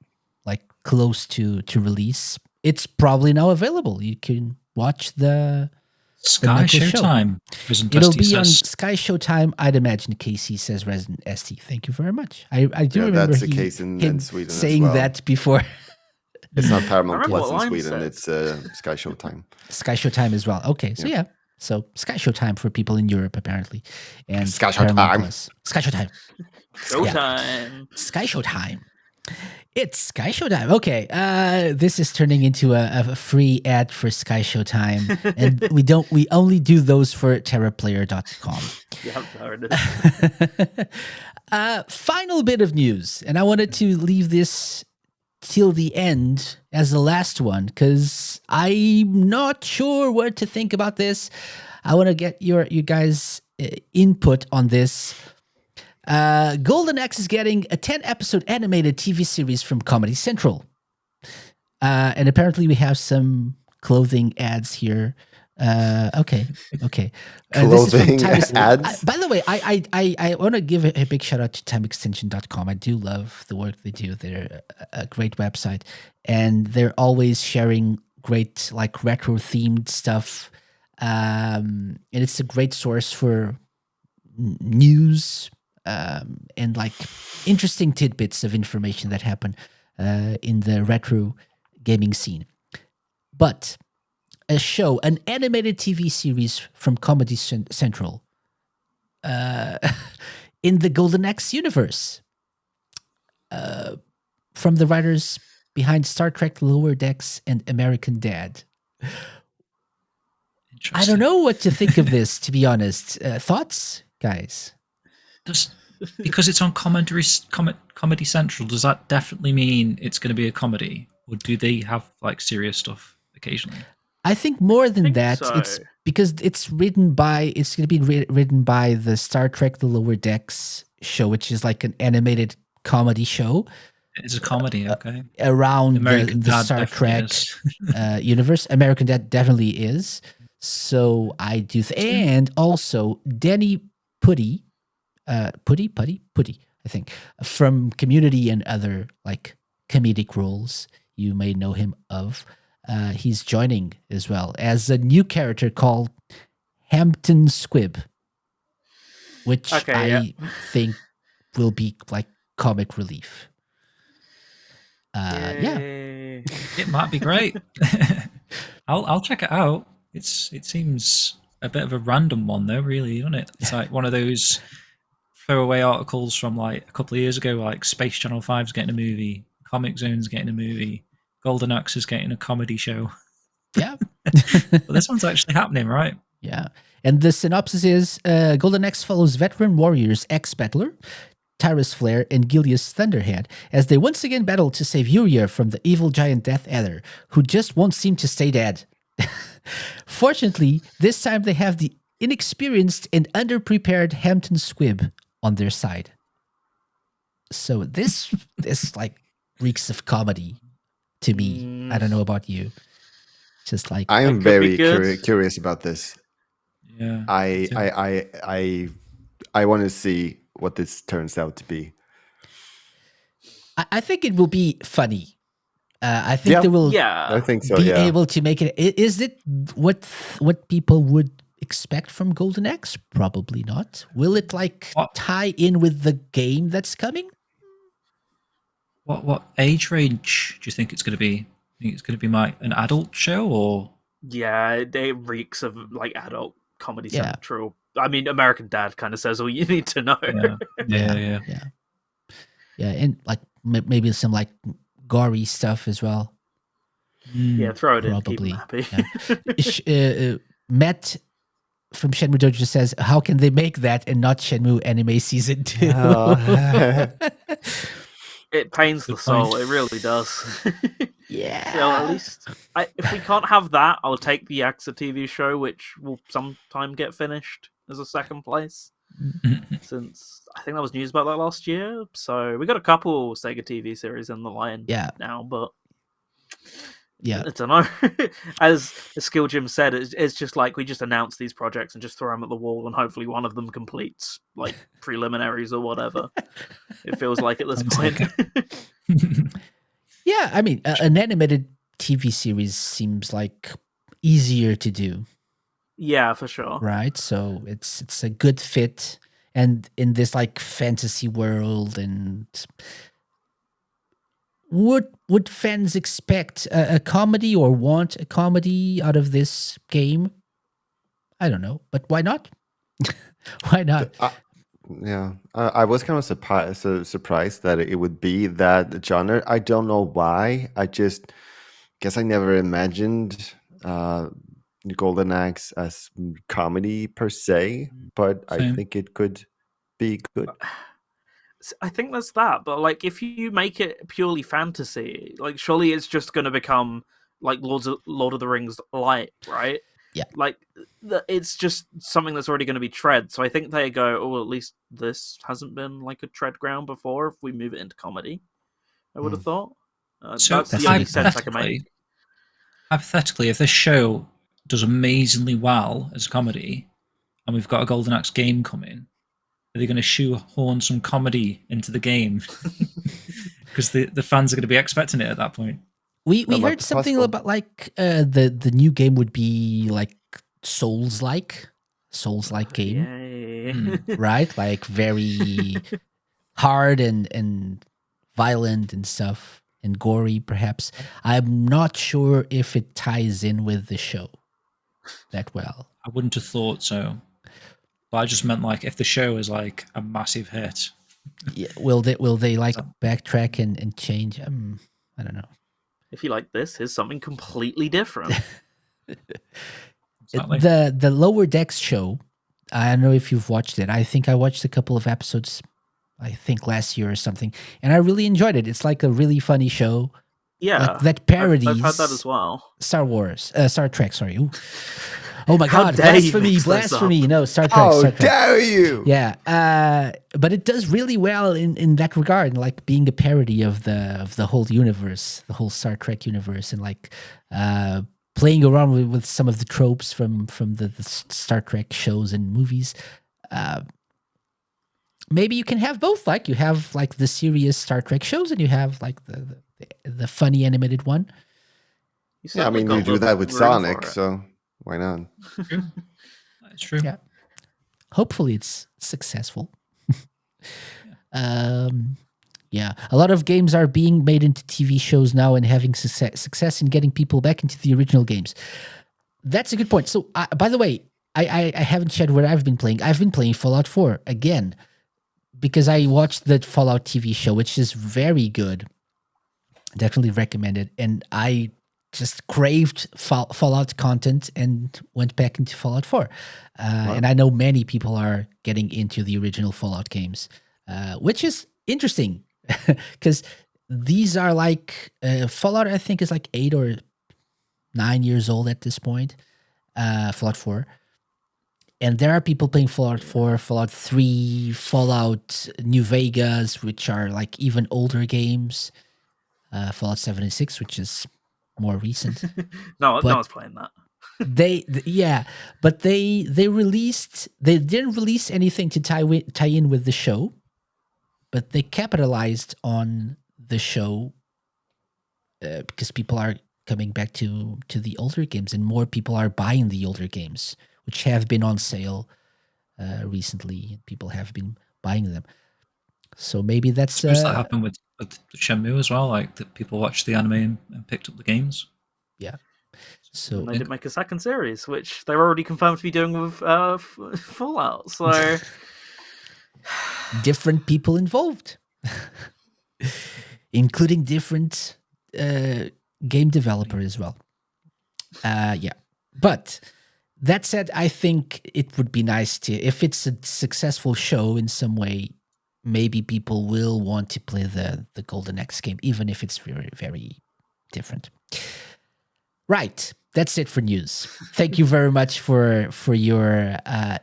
[SPEAKER 1] like close to release, it's probably now available. You can watch the
[SPEAKER 3] Sky
[SPEAKER 1] Knuckles show.
[SPEAKER 3] Showtime.
[SPEAKER 1] It'll be on Sky Showtime, I'd imagine. Casey says Resident ST. Thank you very much. I do
[SPEAKER 2] Yeah,
[SPEAKER 1] remember
[SPEAKER 2] that's the
[SPEAKER 1] he-
[SPEAKER 2] case in
[SPEAKER 1] him
[SPEAKER 2] Sweden as
[SPEAKER 1] saying
[SPEAKER 2] well.
[SPEAKER 1] that before.
[SPEAKER 2] It's not Paramount
[SPEAKER 4] remember
[SPEAKER 2] Plus in
[SPEAKER 4] what Lime
[SPEAKER 2] Sweden.
[SPEAKER 4] said.
[SPEAKER 2] It's Sky Showtime.
[SPEAKER 1] Sky Showtime as well. Okay, so yeah. So Sky Showtime for people in Europe apparently, and
[SPEAKER 2] Sky
[SPEAKER 1] Paramount
[SPEAKER 2] Showtime.
[SPEAKER 1] Plus. Sky Showtime.
[SPEAKER 4] Showtime.
[SPEAKER 1] Sky Showtime. It's Sky Showtime. Okay, this is turning into a free ad for Sky Showtime, and we only do those for TerraPlayer.com.
[SPEAKER 4] Yeah, there it is.
[SPEAKER 1] Final bit of news, and I wanted to leave this till the end as the last one because I'm not sure what to think about this. I want to get you guys' input on this. Golden Axe is getting a 10-episode animated TV series from Comedy Central. And apparently we have some clothing ads here. Okay. This is from
[SPEAKER 2] Clothing
[SPEAKER 1] Time Ex-
[SPEAKER 2] ads?
[SPEAKER 1] by the way, I want to give a big shout out to timeextension.com. I do love the work they do. They're a great website, and they're always sharing great like retro themed stuff. And it's a great source for news, and like interesting tidbits of information that happen in the retro gaming scene. But a show, an animated TV series from Comedy Central, in the Golden Axe universe, from the writers behind Star Trek Lower Decks and American Dad. I don't know what to think of this, to be honest. Thoughts, guys?
[SPEAKER 3] Because it's on Comedy Central, does that definitely mean it's going to be a comedy, or do they have like serious stuff occasionally?
[SPEAKER 1] I think more than
[SPEAKER 4] think
[SPEAKER 1] that,
[SPEAKER 4] so.
[SPEAKER 1] it's because it's going to be written by the Star Trek The Lower Decks show, which is like an animated comedy show.
[SPEAKER 3] It's a comedy, okay.
[SPEAKER 1] Around
[SPEAKER 3] American
[SPEAKER 1] the
[SPEAKER 3] Dad
[SPEAKER 1] Star
[SPEAKER 3] definitely
[SPEAKER 1] Trek universe. American Dad definitely is. So I do, and also Danny Putty, I think, from Community and other like comedic roles you may know him of. He's joining as well as a new character called Hampton Squibb, which I think will be like comic relief. Yeah,
[SPEAKER 3] It might be great. I'll check it out. It seems a bit of a random one though, really, doesn't it? It's like one of those throwaway articles from like a couple of years ago, like Space Channel 5's getting a movie, Comic Zone's getting a movie, Golden Axe is getting a comedy show.
[SPEAKER 1] yeah.
[SPEAKER 3] But this one's actually happening, right?
[SPEAKER 1] Yeah. And the synopsis is Golden Axe follows veteran warriors ex-battler Tyrus Flare and Gilius Thunderhead as they once again battle to save Uriah from the evil giant Death Adder, who just won't seem to stay dead. Fortunately, this time they have the inexperienced and underprepared Hampton Squibb on their side. So this like reeks of comedy to me. I don't know about you. Just like
[SPEAKER 2] I am
[SPEAKER 4] could
[SPEAKER 2] very
[SPEAKER 4] be good.
[SPEAKER 2] curious about this.
[SPEAKER 3] Yeah.
[SPEAKER 2] I want to see what this turns out to be.
[SPEAKER 1] I think it will be funny. I think
[SPEAKER 2] Yeah.
[SPEAKER 1] they will
[SPEAKER 4] Yeah.
[SPEAKER 2] I think so.
[SPEAKER 1] be
[SPEAKER 2] Yeah.
[SPEAKER 1] able to make it. Is it what people would expect from Golden Axe? Probably not. Will it like
[SPEAKER 3] What?
[SPEAKER 1] tie in with the game that's coming?
[SPEAKER 3] What age range do you think it's going to be? Think it's going to be an adult show, or
[SPEAKER 4] Yeah, it reeks of like adult Comedy
[SPEAKER 1] Yeah.
[SPEAKER 4] Central. I mean, American Dad kind of says all you need to know.
[SPEAKER 3] yeah.
[SPEAKER 1] Yeah, and like maybe some like gory stuff as well.
[SPEAKER 4] Yeah, throw it in, keep
[SPEAKER 1] Probably.
[SPEAKER 4] him happy.
[SPEAKER 1] Matt from Shenmue Dojo says, "How can they make that and not Shenmue Anime Season 2?"
[SPEAKER 4] It pains the
[SPEAKER 3] Good
[SPEAKER 4] soul.
[SPEAKER 3] point.
[SPEAKER 4] It really does.
[SPEAKER 1] Yeah.
[SPEAKER 4] So at least, if we can't have that, I'll take the AXA TV show, which will sometime get finished as a second place. Since I think that was news about that last year. So we got a couple Sega TV series in the line now, but
[SPEAKER 1] Yeah.
[SPEAKER 4] I don't know. As Skill Jim said, it's just like we just announce these projects and just throw them at the wall, and hopefully one of them completes like preliminaries or whatever. It feels like at this point.
[SPEAKER 1] Yeah, I mean, an animated TV series seems like easier to do,
[SPEAKER 4] Yeah, for sure.
[SPEAKER 1] right? So it's a good fit, and in this like fantasy world, and would fans expect a comedy or want a comedy out of this game? I don't know, but why not? Why not?
[SPEAKER 2] Yeah, I was kind of surprised that it would be that genre. I don't know why. I just guess I never imagined Golden Axe as comedy per se, but I
[SPEAKER 3] Same.
[SPEAKER 2] think it could be good.
[SPEAKER 4] I think that's that, but like if you make it purely fantasy, like surely it's just going to become like Lord of the Rings light, right?
[SPEAKER 1] Yeah.
[SPEAKER 4] Like it's just something that's already going to be tread. So I think they go, oh, well, at least this hasn't been like a tread ground before. If we move it into comedy, I would have thought.
[SPEAKER 3] So
[SPEAKER 4] that's the only sense I can make.
[SPEAKER 3] Hypothetically, if this show does amazingly well as a comedy, and we've got a Golden Axe game coming, are they going to shoehorn some comedy into the game? Because the fans are going to be expecting it at that point.
[SPEAKER 1] We
[SPEAKER 2] That might
[SPEAKER 1] heard
[SPEAKER 2] be
[SPEAKER 1] something
[SPEAKER 2] possible.
[SPEAKER 1] about like the new game would be like Souls-like game,
[SPEAKER 4] Yay.
[SPEAKER 1] right? Like very hard and violent and stuff. and gory, perhaps. I'm not sure if it ties in with the show that well.
[SPEAKER 3] I wouldn't have thought so. But I just meant like if the show is like a massive hit.
[SPEAKER 1] Yeah, will they like backtrack and change? I don't know.
[SPEAKER 4] If you like this, here's something completely different.
[SPEAKER 3] Exactly.
[SPEAKER 1] The Lower Decks show, I don't know if you've watched it. I think I watched a couple of episodes, I think last year or something, and I really enjoyed it. It's like a really funny show.
[SPEAKER 4] Yeah,
[SPEAKER 1] Like that parodies
[SPEAKER 4] I've had that as well.
[SPEAKER 1] Star Trek, sorry. Ooh. Oh my
[SPEAKER 4] How
[SPEAKER 1] God,
[SPEAKER 4] dare you
[SPEAKER 1] blasphemy,
[SPEAKER 4] mix this
[SPEAKER 1] blasphemy.
[SPEAKER 4] up.
[SPEAKER 1] No, Star Trek.
[SPEAKER 2] How
[SPEAKER 1] Star Trek.
[SPEAKER 2] dare you?
[SPEAKER 1] Yeah, but it does really well in that regard, like being a parody of the whole universe, the whole Star Trek universe, and like playing around with some of the tropes from the Star Trek shows and movies. Maybe you can have both. Like you have like the serious Star Trek shows, and you have like the funny animated one.
[SPEAKER 2] Yeah, I mean, you do that with Sonic, so why not?
[SPEAKER 3] That's true.
[SPEAKER 1] Yeah. Hopefully it's successful. Yeah, a lot of games are being made into TV shows now and having success in getting people back into the original games. That's a good point. So, by the way, I haven't shared what I've been playing. I've been playing Fallout 4 again because I watched the Fallout TV show, which is very good. Definitely recommend it. And I just craved Fallout content and went back into Fallout 4. And I know many people are getting into the original Fallout games, which is interesting because these are like Fallout, I think, is like 8 or 9 years old at this point, Fallout 4. And there are people playing Fallout 4, Fallout 3, Fallout New Vegas, which are like even older games. Fallout 76, which is more recent.
[SPEAKER 4] No one's playing that.
[SPEAKER 1] But they didn't release anything to tie in with the show, but they capitalized on the show because people are coming back to the older games, and more people are buying the older games, which have been on sale recently. People have been buying them, so maybe that's
[SPEAKER 3] Suppose that happened with Shenmue as well. Like that, people watched the anime and picked up the games.
[SPEAKER 1] Yeah. So
[SPEAKER 4] And they did make a second series, which they're already confirmed to be doing with Fallout. So
[SPEAKER 1] different people involved, including different game developer as well. Yeah, but that said, I think it would be nice to, if it's a successful show in some way, maybe people will want to play the Golden Axe game, even if it's very, very different. Right. That's it for news. Thank you very much for your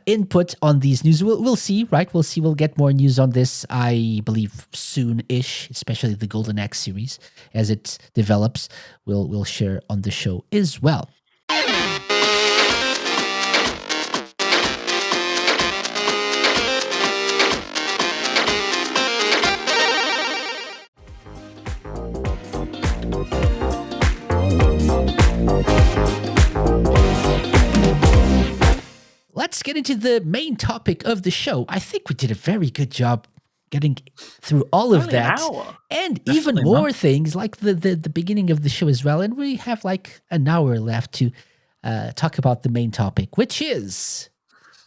[SPEAKER 1] input on these news. We'll see, right? We'll see. We'll get more news on this, I believe, soon-ish, especially the Golden Axe series as it develops. We'll share on the show as well. Let's get into the main topic of the show. I think we did a very good job getting through all of
[SPEAKER 4] only an
[SPEAKER 1] that
[SPEAKER 4] hour.
[SPEAKER 1] and
[SPEAKER 3] Definitely
[SPEAKER 1] even more things like the beginning of the show as well. And we have like an hour left to talk about the main topic, it's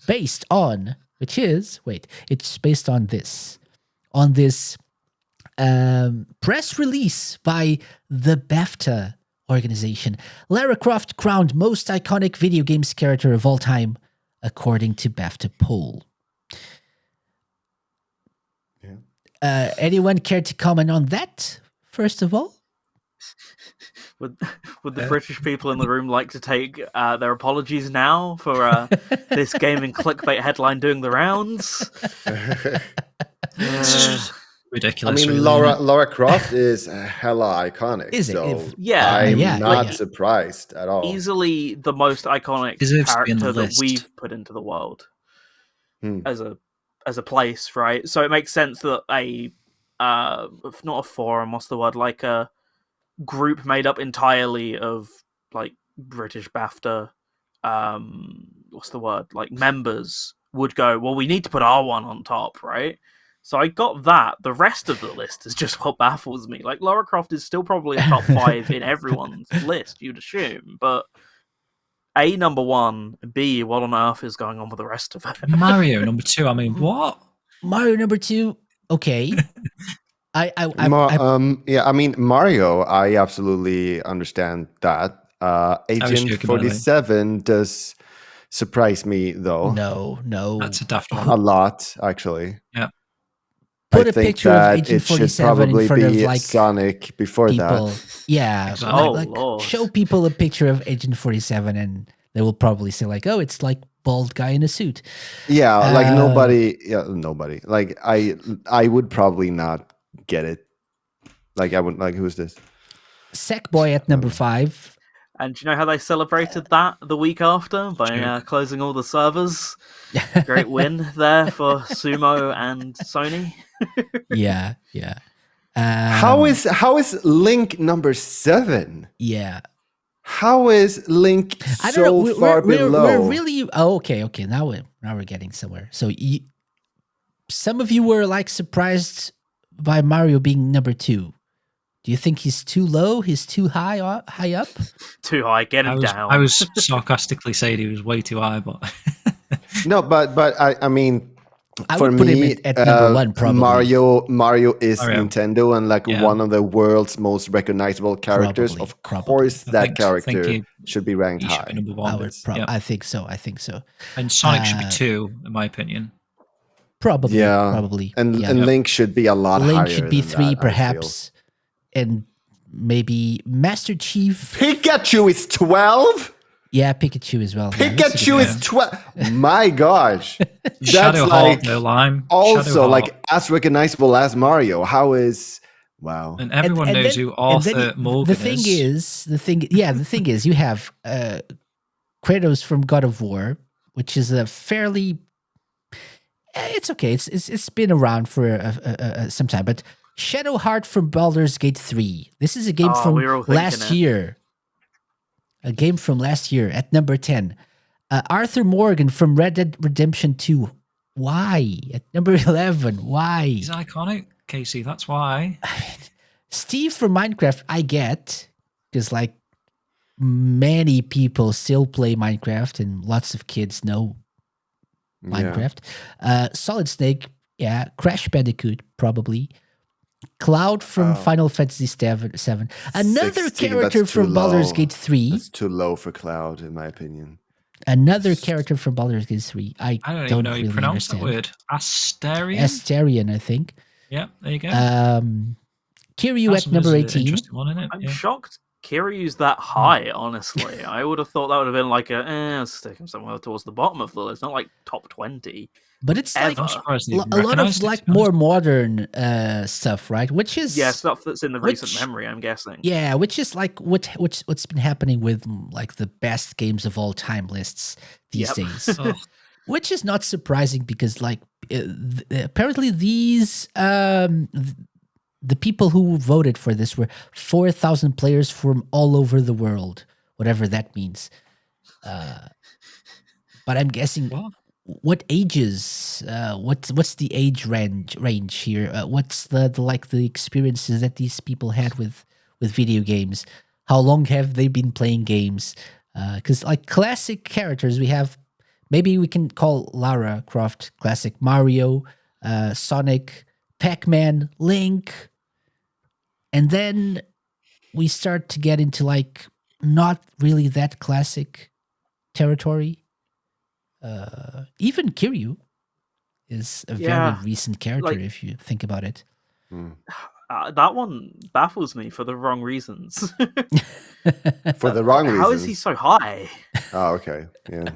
[SPEAKER 1] based on this, press release by the BAFTA organization. Lara Croft crowned most iconic video games character of all time, according to BAFTA poll.
[SPEAKER 2] Yeah.
[SPEAKER 1] Anyone care to comment on that, first of all?
[SPEAKER 4] Would the British people in the room like to take their apologies now for this gaming clickbait headline doing the rounds?
[SPEAKER 3] It's just ridiculous.
[SPEAKER 2] I mean,
[SPEAKER 3] really,
[SPEAKER 2] Lara Croft is hella iconic.
[SPEAKER 1] Is it?
[SPEAKER 2] So
[SPEAKER 4] Yeah.
[SPEAKER 2] I'm
[SPEAKER 1] Yeah,
[SPEAKER 2] not
[SPEAKER 1] yeah.
[SPEAKER 2] surprised at all.
[SPEAKER 4] Easily the most iconic
[SPEAKER 3] Deserves to be on the
[SPEAKER 4] character that
[SPEAKER 3] list.
[SPEAKER 4] we've put into the world
[SPEAKER 2] Hmm.
[SPEAKER 4] as a place, right? So it makes sense that if not a forum, what's the word? Like a group made up entirely of like British BAFTA, what's the word? Like members would go, well, we need to put our one on top, right? So I got that. The rest of the list is just what baffles me. Like, Lara Croft is still probably a top 5 in everyone's list, you'd assume, but A, number 1, B, what on earth is going on with the rest of it?
[SPEAKER 3] Mario number 2. I mean, what?
[SPEAKER 1] Mario number 2. Okay.
[SPEAKER 2] Yeah, I mean Mario. I absolutely understand that. Agent
[SPEAKER 3] joking, by the way.
[SPEAKER 2] 47 does surprise me though.
[SPEAKER 1] No.
[SPEAKER 3] That's a daft
[SPEAKER 2] A
[SPEAKER 3] one.
[SPEAKER 2] lot actually.
[SPEAKER 3] Yeah.
[SPEAKER 1] Put
[SPEAKER 2] I
[SPEAKER 1] a
[SPEAKER 2] think
[SPEAKER 1] picture of
[SPEAKER 2] that
[SPEAKER 1] Agent
[SPEAKER 2] it should
[SPEAKER 1] 47
[SPEAKER 2] probably
[SPEAKER 1] in front of
[SPEAKER 2] be
[SPEAKER 1] like
[SPEAKER 2] Sonic before
[SPEAKER 1] people.
[SPEAKER 2] that.
[SPEAKER 1] Yeah.
[SPEAKER 3] Exactly.
[SPEAKER 4] Oh,
[SPEAKER 1] Like,
[SPEAKER 4] Lord.
[SPEAKER 1] show people a picture of Agent 47 and they will probably say like, oh, it's like bald guy in a suit.
[SPEAKER 2] Yeah, like
[SPEAKER 1] Uh,
[SPEAKER 2] nobody. Like I would probably not get it. Like I would like, who's this?
[SPEAKER 1] Sackboy at number 5.
[SPEAKER 4] And do you know how they celebrated that the week after? By
[SPEAKER 3] Joke.
[SPEAKER 4] closing all the servers. Great win there for Sumo and Sony.
[SPEAKER 1] Yeah.
[SPEAKER 2] How is Link number 7?
[SPEAKER 1] Yeah.
[SPEAKER 2] How is Link
[SPEAKER 1] I don't know.
[SPEAKER 2] so far below?
[SPEAKER 1] We're really okay. Now we're getting somewhere. So some of you were like surprised by Mario being number 2. Do you think he's too low? He's too high up?
[SPEAKER 4] Too high, get him down.
[SPEAKER 3] I was sarcastically saying he was way too high, but
[SPEAKER 2] No, but I mean,
[SPEAKER 1] I
[SPEAKER 2] for
[SPEAKER 1] would put
[SPEAKER 2] me,
[SPEAKER 1] him at number 1 probably.
[SPEAKER 2] Mario is
[SPEAKER 3] Mario.
[SPEAKER 2] Nintendo and like
[SPEAKER 3] Yeah.
[SPEAKER 2] one of the world's most recognizable characters.
[SPEAKER 1] Probably,
[SPEAKER 2] Of
[SPEAKER 1] probably.
[SPEAKER 2] course,
[SPEAKER 3] I
[SPEAKER 2] that
[SPEAKER 3] think
[SPEAKER 2] character
[SPEAKER 3] he
[SPEAKER 2] should be ranked
[SPEAKER 3] should
[SPEAKER 2] high.
[SPEAKER 3] be number 1. Yeah.
[SPEAKER 1] I think so.
[SPEAKER 3] And Sonic should be 2, in my opinion.
[SPEAKER 1] Probably.
[SPEAKER 2] Yeah,
[SPEAKER 1] Probably.
[SPEAKER 2] and
[SPEAKER 1] yeah.
[SPEAKER 2] and Link should be a lot higher.
[SPEAKER 1] Link should be
[SPEAKER 2] than
[SPEAKER 1] 3
[SPEAKER 2] that, I
[SPEAKER 1] perhaps. And maybe Master Chief.
[SPEAKER 2] feel. Pikachu is 12.
[SPEAKER 1] Yeah, Pikachu as well. Yeah, that's a
[SPEAKER 2] Pikachu
[SPEAKER 1] good
[SPEAKER 2] is 12. My gosh, that's
[SPEAKER 3] Shadow
[SPEAKER 2] like
[SPEAKER 3] Heart, though, Lime.
[SPEAKER 2] also
[SPEAKER 3] Shadow
[SPEAKER 2] like
[SPEAKER 3] Heart.
[SPEAKER 2] as recognizable as Mario. How is wow?
[SPEAKER 3] And everyone knows who Arthur Morgan
[SPEAKER 1] the thing is you have Kratos from God of War, which is a fairly it's okay. It's been around for some time, but Shadow Heart from Baldur's Gate 3. This is a game from
[SPEAKER 4] we were all thinking
[SPEAKER 1] last
[SPEAKER 4] it.
[SPEAKER 1] year. A game from last year at number 10. Arthur Morgan from Red Dead Redemption 2. Why? At number 11. Why?
[SPEAKER 3] He's iconic, Casey. That's why.
[SPEAKER 1] Steve from Minecraft, I get, because like many people still play Minecraft and lots of kids know Minecraft. Solid Snake, yeah. Crash Bandicoot, probably. Cloud from Final Fantasy 7. Another
[SPEAKER 2] 16,
[SPEAKER 1] character
[SPEAKER 2] that's too
[SPEAKER 1] from Baldur's
[SPEAKER 2] low.
[SPEAKER 1] Gate 3.
[SPEAKER 2] That's too low for Cloud, in my opinion.
[SPEAKER 1] Another character from Baldur's Gate 3. I
[SPEAKER 3] I don't
[SPEAKER 1] don't
[SPEAKER 3] even know how you
[SPEAKER 1] really
[SPEAKER 3] pronounce that
[SPEAKER 1] understand.
[SPEAKER 3] word. Asterion?
[SPEAKER 1] Asterion, I think.
[SPEAKER 3] Yeah, there you go.
[SPEAKER 1] Kiryu
[SPEAKER 3] That's
[SPEAKER 1] at number
[SPEAKER 3] an
[SPEAKER 1] 18.
[SPEAKER 3] interesting one, isn't it?
[SPEAKER 4] I'm
[SPEAKER 3] Yeah.
[SPEAKER 4] shocked Kiryu's that high, honestly. I would have thought that would have been like stick him somewhere towards the bottom of the list, not like top 20.
[SPEAKER 1] But it's like
[SPEAKER 3] I'm surprised they
[SPEAKER 1] a
[SPEAKER 3] even
[SPEAKER 1] lot of
[SPEAKER 3] recognised it,
[SPEAKER 1] like
[SPEAKER 3] to be honest.
[SPEAKER 1] more modern stuff, right? Which is
[SPEAKER 4] Yeah, stuff that's in the recent
[SPEAKER 1] Which-
[SPEAKER 4] memory, I'm guessing.
[SPEAKER 1] yeah, which is like what's been happening with like the best games of all time lists these
[SPEAKER 4] Yep.
[SPEAKER 1] days.
[SPEAKER 3] Ugh.
[SPEAKER 1] Which is not surprising because like apparently these the people who voted for this were 4,000 players from all over the world, whatever that means. But I'm guessing what ages? What's the age range here? What's the like the experiences that these people had with video games? How long have they been playing games? Because like classic characters, we have maybe we can call Lara Croft classic, Mario, Sonic, Pac-Man, Link, and then we start to get into like not really that classic territory. Even Kiryu is a
[SPEAKER 4] Yeah,
[SPEAKER 1] very recent character
[SPEAKER 4] like-
[SPEAKER 1] if you think about it.
[SPEAKER 4] That one baffles me for the wrong reasons.
[SPEAKER 2] For the wrong reasons.
[SPEAKER 4] How is he so high?
[SPEAKER 2] Oh, okay. Yeah.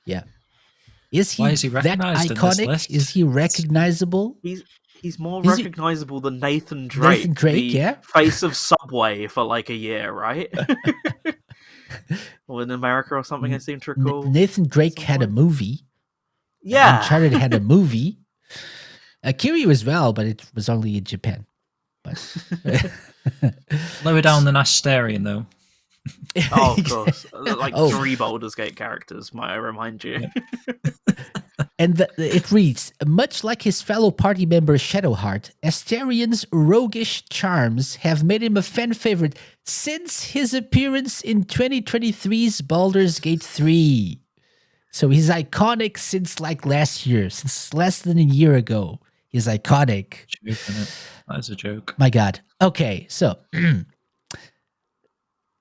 [SPEAKER 1] Yeah. Is he,
[SPEAKER 3] Why is he
[SPEAKER 1] that
[SPEAKER 3] recognised in this
[SPEAKER 1] iconic?
[SPEAKER 3] list?
[SPEAKER 1] Is he recognizable?
[SPEAKER 4] He's more
[SPEAKER 1] Is he-
[SPEAKER 4] recognizable than Nathan Drake.
[SPEAKER 1] Nathan Drake,
[SPEAKER 4] the
[SPEAKER 1] yeah.
[SPEAKER 4] face of Subway for like a year, right? Or in America or something, I seem to recall.
[SPEAKER 1] Nathan Drake had a movie.
[SPEAKER 4] Yeah.
[SPEAKER 1] Uncharted had a movie. Kiryu as well, but it was only in Japan. But
[SPEAKER 3] Lower down than Asterion, though.
[SPEAKER 4] Oh, of course. Like
[SPEAKER 1] Oh.
[SPEAKER 4] 3 Baldur's Gate characters, might I remind you.
[SPEAKER 1] And it reads, much like his fellow party member Shadowheart, Astarion's roguish charms have made him a fan favorite since his appearance in 2023's Baldur's Gate 3. So he's iconic since like last year, since less than a year ago. He's iconic.
[SPEAKER 3] Joke, isn't it? That is a joke.
[SPEAKER 1] My God. Okay, so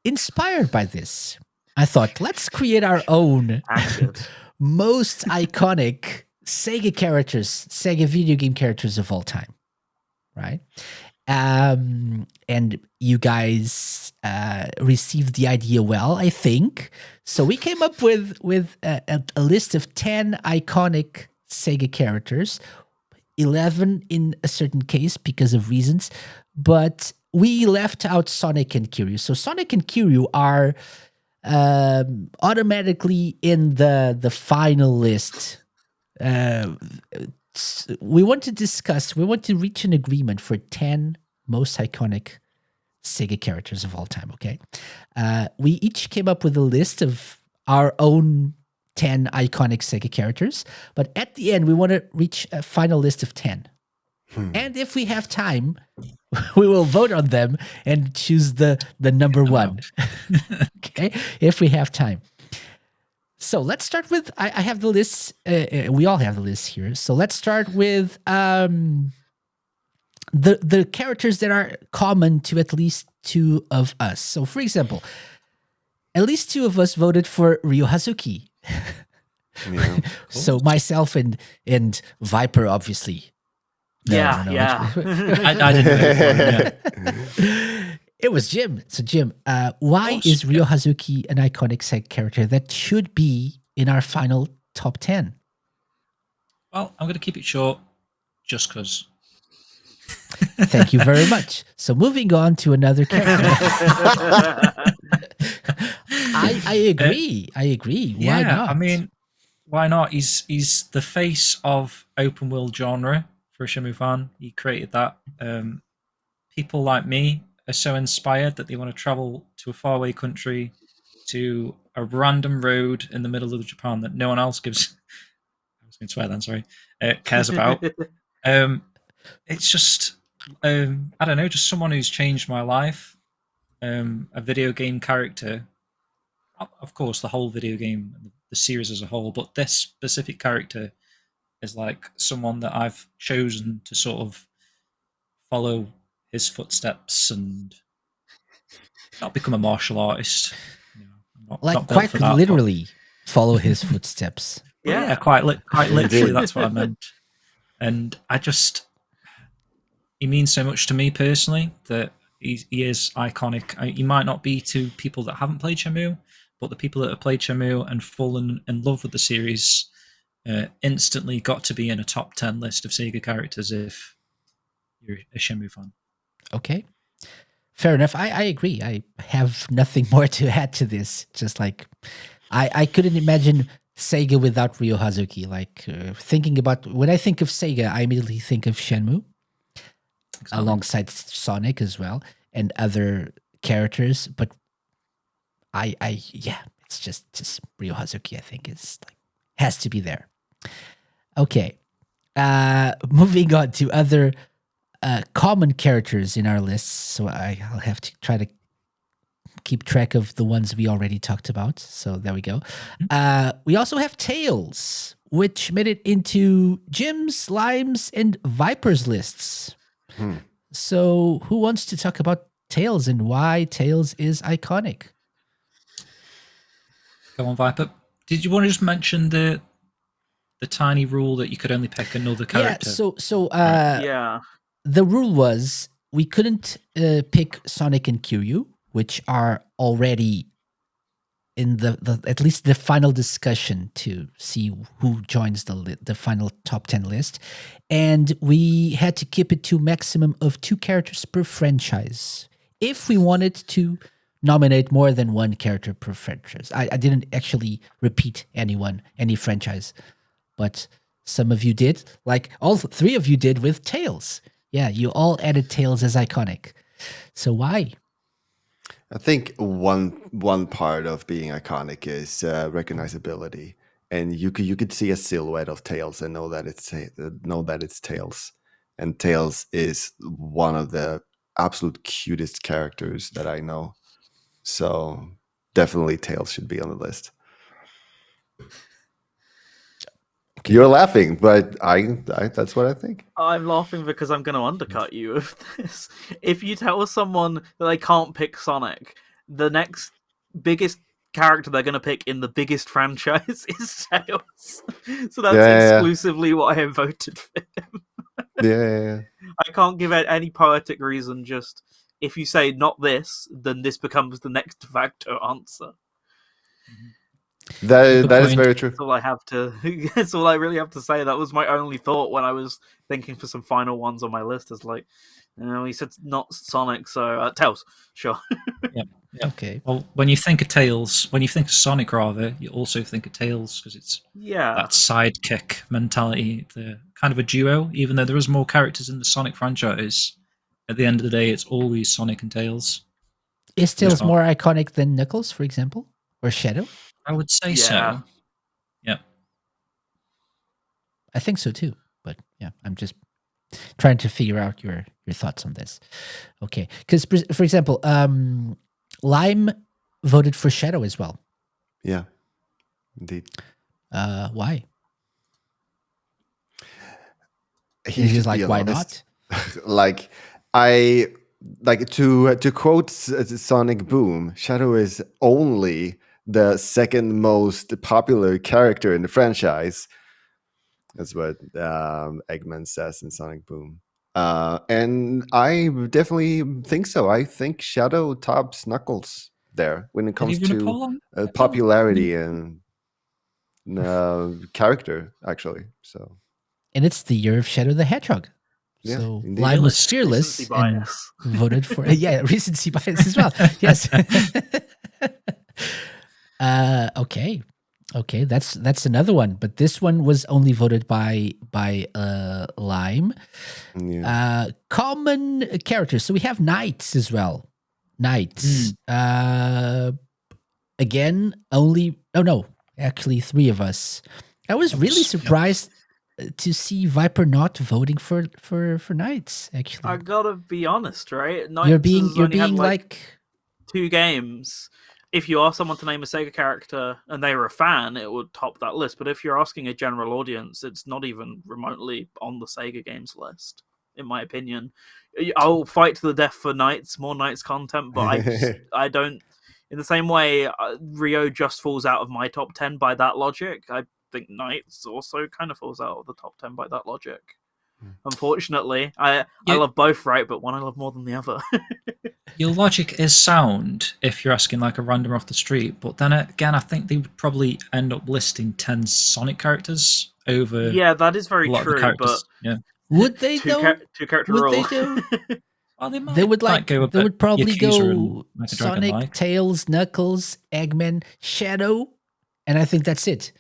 [SPEAKER 1] inspired by this, I thought, let's create our own
[SPEAKER 4] Accurate.
[SPEAKER 1] most iconic Sega characters, Sega video game characters of all time, right? And you guys received the idea well, I think. So we came up with a list of 10 iconic Sega characters, 11 in a certain case because of reasons, but we left out Sonic and Kiryu. So Sonic and Kiryu are automatically in the final list. We want to reach an agreement for 10 most iconic Sega characters of all time, okay? We each came up with a list of our own 10 iconic Sega characters, but at the end, we want to reach a final list of 10. And if we have time, we will vote on them and choose the number one. Okay, if we have time. So let's start with, I have the list. We all have the list here. So let's start with the characters that are common to at least two of us. So for example, at least two of us voted for Ryo Hazuki.
[SPEAKER 2] Yeah.
[SPEAKER 1] So myself and Viper, obviously. No,
[SPEAKER 4] Yeah,
[SPEAKER 1] no,
[SPEAKER 4] yeah.
[SPEAKER 3] I didn't know. Yeah.
[SPEAKER 1] It was Jim. So Jim, why
[SPEAKER 3] course,
[SPEAKER 1] is Ryo Hazuki an iconic Sega character that should be in our final top 10?
[SPEAKER 3] Well, I'm going to keep it short just because.
[SPEAKER 1] Thank you very much. So moving on to another character. I agree. I agree. Why not?
[SPEAKER 3] I mean, why not? He's the face of open world genre for a Shenmue fan. He created that. People like me are so inspired that they want to travel to a faraway country, to a random road in the middle of Japan that no one else gives. I was going to swear then. Sorry, cares about. It's just I don't know, just someone who's changed my life. A video game character. Of course, the whole video game, the series as a whole, but this specific character is like someone that I've chosen to sort of follow his footsteps and not become a martial artist. You know, I'm not
[SPEAKER 1] Like
[SPEAKER 3] built
[SPEAKER 1] quite
[SPEAKER 3] for that, but-
[SPEAKER 1] literally follow his footsteps.
[SPEAKER 3] yeah, quite literally.
[SPEAKER 2] Indeed.
[SPEAKER 3] That's what I meant. And he means so much to me personally that he is iconic. He might not be to people that haven't played Shenmue, but the people that have played Shenmue and fallen in love with the series instantly got to be in a top 10 list of Sega characters if you're a Shenmue fan.
[SPEAKER 1] Okay. Fair enough. I agree. I have nothing more to add to this. Just like, I couldn't imagine Sega without Ryo Hazuki. Like, thinking about, when I think of Sega, I immediately think of Shenmue, alongside Sonic as well, and other characters. But yeah, it's just Ryo Hazuki, I think, is like, has to be there. Okay. Moving on to other common characters in our list. So I'll have to try to keep track of the ones we already talked about. So there we go. We also have Tails, which made it into Jim's, Lime's, and Viper's lists. So who wants to talk about Tails and why Tails is iconic?
[SPEAKER 3] Go on, Viper. Did you want to just mention the tiny rule that you could only pick another character?
[SPEAKER 1] Yeah, so
[SPEAKER 4] Yeah.
[SPEAKER 1] the rule was we couldn't pick Sonic and Kiryu, which are already in the at least the final discussion to see who joins the final top 10 list. And we had to keep it to maximum of 2 characters per franchise if we wanted to nominate more than one character per franchise. I didn't actually repeat any franchise, but some of you did, like all 3 of you did with Tails. Yeah, you all added Tails as iconic. So why?
[SPEAKER 2] I think one part of being iconic is recognizability. and you could see a silhouette of Tails and know that it's Tails. And Tails is one of the absolute cutest characters that I know. So definitely Tails should be on the list.
[SPEAKER 1] Okay.
[SPEAKER 2] You're laughing, but I that's what I think.
[SPEAKER 4] I'm laughing because I'm going to undercut you with this. If you tell someone that they can't pick Sonic, the next biggest character they're going to pick in the biggest franchise is Tails. So that's
[SPEAKER 2] Yeah.
[SPEAKER 4] exclusively why I voted for him.
[SPEAKER 2] Yeah.
[SPEAKER 4] I can't give it any poetic reason, just if you say not this, then this becomes the next de facto answer.
[SPEAKER 2] That is
[SPEAKER 3] point.
[SPEAKER 2] very true.
[SPEAKER 4] That's all I have to. That's all I really have to say. That was my only thought when I was thinking for some final ones on my list. Is like, he said not Sonic, so Tails, sure.
[SPEAKER 3] Yep.
[SPEAKER 1] Okay.
[SPEAKER 3] Well, when you think of Tails, when you think of Sonic, rather, you also think of Tails because it's
[SPEAKER 4] Yeah,
[SPEAKER 3] that sidekick mentality. The kind of a duo, even though there is more characters in the Sonic franchise. At the end of the day, it's always Sonic and Tails.
[SPEAKER 1] Is Tails
[SPEAKER 3] Yeah.
[SPEAKER 1] more iconic than Knuckles, for example, or Shadow?
[SPEAKER 3] I would say
[SPEAKER 4] Yeah.
[SPEAKER 3] so. Yeah.
[SPEAKER 1] I think so too. But yeah, I'm just trying to figure out your thoughts on this. Okay, because for example, Lime voted for Shadow as well.
[SPEAKER 2] Yeah, indeed.
[SPEAKER 1] Why?
[SPEAKER 2] He's
[SPEAKER 1] just like, why not?
[SPEAKER 2] Like to quote Sonic Boom, Shadow is only the second most popular character in the franchise. That's what Eggman says in Sonic Boom. And I definitely think so. I think Shadow tops Knuckles there when it comes to popularity and character, actually. So,
[SPEAKER 1] and it's the year of Shadow the Hedgehog.
[SPEAKER 2] Yeah,
[SPEAKER 1] so
[SPEAKER 2] indeed.
[SPEAKER 1] Lime was fearless
[SPEAKER 4] Recency
[SPEAKER 1] and
[SPEAKER 4] bias.
[SPEAKER 1] voted for recency bias as well. Yes. Okay, that's another one, but this one was only voted by Lime.
[SPEAKER 2] Yeah.
[SPEAKER 1] Common characters. So we have knights as well. Knights. Again, actually 3 of us. I was really surprised to see Viper not voting for knights. Actually,
[SPEAKER 4] I gotta be honest, right? Knights
[SPEAKER 1] you're being
[SPEAKER 4] only had,
[SPEAKER 1] like
[SPEAKER 4] 2 games. If you ask someone to name a Sega character and they were a fan, it would top that list. But if you're asking a general audience, it's not even remotely on the Sega games list, in my opinion. I'll fight to the death for Knights, more Knights content, but I don't. In the same way, Rio just falls out of my top 10 by that logic. I think Knights also kind of falls out of the top 10 by that logic. Unfortunately, I love both, right? But one I love more than the other.
[SPEAKER 3] Your logic is sound if you're asking like a random off the street, but then again, I think they would probably end up listing 10 Sonic characters over.
[SPEAKER 4] Yeah, that is very
[SPEAKER 3] a lot
[SPEAKER 4] true.
[SPEAKER 3] Of the characters.
[SPEAKER 4] But
[SPEAKER 3] yeah,
[SPEAKER 1] would they
[SPEAKER 4] two
[SPEAKER 1] though?
[SPEAKER 4] character
[SPEAKER 1] Would
[SPEAKER 4] rule.
[SPEAKER 1] they do?
[SPEAKER 3] well, they might.
[SPEAKER 1] They would
[SPEAKER 3] might go.
[SPEAKER 1] They would probably
[SPEAKER 3] Yakuza
[SPEAKER 1] go
[SPEAKER 3] and Dragon
[SPEAKER 1] Sonic,
[SPEAKER 3] like.
[SPEAKER 1] Tails, Knuckles, Eggman, Shadow, and I think that's it.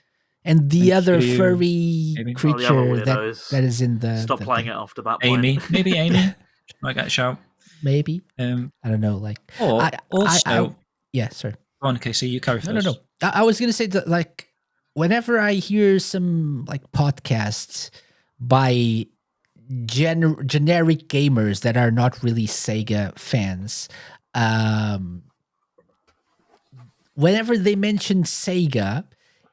[SPEAKER 1] And the
[SPEAKER 3] And
[SPEAKER 1] other
[SPEAKER 3] Ryu,
[SPEAKER 1] furry
[SPEAKER 3] maybe.
[SPEAKER 1] creature that is in the
[SPEAKER 4] Stop playing
[SPEAKER 1] thing.
[SPEAKER 4] it after that point.
[SPEAKER 3] Amy, maybe Amy might get a shout.
[SPEAKER 1] Maybe I don't know. Like,
[SPEAKER 3] Or also,
[SPEAKER 1] yeah, sorry.
[SPEAKER 3] Go on, Casey, you carry first.
[SPEAKER 1] No. I was gonna say that, like, whenever I hear some like podcasts by generic gamers that are not really Sega fans, whenever they mention Sega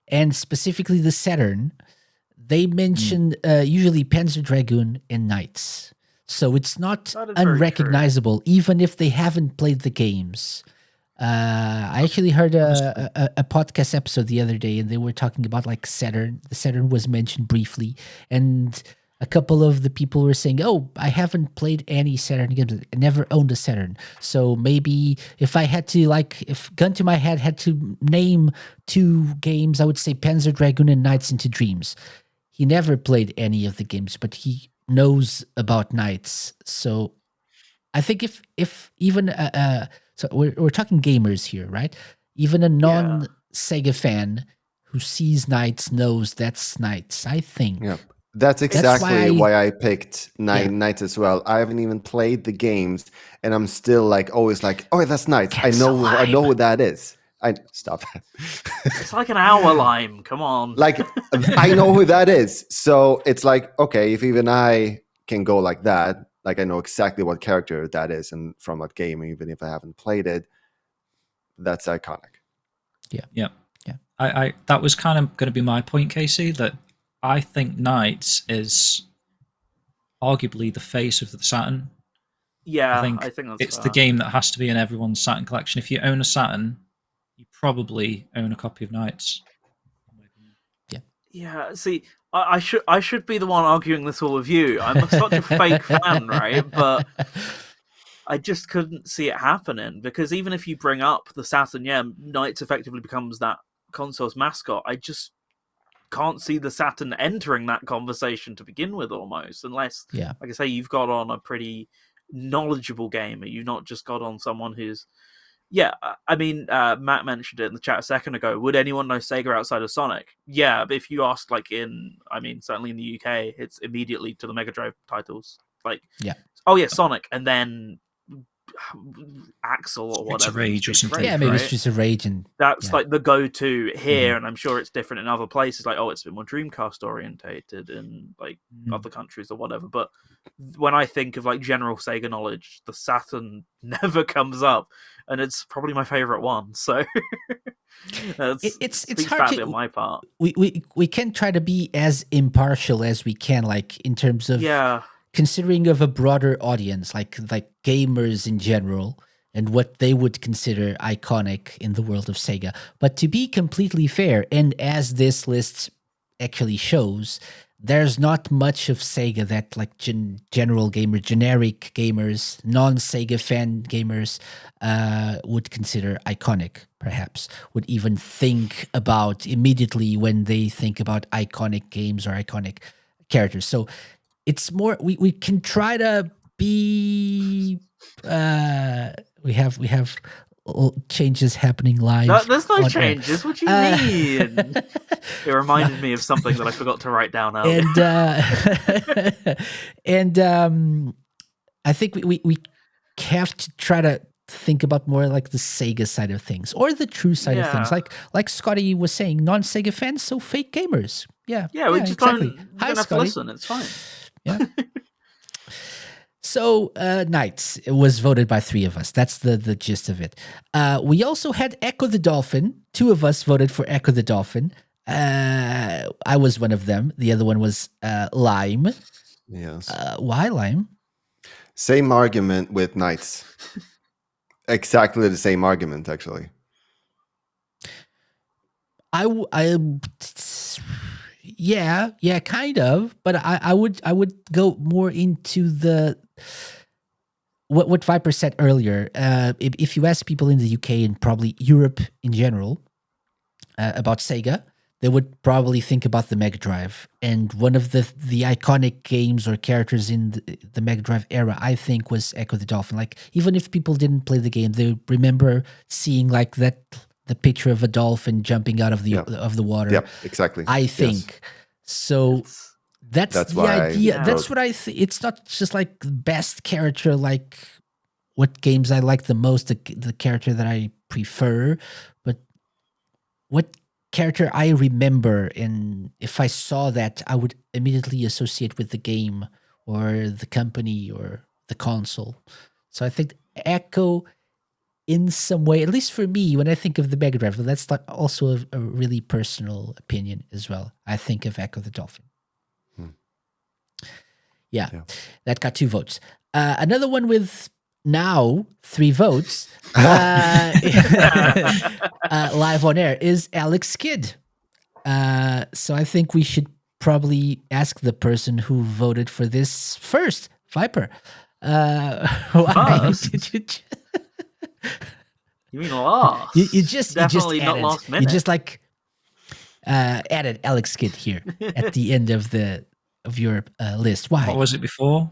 [SPEAKER 1] and specifically the Saturn, they mention usually Panzer Dragoon and Knights. So it's not unrecognizable, even if they haven't played the games. I actually heard a podcast episode the other day, and they were talking about like Saturn. The Saturn was mentioned briefly, and a couple of the people were saying, "Oh, I haven't played any Saturn games. I never owned a Saturn. So maybe if I had to, like, if gun to my head had to name 2 games, I would say Panzer Dragoon and Knights into Dreams." He never played any of the games, but he knows about Knights. So I think if even so we're talking gamers here, right? Even a non-Sega fan who sees Knights knows that's Knights, I think.
[SPEAKER 2] Yeah. That's exactly why I picked Knights as well. I haven't even played the games, and I'm still like always like, oh, that's Knights. I know what that is. I stop that.
[SPEAKER 4] It's like an hour lime. Come on.
[SPEAKER 2] Like, I know who that is. So it's like, okay, if even I can go like that, like I know exactly what character that is and from what game, even if I haven't played it, that's iconic.
[SPEAKER 3] Yeah. I that was kind of going to be my point, Casey, that I think Knights is arguably the face of the Saturn.
[SPEAKER 4] Yeah,
[SPEAKER 3] I think
[SPEAKER 4] that's
[SPEAKER 3] it's
[SPEAKER 4] fair.
[SPEAKER 3] the game that has to be in everyone's Saturn collection. If you own a Saturn, you probably own a copy of Knights.
[SPEAKER 4] Yeah, see, I should be the one arguing this all with you. I'm such a fake fan, right? But I just couldn't see it happening, because even if you bring up the Saturn, yeah, Knights effectively becomes that console's mascot. I just can't see the Saturn entering that conversation to begin with, almost, unless,
[SPEAKER 1] Yeah.
[SPEAKER 4] like I say, you've got on a pretty knowledgeable gamer. You've not just got on someone who's, yeah. I mean, Matt mentioned it in the chat a second ago. Would anyone know Sega outside of Sonic? Yeah, but if you asked, like certainly in the UK, it's immediately to the Mega Drive titles. Like,
[SPEAKER 1] Yeah.
[SPEAKER 4] oh yeah, Sonic, and then Axel or
[SPEAKER 3] Streets of
[SPEAKER 4] whatever.
[SPEAKER 3] Rage or something.
[SPEAKER 1] Yeah, maybe
[SPEAKER 4] right?
[SPEAKER 1] it's just a rage and
[SPEAKER 4] That's
[SPEAKER 1] yeah.
[SPEAKER 4] like the go-to here, and I'm sure it's different in other places. Like, oh, it's a bit more Dreamcast orientated in like other countries or whatever. But when I think of like general Sega knowledge, the Saturn never comes up, and it's probably my favorite one. So
[SPEAKER 1] it's hard to,
[SPEAKER 4] on my part.
[SPEAKER 1] We can try to be as impartial as we can, like in terms of
[SPEAKER 4] Yeah,
[SPEAKER 1] considering of a broader audience, like gamers in general, and what they would consider iconic in the world of Sega. But to be completely fair, and as this list actually shows, there's not much of Sega that like general gamer, generic gamers, non-Sega fan gamers would consider iconic, perhaps, would even think about immediately when they think about iconic games or iconic characters. So it's more, we can try to be we have changes happening live.
[SPEAKER 4] there's no
[SPEAKER 1] on air.
[SPEAKER 4] changes. What do you mean? It reminded me of something that I forgot to write down earlier.
[SPEAKER 1] And I think we have to try to think about more like the Sega side of things or the true side of things.
[SPEAKER 4] Yeah.
[SPEAKER 1] Like Scotty was saying, non-Sega fans, so fake gamers. Yeah,
[SPEAKER 4] We just
[SPEAKER 1] exactly.
[SPEAKER 4] don't
[SPEAKER 1] Hi,
[SPEAKER 4] have to
[SPEAKER 1] Scotty.
[SPEAKER 4] listen. It's fine.
[SPEAKER 1] Yeah. So, Knights was voted by 3 of us. That's the gist of it. We also had Echo the Dolphin. 2 of us voted for Echo the Dolphin. I was one of them. The other one was Lime.
[SPEAKER 2] Yes.
[SPEAKER 1] Why Lime?
[SPEAKER 2] Same argument with Knights. Exactly the same argument, actually.
[SPEAKER 1] Yeah, kind of. But I would go more into the what Viper said earlier. If you ask people in the UK and probably Europe in general about Sega, they would probably think about the Mega Drive. And one of the iconic games or characters in the Mega Drive era, I think, was Echo the Dolphin. Like, even if people didn't play the game, they remember seeing like the picture of a dolphin jumping out of the water.
[SPEAKER 2] Yep, exactly.
[SPEAKER 1] I think. So that's the idea. That's what I think. It's not just like the best character, like what games I like the most, the character that I prefer, but what character I remember, and if I saw that, I would immediately associate with the game or the company or the console. So I think Echo, in some way, at least for me, when I think of the Mega Drive, that's also a really personal opinion as well. I think of Echo the Dolphin. Yeah, that got 2 votes. Another one with now 3 votes live on air is Alex Kidd. So I think we should probably ask the person who voted for this first, Viper. Why did you?
[SPEAKER 4] You mean last?
[SPEAKER 1] You just
[SPEAKER 4] Definitely
[SPEAKER 1] added,
[SPEAKER 4] not last minute.
[SPEAKER 1] You just like added Alex Kidd here at the end of your list. Why?
[SPEAKER 3] What was it before?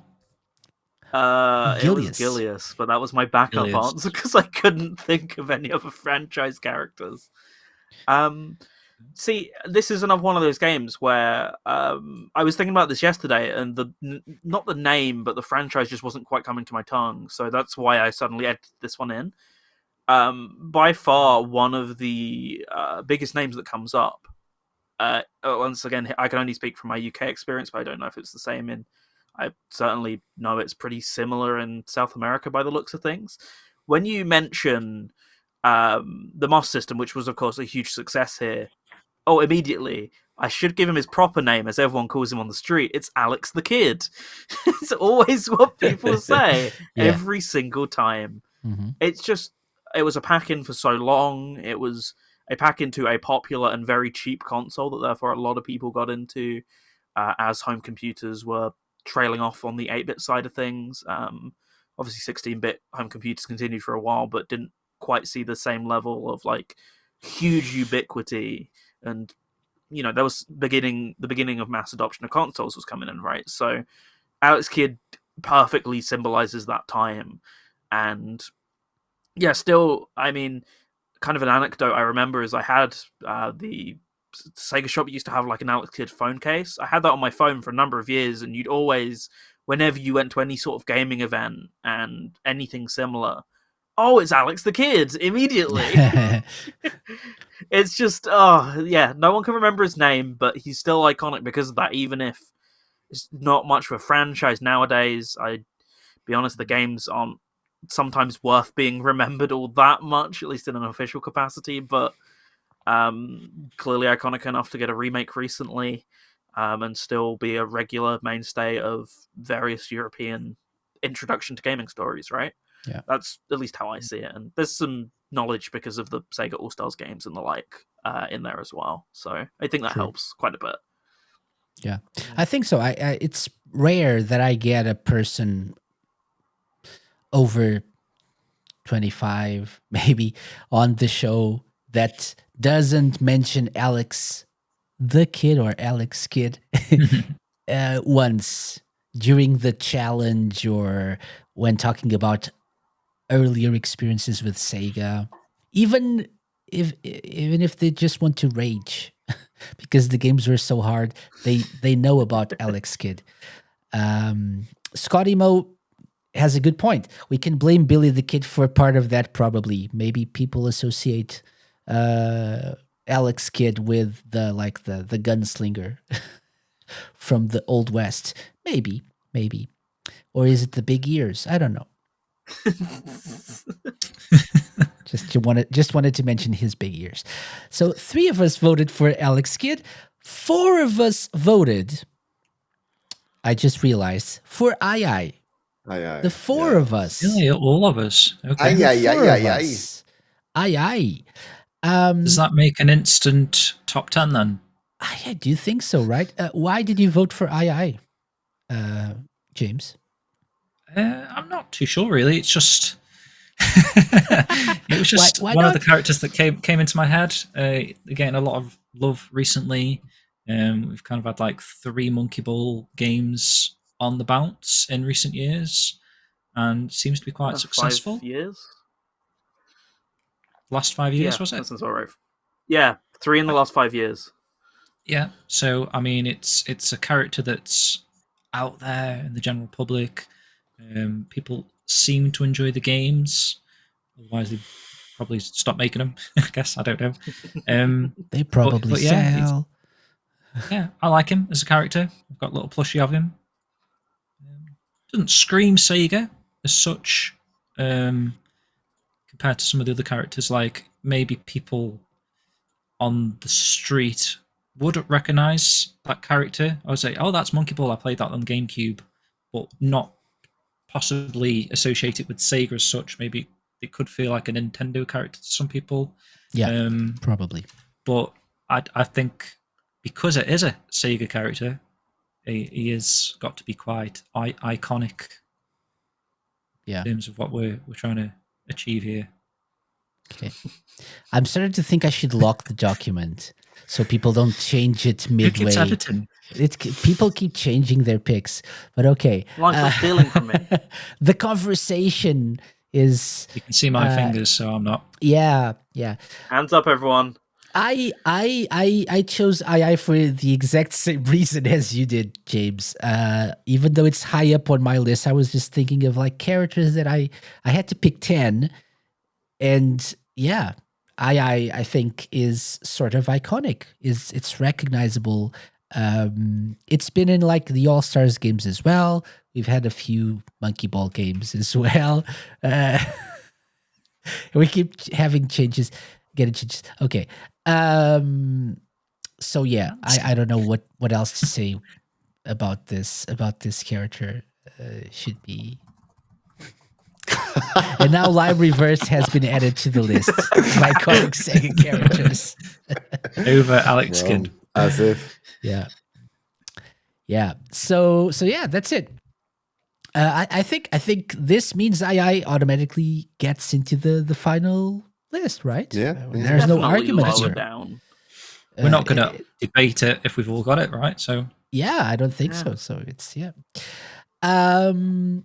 [SPEAKER 4] It was Gilius, but that was my backup answer because I couldn't think of any other franchise characters. See, this is another one of those games where I was thinking about this yesterday, and not the name, but the franchise just wasn't quite coming to my tongue. So that's why I suddenly added this one in. by far one of the biggest names that comes up. Once again, I can only speak from my UK experience, but I don't know if it's the same in. I certainly know it's pretty similar in South America by the looks of things. When you mention the MOS system, which was of course a huge success here, immediately I should give him his proper name, as everyone calls him on the street. It's Alex the Kid. It's always what people say every single time.
[SPEAKER 1] Mm-hmm.
[SPEAKER 4] It's just, it was a pack-in for so long. It was a pack-in to a popular and very cheap console that therefore a lot of people got into as home computers were trailing off on the 8-bit side of things. Obviously 16-bit home computers continued for a while, but didn't quite see the same level of like huge ubiquity. And there was the beginning of mass adoption of consoles was coming in, right? So Alex Kidd perfectly symbolizes that time. And yeah, still, I mean, kind of an anecdote I remember is I had the Sega shop used to have like an Alex Kidd phone case. I had that on my phone for a number of years, and you'd always, whenever you went to any sort of gaming event and anything similar, it's Alex the Kid immediately. It's just, no one can remember his name, but he's still iconic because of that, even if it's not much of a franchise nowadays. I'd be honest, the games aren't sometimes worth being remembered all that much, at least in an official capacity, but clearly iconic enough to get a remake recently and still be a regular mainstay of various European introduction to gaming stories, right?
[SPEAKER 1] Yeah.
[SPEAKER 4] That's at least how I see it. And there's some knowledge because of the Sega All-Stars games and the like in there as well. So I think that helps quite a bit.
[SPEAKER 1] Yeah, I think so. I it's rare that I get a person over 25 maybe on the show that doesn't mention Alex the Kid or Alex Kid once during the challenge or when talking about earlier experiences with Sega, even if they just want to rage because the games were so hard, they know about Alex Kidd. Scotty Mo has a good point. We can blame Billy the Kid for part of that, probably. Maybe people associate Alex Kidd with the gunslinger from the Old West. Maybe. Or is it the big ears? I don't know. Just wanted to mention his big ears. So 3 of us voted for Alex Kidd. 4 of us voted, I just realized, for II. The 4 of us.
[SPEAKER 3] Really, all of us. Okay.
[SPEAKER 1] II.
[SPEAKER 3] Does that make an instant top 10 then?
[SPEAKER 1] I do think so, right? Why did you vote for II, James?
[SPEAKER 3] I'm not too sure, really. It's just it was just
[SPEAKER 1] Why
[SPEAKER 3] one
[SPEAKER 1] not?
[SPEAKER 3] of the characters that came into my head. Getting a lot of love recently. We've kind of had like 3 Monkey Ball games on the bounce in recent years, and seems to be quite successful.
[SPEAKER 4] 5 years?
[SPEAKER 3] Last 5 years, was it?
[SPEAKER 4] That sounds all right. Yeah, 3 in the last 5 years.
[SPEAKER 3] Yeah. So I mean, it's a character that's out there in the general public. People seem to enjoy the games. Otherwise, they probably stop making them. I guess, I don't know.
[SPEAKER 1] They probably
[SPEAKER 3] but yeah,
[SPEAKER 1] sell.
[SPEAKER 3] Yeah, I like him as a character. I've got a little plushie of him. Doesn't scream Sega as such, compared to some of the other characters. Like maybe people on the street would recognize that character. I would say, "Oh, that's Monkey Ball. I played that on GameCube," but not possibly associate it with Sega as such. Maybe it could feel like a Nintendo character to some people.
[SPEAKER 1] Yeah, probably.
[SPEAKER 3] But I think because it is a Sega character, he has got to be quite iconic.
[SPEAKER 1] Yeah.
[SPEAKER 3] In terms of what we're trying to achieve here.
[SPEAKER 1] Okay. I'm starting to think I should lock the document so people don't change it midway.
[SPEAKER 3] Who keeps editing?
[SPEAKER 1] People keep changing their picks, but okay.
[SPEAKER 4] Like stealing from me.
[SPEAKER 1] The conversation is.
[SPEAKER 3] You can see my fingers, so I'm not.
[SPEAKER 1] Yeah.
[SPEAKER 4] Hands up, everyone.
[SPEAKER 1] I chose II for the exact same reason as you did, James. Even though it's high up on my list, I was just thinking of like characters that I had to pick 10. And yeah, I think is sort of iconic. It's recognizable. It's been in like the All Stars games as well. We've had a few Monkey Ball games as well. We keep having changes, getting changes. Okay. So yeah, I don't know what else to say about this character. Should be. And now Live Reverse has been added to the list of iconic Sega characters.
[SPEAKER 3] Over Alex Kidd.
[SPEAKER 2] As if.
[SPEAKER 1] Yeah. So yeah, that's it. I think this means II automatically gets into the final list, right?
[SPEAKER 2] Yeah,
[SPEAKER 1] There's no
[SPEAKER 4] Definitely
[SPEAKER 1] argument
[SPEAKER 4] lower
[SPEAKER 1] here.
[SPEAKER 4] down.
[SPEAKER 3] We're not going to debate it if we've all got it, right? So
[SPEAKER 1] Yeah, I don't think so. So it's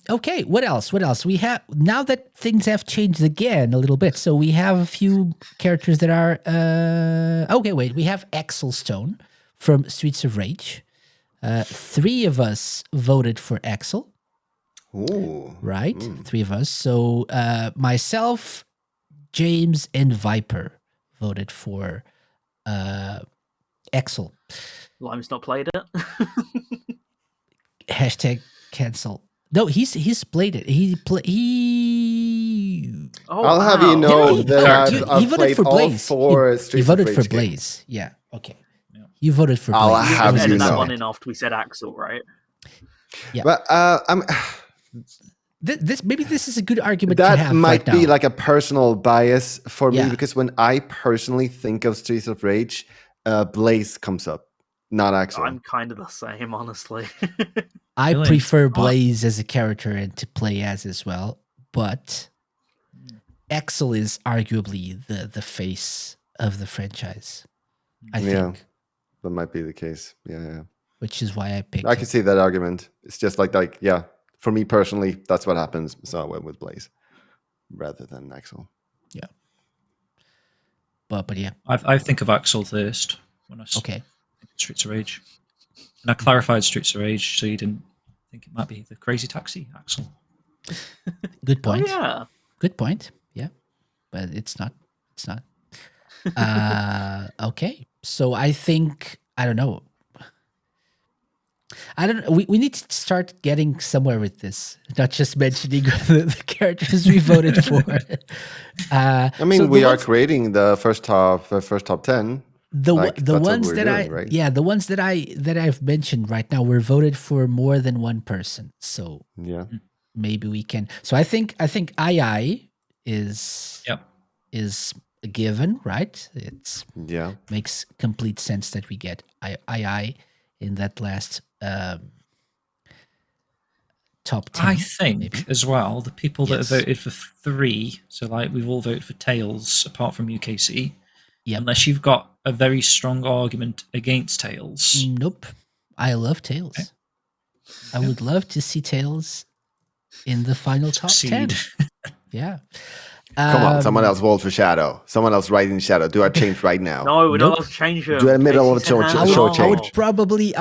[SPEAKER 1] okay, what else? We have, now that things have changed again a little bit. So we have a few characters that are okay, wait. We have Axel Stone from Streets of Rage. 3 of us voted for Axel.
[SPEAKER 2] Ooh.
[SPEAKER 1] Right? 3 of us. So myself, James, and Viper voted for Axel.
[SPEAKER 4] Lime's not played it.
[SPEAKER 1] Hashtag cancel. No, he's played it. He.
[SPEAKER 4] Oh,
[SPEAKER 2] I'll have you
[SPEAKER 4] wow.
[SPEAKER 2] know
[SPEAKER 1] Didn't
[SPEAKER 2] that
[SPEAKER 1] he?
[SPEAKER 2] I've
[SPEAKER 1] He voted
[SPEAKER 2] played
[SPEAKER 1] for
[SPEAKER 2] all
[SPEAKER 1] Blaze.
[SPEAKER 2] 4
[SPEAKER 1] He
[SPEAKER 2] Streets
[SPEAKER 1] voted
[SPEAKER 2] of
[SPEAKER 1] for
[SPEAKER 2] Rage
[SPEAKER 1] Blaze.
[SPEAKER 2] games.
[SPEAKER 1] Yeah. Okay. You voted for Blaze.
[SPEAKER 2] I'll
[SPEAKER 4] You
[SPEAKER 2] have
[SPEAKER 4] just
[SPEAKER 2] you
[SPEAKER 4] edit that
[SPEAKER 2] know.
[SPEAKER 4] one in after we said Axel, right?
[SPEAKER 2] But
[SPEAKER 1] Maybe this is a good argument to
[SPEAKER 2] that
[SPEAKER 1] have
[SPEAKER 2] might
[SPEAKER 1] right
[SPEAKER 2] be
[SPEAKER 1] now.
[SPEAKER 2] like a personal bias for
[SPEAKER 1] Yeah.
[SPEAKER 2] me, because when I personally think of Streets of Rage, Blaze comes up, not Axel.
[SPEAKER 4] I'm kind of the same, honestly.
[SPEAKER 1] I
[SPEAKER 3] Really?
[SPEAKER 1] prefer
[SPEAKER 3] Oh.
[SPEAKER 1] Blaze as a character and to play as well, but Axel is arguably the face of the franchise. I
[SPEAKER 2] Yeah.
[SPEAKER 1] think,
[SPEAKER 2] That might be the case. Yeah.
[SPEAKER 1] which is why I picked.
[SPEAKER 2] I can see that argument. It's just like yeah. For me personally, that's what happens. So I went with Blaze rather than Axel.
[SPEAKER 1] But yeah,
[SPEAKER 3] I think of Axel first when I
[SPEAKER 1] okay.
[SPEAKER 3] think of Streets of Rage. And I clarified Streets of Rage so you didn't think it might be the Crazy Taxi Axel.
[SPEAKER 1] Good
[SPEAKER 4] Oh,
[SPEAKER 1] point.
[SPEAKER 4] yeah.
[SPEAKER 1] Good point. Yeah, but it's not. It's not. Okay, so I think I don't know. We need to start getting somewhere with this, not just mentioning the characters we voted for.
[SPEAKER 2] I mean,
[SPEAKER 1] so
[SPEAKER 2] we
[SPEAKER 1] the
[SPEAKER 2] are
[SPEAKER 1] ones-
[SPEAKER 2] creating the first top 10.
[SPEAKER 1] the
[SPEAKER 2] Like,
[SPEAKER 1] the
[SPEAKER 2] that's what
[SPEAKER 1] ones
[SPEAKER 2] we're
[SPEAKER 1] that
[SPEAKER 2] doing,
[SPEAKER 1] I
[SPEAKER 2] right?
[SPEAKER 1] the ones that I've mentioned right now were voted for more than one person. So
[SPEAKER 2] Yeah.
[SPEAKER 1] maybe we can. So I think II is
[SPEAKER 3] Yep.
[SPEAKER 1] is a given, right? It's
[SPEAKER 2] Yeah.
[SPEAKER 1] makes complete sense that we get II in that last top 10.
[SPEAKER 3] I think
[SPEAKER 1] maybe.
[SPEAKER 3] as well, the people that
[SPEAKER 1] Yes.
[SPEAKER 3] have voted for 3, so like we've all voted for Tails apart from UKC,
[SPEAKER 1] Yep.
[SPEAKER 3] unless you've got a very strong argument against Tails.
[SPEAKER 1] Nope. I love Tails.
[SPEAKER 3] Okay.
[SPEAKER 1] I would love to see Tails in the final top 10.
[SPEAKER 3] Succeed.
[SPEAKER 1] Yeah.
[SPEAKER 2] Come on, someone else vote for Shadow. Someone else write in Shadow. Do I change right now?
[SPEAKER 4] No, we
[SPEAKER 1] Nope.
[SPEAKER 4] don't have to change them.
[SPEAKER 2] Do a middle of a
[SPEAKER 4] Casey said
[SPEAKER 2] short-
[SPEAKER 4] hand
[SPEAKER 1] I
[SPEAKER 2] short
[SPEAKER 1] would,
[SPEAKER 4] on.
[SPEAKER 1] I
[SPEAKER 2] change.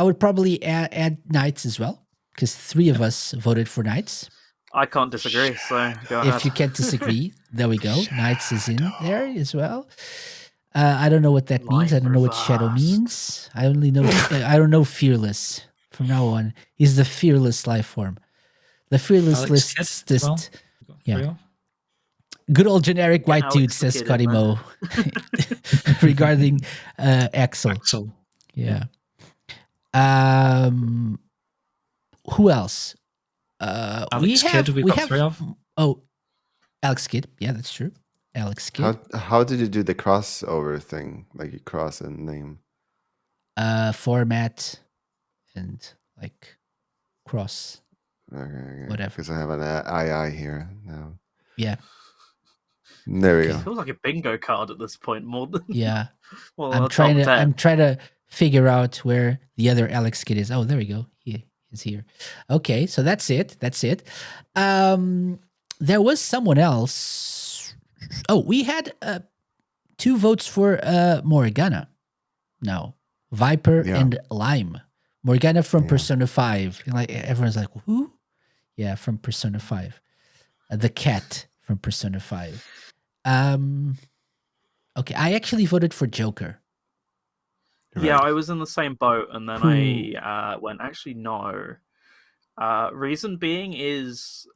[SPEAKER 1] would probably add Knights as well, because 3 of us voted for Knights.
[SPEAKER 4] I can't disagree, so go ahead.
[SPEAKER 1] If you can't disagree, there we go. Knights is in there as well. I don't know what that means. I don't know what Shadow
[SPEAKER 4] Reversed.
[SPEAKER 1] means. I only know I don't know Fearless. From now on, he's the fearless life form. The fearless
[SPEAKER 3] Alex Kidd
[SPEAKER 1] list.
[SPEAKER 3] as well. We've got
[SPEAKER 1] Yeah.
[SPEAKER 3] 3 of.
[SPEAKER 1] Good old generic
[SPEAKER 4] Get
[SPEAKER 1] white
[SPEAKER 4] Alex
[SPEAKER 1] dude,
[SPEAKER 4] the
[SPEAKER 1] says
[SPEAKER 4] Kid
[SPEAKER 1] Scotty
[SPEAKER 4] in
[SPEAKER 1] Mo regarding Axel.
[SPEAKER 3] Axel.
[SPEAKER 1] Yeah. Who else?
[SPEAKER 3] Alex Kidd, we've got 3 of.
[SPEAKER 1] Oh, Alex Kidd. Yeah, that's true. Alex Kidd.
[SPEAKER 2] How did you do the crossover thing? Like you cross a name.
[SPEAKER 1] Format and like cross.
[SPEAKER 2] Okay.
[SPEAKER 1] Whatever.
[SPEAKER 2] Because I have an II here now.
[SPEAKER 1] Yeah.
[SPEAKER 2] There we
[SPEAKER 4] It
[SPEAKER 2] go.
[SPEAKER 4] feels like a bingo card at this point, more than
[SPEAKER 1] Yeah.
[SPEAKER 4] well,
[SPEAKER 1] I'm trying to figure out where the other Alex Kidd is. Oh, there we go. He is here. Okay, so that's it. There was someone else. Oh, we had 2 votes for Morgana. No, Viper
[SPEAKER 2] Yeah.
[SPEAKER 1] and Lime. Morgana from
[SPEAKER 2] Yeah.
[SPEAKER 1] Persona 5. Like everyone's like, who? Yeah, from Persona 5. The cat from Persona 5. Okay, I actually voted for Joker.
[SPEAKER 4] Yeah,
[SPEAKER 2] Right.
[SPEAKER 4] I was in the same boat, and then I went, actually, no. Reason being is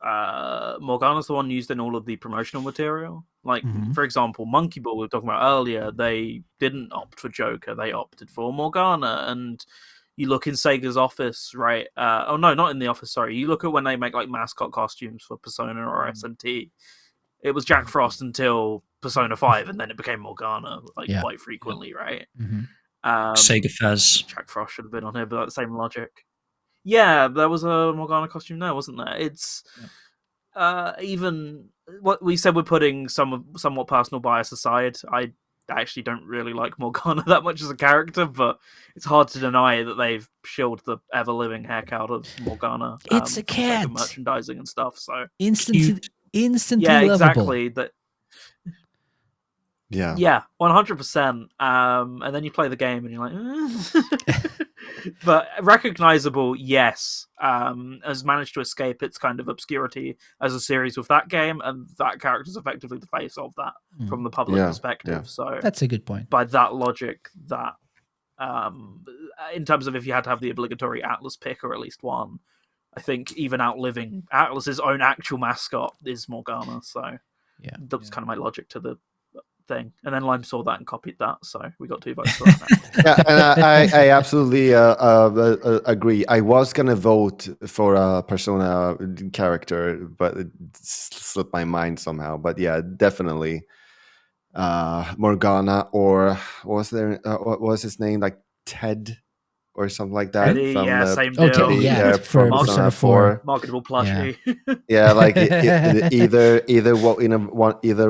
[SPEAKER 4] Morgana's the one used in all of the promotional material. Like,
[SPEAKER 1] Mhm.
[SPEAKER 4] for example, Monkey Ball we were talking about earlier, they didn't opt for Joker, they opted for Morgana. And you look in Sega's office, right? Oh no, not in the office, sorry. You look at when they make like mascot costumes for Persona or SMT. It was Jack Frost until Persona 5, and then it became Morgana, like,
[SPEAKER 1] Yeah.
[SPEAKER 4] quite frequently, right?
[SPEAKER 1] Mhm.
[SPEAKER 3] Sega Fez.
[SPEAKER 4] Jack Frost should have been on here, but the same logic. Yeah, there was a Morgana costume there, wasn't there? It's even what we said. We're putting somewhat personal bias aside. I actually don't really like Morgana that much as a character, but it's hard to deny that they've shilled the ever living heck out of Morgana.
[SPEAKER 1] It's a
[SPEAKER 4] for Sega
[SPEAKER 1] cat.
[SPEAKER 4] merchandising and stuff. So
[SPEAKER 1] Instantly
[SPEAKER 4] yeah,
[SPEAKER 1] lovable.
[SPEAKER 4] exactly. That
[SPEAKER 2] Yeah.
[SPEAKER 4] Yeah, 100%. And then you play the game and you're like, but recognizable, yes. Has managed to escape its kind of obscurity as a series with that game, and that character is effectively the face of that from the public
[SPEAKER 2] Yeah,
[SPEAKER 4] perspective.
[SPEAKER 2] yeah.
[SPEAKER 4] So
[SPEAKER 1] That's a good point.
[SPEAKER 4] by that logic, that in terms of if you had to have the obligatory Atlas pick or at least one, I think even outliving Atlas's own actual mascot is Morgana. So
[SPEAKER 1] Yeah.
[SPEAKER 4] that was kind of my logic to the thing. And then Lime saw that and copied that, so we got 2 votes for that now.
[SPEAKER 2] Yeah, and I absolutely agree. I was gonna vote for a Persona character, but it slipped my mind somehow. But yeah, definitely Morgana, or what was his name, like Ted or something like that
[SPEAKER 4] Teddy,
[SPEAKER 2] from
[SPEAKER 4] yeah, same
[SPEAKER 1] Oh,
[SPEAKER 4] deal.
[SPEAKER 1] Teddy, yeah, for
[SPEAKER 4] Mark-
[SPEAKER 1] Persona 4.
[SPEAKER 4] Marketable plushie.
[SPEAKER 2] Yeah, like either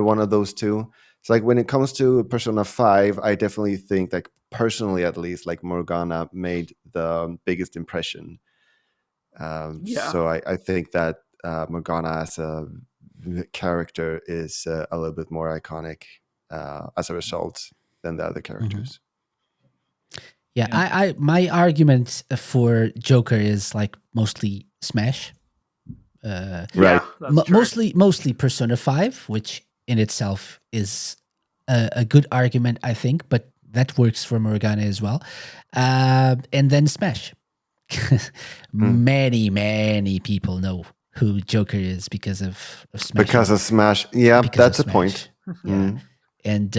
[SPEAKER 2] one of those two. It's like when it comes to Persona 5, I definitely think, like personally at least, like Morgana made the biggest impression.
[SPEAKER 4] Yeah.
[SPEAKER 2] So I think that Morgana as a character is a little bit more iconic as a result than the other characters.
[SPEAKER 1] Yeah, I my argument for Joker is like mostly Smash.
[SPEAKER 2] Right.
[SPEAKER 4] Yeah, that's true.
[SPEAKER 1] Mostly Persona 5, which in itself is a good argument, I think, but that works for Morgana as well. And then Smash. Many people know who Joker is because of Smash.
[SPEAKER 2] Because of Smash. Yeah,
[SPEAKER 1] Because
[SPEAKER 2] that's
[SPEAKER 1] of
[SPEAKER 2] a point.
[SPEAKER 1] Yeah. And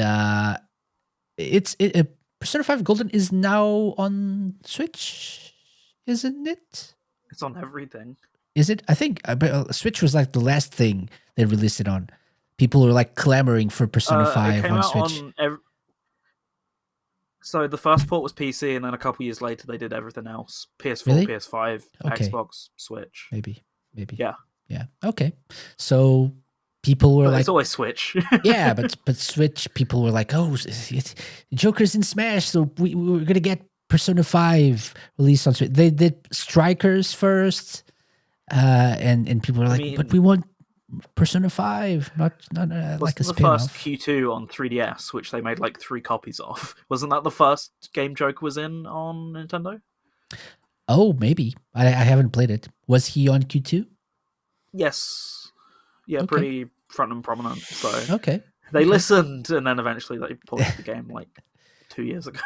[SPEAKER 1] Persona 5 Golden is now on Switch, isn't it?
[SPEAKER 4] It's on everything.
[SPEAKER 1] Is it? I think Switch was like the last thing they released it on. People were like clamoring for Persona 5
[SPEAKER 4] It came
[SPEAKER 1] on
[SPEAKER 4] out
[SPEAKER 1] Switch.
[SPEAKER 4] on so the first port was PC, and then a couple years later they did everything else: PS4,
[SPEAKER 1] Really?
[SPEAKER 4] PS5,
[SPEAKER 1] Okay.
[SPEAKER 4] Xbox, Switch.
[SPEAKER 1] Maybe.
[SPEAKER 4] Yeah.
[SPEAKER 1] Okay. So people were
[SPEAKER 4] But
[SPEAKER 1] like,
[SPEAKER 4] it's always Switch.
[SPEAKER 1] yeah, but Switch people were like, oh, Joker's in Smash, so we're gonna get Persona 5 released on Switch. They did Strikers first, and people were like, but we want Persona 5, not like a
[SPEAKER 4] the first
[SPEAKER 1] spin-off.
[SPEAKER 4] Q2 on 3DS, which they made like 3 copies of. Wasn't that the first game Joker was in on Nintendo?
[SPEAKER 1] Oh, maybe. I haven't played it. Was he on Q2?
[SPEAKER 4] Yes. Yeah,
[SPEAKER 1] Okay.
[SPEAKER 4] pretty front and prominent. So
[SPEAKER 1] Okay.
[SPEAKER 4] they listened, and then eventually they ported the game like 2 years ago.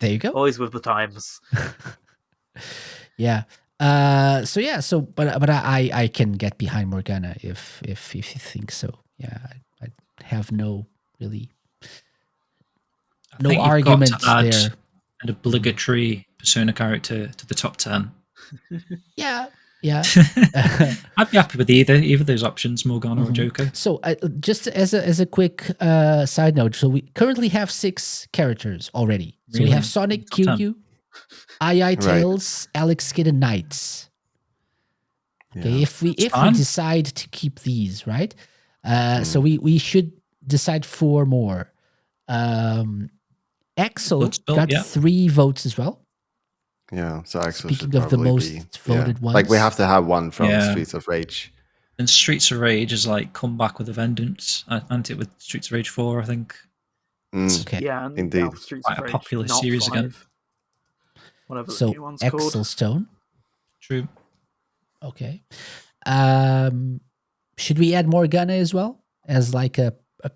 [SPEAKER 1] There you go.
[SPEAKER 4] Always with the times.
[SPEAKER 1] Yeah. But I can get behind Morgana if you think so. Yeah, I have no argument
[SPEAKER 3] got to add
[SPEAKER 1] there.
[SPEAKER 3] an obligatory Persona character to the top 10.
[SPEAKER 1] Yeah.
[SPEAKER 3] I'd be happy with either of those options, Morgana or Joker.
[SPEAKER 1] So just as a quick side note, so we currently have 6 characters already. So we have Sonic, QQ, II Tails, Alex Kidd, and Knights. Okay,
[SPEAKER 2] Yeah.
[SPEAKER 1] if we decide to keep these, right? So we should decide 4 more. Axel got 3 votes as well.
[SPEAKER 2] Yeah, so Axel
[SPEAKER 1] Speaking
[SPEAKER 2] should
[SPEAKER 1] of the
[SPEAKER 2] probably
[SPEAKER 1] most voted ones,
[SPEAKER 2] like we have to have one from Streets of Rage.
[SPEAKER 3] And Streets of Rage has like come back with a vengeance. Aren't it with Streets of Rage 4, I think?
[SPEAKER 1] Okay.
[SPEAKER 4] Yeah, and
[SPEAKER 2] indeed.
[SPEAKER 4] Streets
[SPEAKER 3] Quite
[SPEAKER 4] of
[SPEAKER 3] a
[SPEAKER 4] Rage,
[SPEAKER 3] popular
[SPEAKER 4] not
[SPEAKER 3] series
[SPEAKER 4] 5.
[SPEAKER 3] again.
[SPEAKER 4] Whatever
[SPEAKER 1] So
[SPEAKER 4] the new one's
[SPEAKER 1] Axel
[SPEAKER 4] called.
[SPEAKER 1] Stone.
[SPEAKER 3] True.
[SPEAKER 1] Okay. Should we add Morgana as well as like a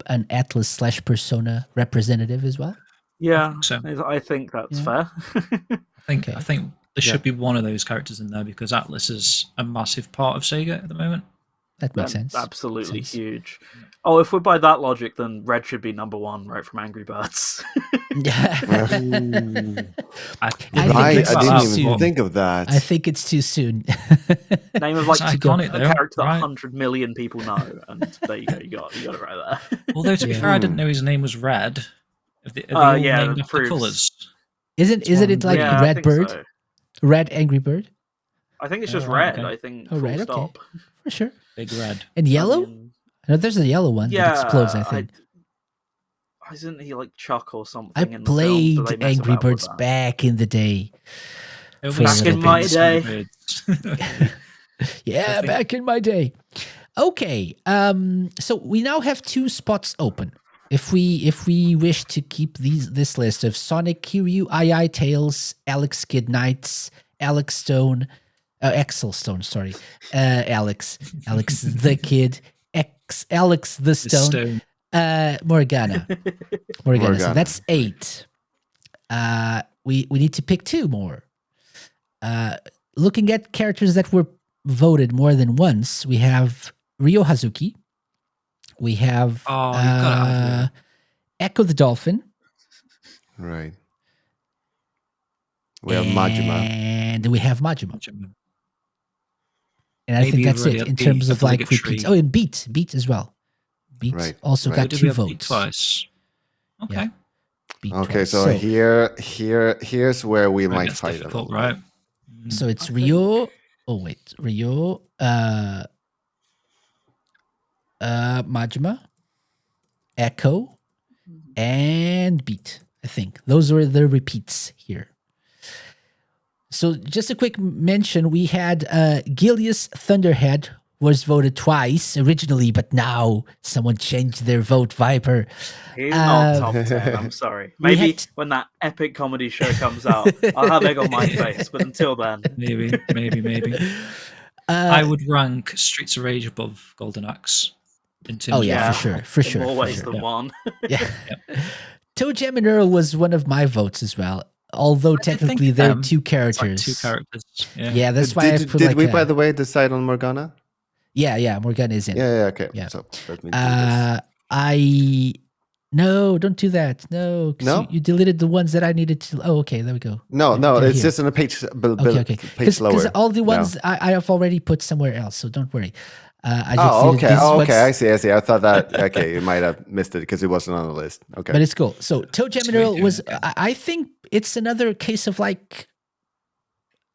[SPEAKER 1] an Atlas / Persona representative as well?
[SPEAKER 4] Yeah,
[SPEAKER 3] So
[SPEAKER 4] I think that's
[SPEAKER 1] Yeah.
[SPEAKER 4] fair.
[SPEAKER 3] I
[SPEAKER 1] Okay.
[SPEAKER 3] think there
[SPEAKER 2] Yeah.
[SPEAKER 3] should be one of those characters in there because Atlas is a massive part of Sega at the moment.
[SPEAKER 1] That makes sense.
[SPEAKER 4] Absolutely
[SPEAKER 1] Makes sense.
[SPEAKER 4] huge. Oh, if we're by that logic, then Red should be number one, right from Angry Birds.
[SPEAKER 3] I
[SPEAKER 1] think
[SPEAKER 2] Right,
[SPEAKER 1] it's
[SPEAKER 2] I
[SPEAKER 1] too
[SPEAKER 2] didn't
[SPEAKER 1] soon.
[SPEAKER 2] even think of that.
[SPEAKER 1] I think it's too soon.
[SPEAKER 4] Name of like
[SPEAKER 3] It's
[SPEAKER 4] a
[SPEAKER 3] iconic though,
[SPEAKER 4] character that
[SPEAKER 3] right?
[SPEAKER 4] 100 million people know, and there you go. You got it right there.
[SPEAKER 3] Although to be
[SPEAKER 1] Yeah.
[SPEAKER 3] fair, I didn't know his name was Red. Are they all
[SPEAKER 4] Yeah,
[SPEAKER 3] named
[SPEAKER 4] that
[SPEAKER 3] after
[SPEAKER 4] proves-
[SPEAKER 3] colours?
[SPEAKER 1] Isn't it like
[SPEAKER 4] Yeah, I
[SPEAKER 1] Red
[SPEAKER 4] think
[SPEAKER 1] Bird?
[SPEAKER 4] so.
[SPEAKER 1] Red Angry Bird?
[SPEAKER 4] I think it's just
[SPEAKER 3] Oh, right,
[SPEAKER 4] red.
[SPEAKER 3] okay.
[SPEAKER 4] I think
[SPEAKER 1] Oh,
[SPEAKER 4] full
[SPEAKER 1] red, okay.
[SPEAKER 4] stop.
[SPEAKER 1] For sure.
[SPEAKER 3] Big Red.
[SPEAKER 1] And yellow?
[SPEAKER 4] I mean,
[SPEAKER 1] I know there's a yellow one that explodes, I think.
[SPEAKER 4] Isn't he like Chuck or something?
[SPEAKER 1] I
[SPEAKER 4] in the films? Do they
[SPEAKER 1] played
[SPEAKER 4] mess
[SPEAKER 1] Angry
[SPEAKER 4] about with
[SPEAKER 1] Birds
[SPEAKER 4] that?
[SPEAKER 1] back in the day.
[SPEAKER 3] It
[SPEAKER 1] For
[SPEAKER 3] was
[SPEAKER 1] a little
[SPEAKER 4] Back in my
[SPEAKER 1] bit.
[SPEAKER 4] day.
[SPEAKER 1] Yeah,
[SPEAKER 3] think-
[SPEAKER 1] back in my day. Okay, so we now have 2 spots open. If we wish to keep this list of Sonic, Kiryu, II, Tails, Alex Kid Knights, Alex Stone, Axel Stone, sorry, Alex the Kid, Alex the Stone, Morgana. So
[SPEAKER 2] Morgana.
[SPEAKER 1] that's 8. We need to pick 2 more. Looking at characters that were voted more than once, we have Ryo Hazuki. We have
[SPEAKER 3] Oh, you've got to have
[SPEAKER 1] Echo the Dolphin.
[SPEAKER 2] Right. We have Majima.
[SPEAKER 1] And we have Majima.
[SPEAKER 3] Him.
[SPEAKER 1] And I
[SPEAKER 3] Maybe
[SPEAKER 1] think that's
[SPEAKER 3] already
[SPEAKER 1] it
[SPEAKER 3] had
[SPEAKER 1] in
[SPEAKER 3] Beat,
[SPEAKER 1] terms of like
[SPEAKER 3] obligatory.
[SPEAKER 1] repeats. Oh, and Beat as well. Beat
[SPEAKER 2] Right,
[SPEAKER 1] also
[SPEAKER 2] right.
[SPEAKER 1] got
[SPEAKER 3] Did
[SPEAKER 1] 2
[SPEAKER 3] we have Beat
[SPEAKER 1] votes.
[SPEAKER 3] twice? Okay.
[SPEAKER 1] Yeah. Beat
[SPEAKER 2] Okay,
[SPEAKER 1] twice.
[SPEAKER 2] so here's where we
[SPEAKER 3] That
[SPEAKER 2] might
[SPEAKER 3] gets
[SPEAKER 2] fight a
[SPEAKER 3] difficult,
[SPEAKER 2] little
[SPEAKER 3] right?
[SPEAKER 2] bit.
[SPEAKER 1] So it's
[SPEAKER 4] I
[SPEAKER 1] Ryo. Oh wait, Ryo, Majima, Echo, and Beat. I think those were the repeats here. So just a quick mention: we had Gilius Thunderhead was voted twice originally, but now someone changed their vote. Viper.
[SPEAKER 4] He's not top 10. I'm sorry. Maybe when that epic comedy show comes out, I'll have egg on my face. But until then,
[SPEAKER 3] Maybe. I would rank Streets of Rage above Golden Axe. In terms
[SPEAKER 1] Oh yeah,
[SPEAKER 3] of
[SPEAKER 1] for
[SPEAKER 4] in
[SPEAKER 1] sure.
[SPEAKER 4] more
[SPEAKER 1] for
[SPEAKER 4] ways
[SPEAKER 1] sure.
[SPEAKER 4] than one.
[SPEAKER 1] Yeah. Toe Jam and Earl was one of my votes as well. Although
[SPEAKER 3] did think
[SPEAKER 1] technically
[SPEAKER 3] of
[SPEAKER 1] they're
[SPEAKER 3] them.
[SPEAKER 1] 2
[SPEAKER 3] It's
[SPEAKER 1] characters.
[SPEAKER 3] like 2 characters. Yeah.
[SPEAKER 1] Yeah, that's why I
[SPEAKER 2] Did,
[SPEAKER 1] put
[SPEAKER 2] did
[SPEAKER 1] like
[SPEAKER 2] we,
[SPEAKER 1] a,
[SPEAKER 2] by the way, decide on Morgana?
[SPEAKER 1] Yeah, Morgana is in.
[SPEAKER 2] Yeah, okay.
[SPEAKER 1] Yeah.
[SPEAKER 2] So let me do this.
[SPEAKER 1] No, don't do that. No, 'cause
[SPEAKER 2] No?
[SPEAKER 1] you deleted the ones that I needed to. Oh, okay, there we go.
[SPEAKER 2] No,
[SPEAKER 1] They're
[SPEAKER 2] it's
[SPEAKER 1] here.
[SPEAKER 2] just on a page,
[SPEAKER 1] Okay.
[SPEAKER 2] page
[SPEAKER 1] Because
[SPEAKER 2] lower.
[SPEAKER 1] all the
[SPEAKER 2] now.
[SPEAKER 1] ones I have already put somewhere else, so don't worry. I just
[SPEAKER 2] Oh,
[SPEAKER 1] deleted
[SPEAKER 2] okay.
[SPEAKER 1] these
[SPEAKER 2] Oh,
[SPEAKER 1] ones,
[SPEAKER 2] okay. I see. I thought that. Okay, you might have missed it because it wasn't on the list. Okay.
[SPEAKER 1] but it's cool. So Toe Jam and
[SPEAKER 3] Sweet,
[SPEAKER 1] Earl
[SPEAKER 3] yeah,
[SPEAKER 1] was.
[SPEAKER 3] okay.
[SPEAKER 1] I think it's another case of like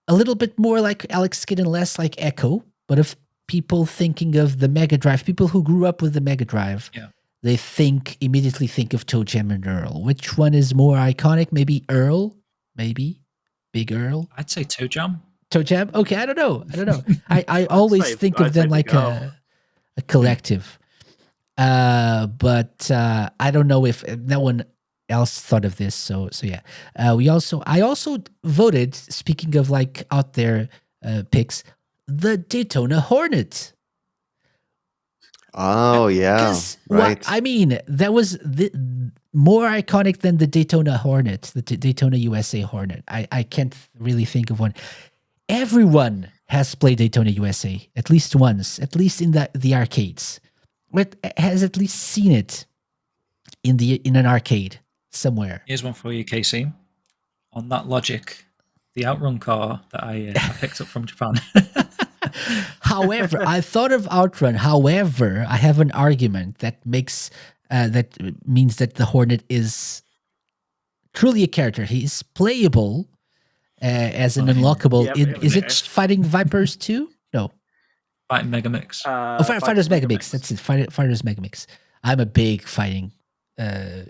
[SPEAKER 1] a little bit more like Alex Kidd and less like Echo. But if people thinking of the Mega Drive, people who grew up with the Mega Drive,
[SPEAKER 3] Yeah.
[SPEAKER 1] they immediately think of Toe Jam and Earl. Which one is more iconic? Maybe Earl? Maybe Big Earl?
[SPEAKER 3] I'd say Toe Jam.
[SPEAKER 1] Toe Jam? Okay, I don't know. I always think of
[SPEAKER 4] I'd
[SPEAKER 1] them
[SPEAKER 4] say
[SPEAKER 1] like
[SPEAKER 4] Big Earl.
[SPEAKER 1] a collective. But I don't know if no one else thought of this. So yeah. I also voted, speaking of like out there picks, the Daytona Hornet.
[SPEAKER 2] Oh yeah,
[SPEAKER 1] 'Cause
[SPEAKER 2] right.
[SPEAKER 1] I mean, that was more iconic than the Daytona Hornet, the Daytona USA Hornet. I can't really think of one. Everyone has played Daytona USA at least once, at least in the arcades, but has at least seen it in an arcade somewhere.
[SPEAKER 3] Here's one for you, Casey. On that logic, the Outrun car that I picked up from Japan.
[SPEAKER 1] However, I thought of Outrun. However, I have an argument that means that the Hornet is truly a character. He is playable as an unlockable.
[SPEAKER 4] Yep,
[SPEAKER 1] Is
[SPEAKER 4] yep.
[SPEAKER 1] it Fighting Vipers too? No.
[SPEAKER 3] Fighting Megamix.
[SPEAKER 1] Fighters Megamix. That's it. Fighters Megamix. I'm a big fighting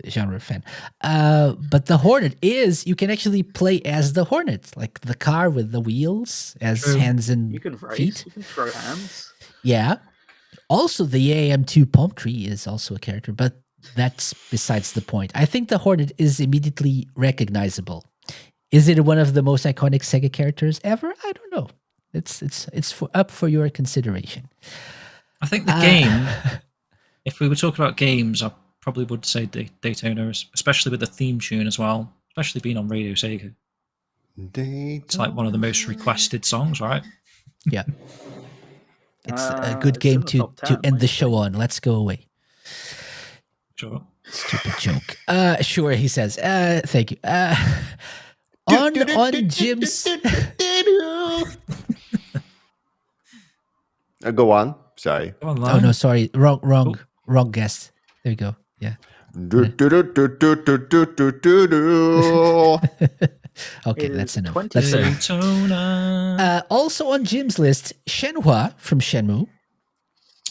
[SPEAKER 1] genre fan. But the Hornet you can actually play as the Hornet, like the car with the wheels as
[SPEAKER 3] True.
[SPEAKER 1] hands and
[SPEAKER 4] You can race.
[SPEAKER 1] feet.
[SPEAKER 4] You can throw hands.
[SPEAKER 1] Yeah. Also, the AM2 Palm Tree is also a character, but that's besides the point. I think the Hornet is immediately recognizable. Is it one of the most iconic Sega characters ever? I don't know. It's up for your consideration.
[SPEAKER 3] I think the game if we were talking about games, I probably would say Daytona, especially with the theme tune as well, especially being on Radio Sega. It's like one of the most requested songs, right?
[SPEAKER 1] Yeah. It's a good game
[SPEAKER 4] in the
[SPEAKER 1] to
[SPEAKER 4] top 10,
[SPEAKER 1] end the
[SPEAKER 4] mostly.
[SPEAKER 1] show on. Let's go away.
[SPEAKER 3] Sure.
[SPEAKER 1] Stupid joke. Sure, he says. Thank you. On Jim's.
[SPEAKER 2] Go on. Sorry.
[SPEAKER 3] Go on,
[SPEAKER 1] Oh
[SPEAKER 3] Lion.
[SPEAKER 1] no, sorry. Wrong guest. There you go. Yeah. Okay,
[SPEAKER 4] It
[SPEAKER 1] that's
[SPEAKER 4] is
[SPEAKER 1] enough.
[SPEAKER 4] 26.
[SPEAKER 1] That's enough.
[SPEAKER 3] Daytona.
[SPEAKER 1] Also on Jim's list, Shenhua from Shenmue.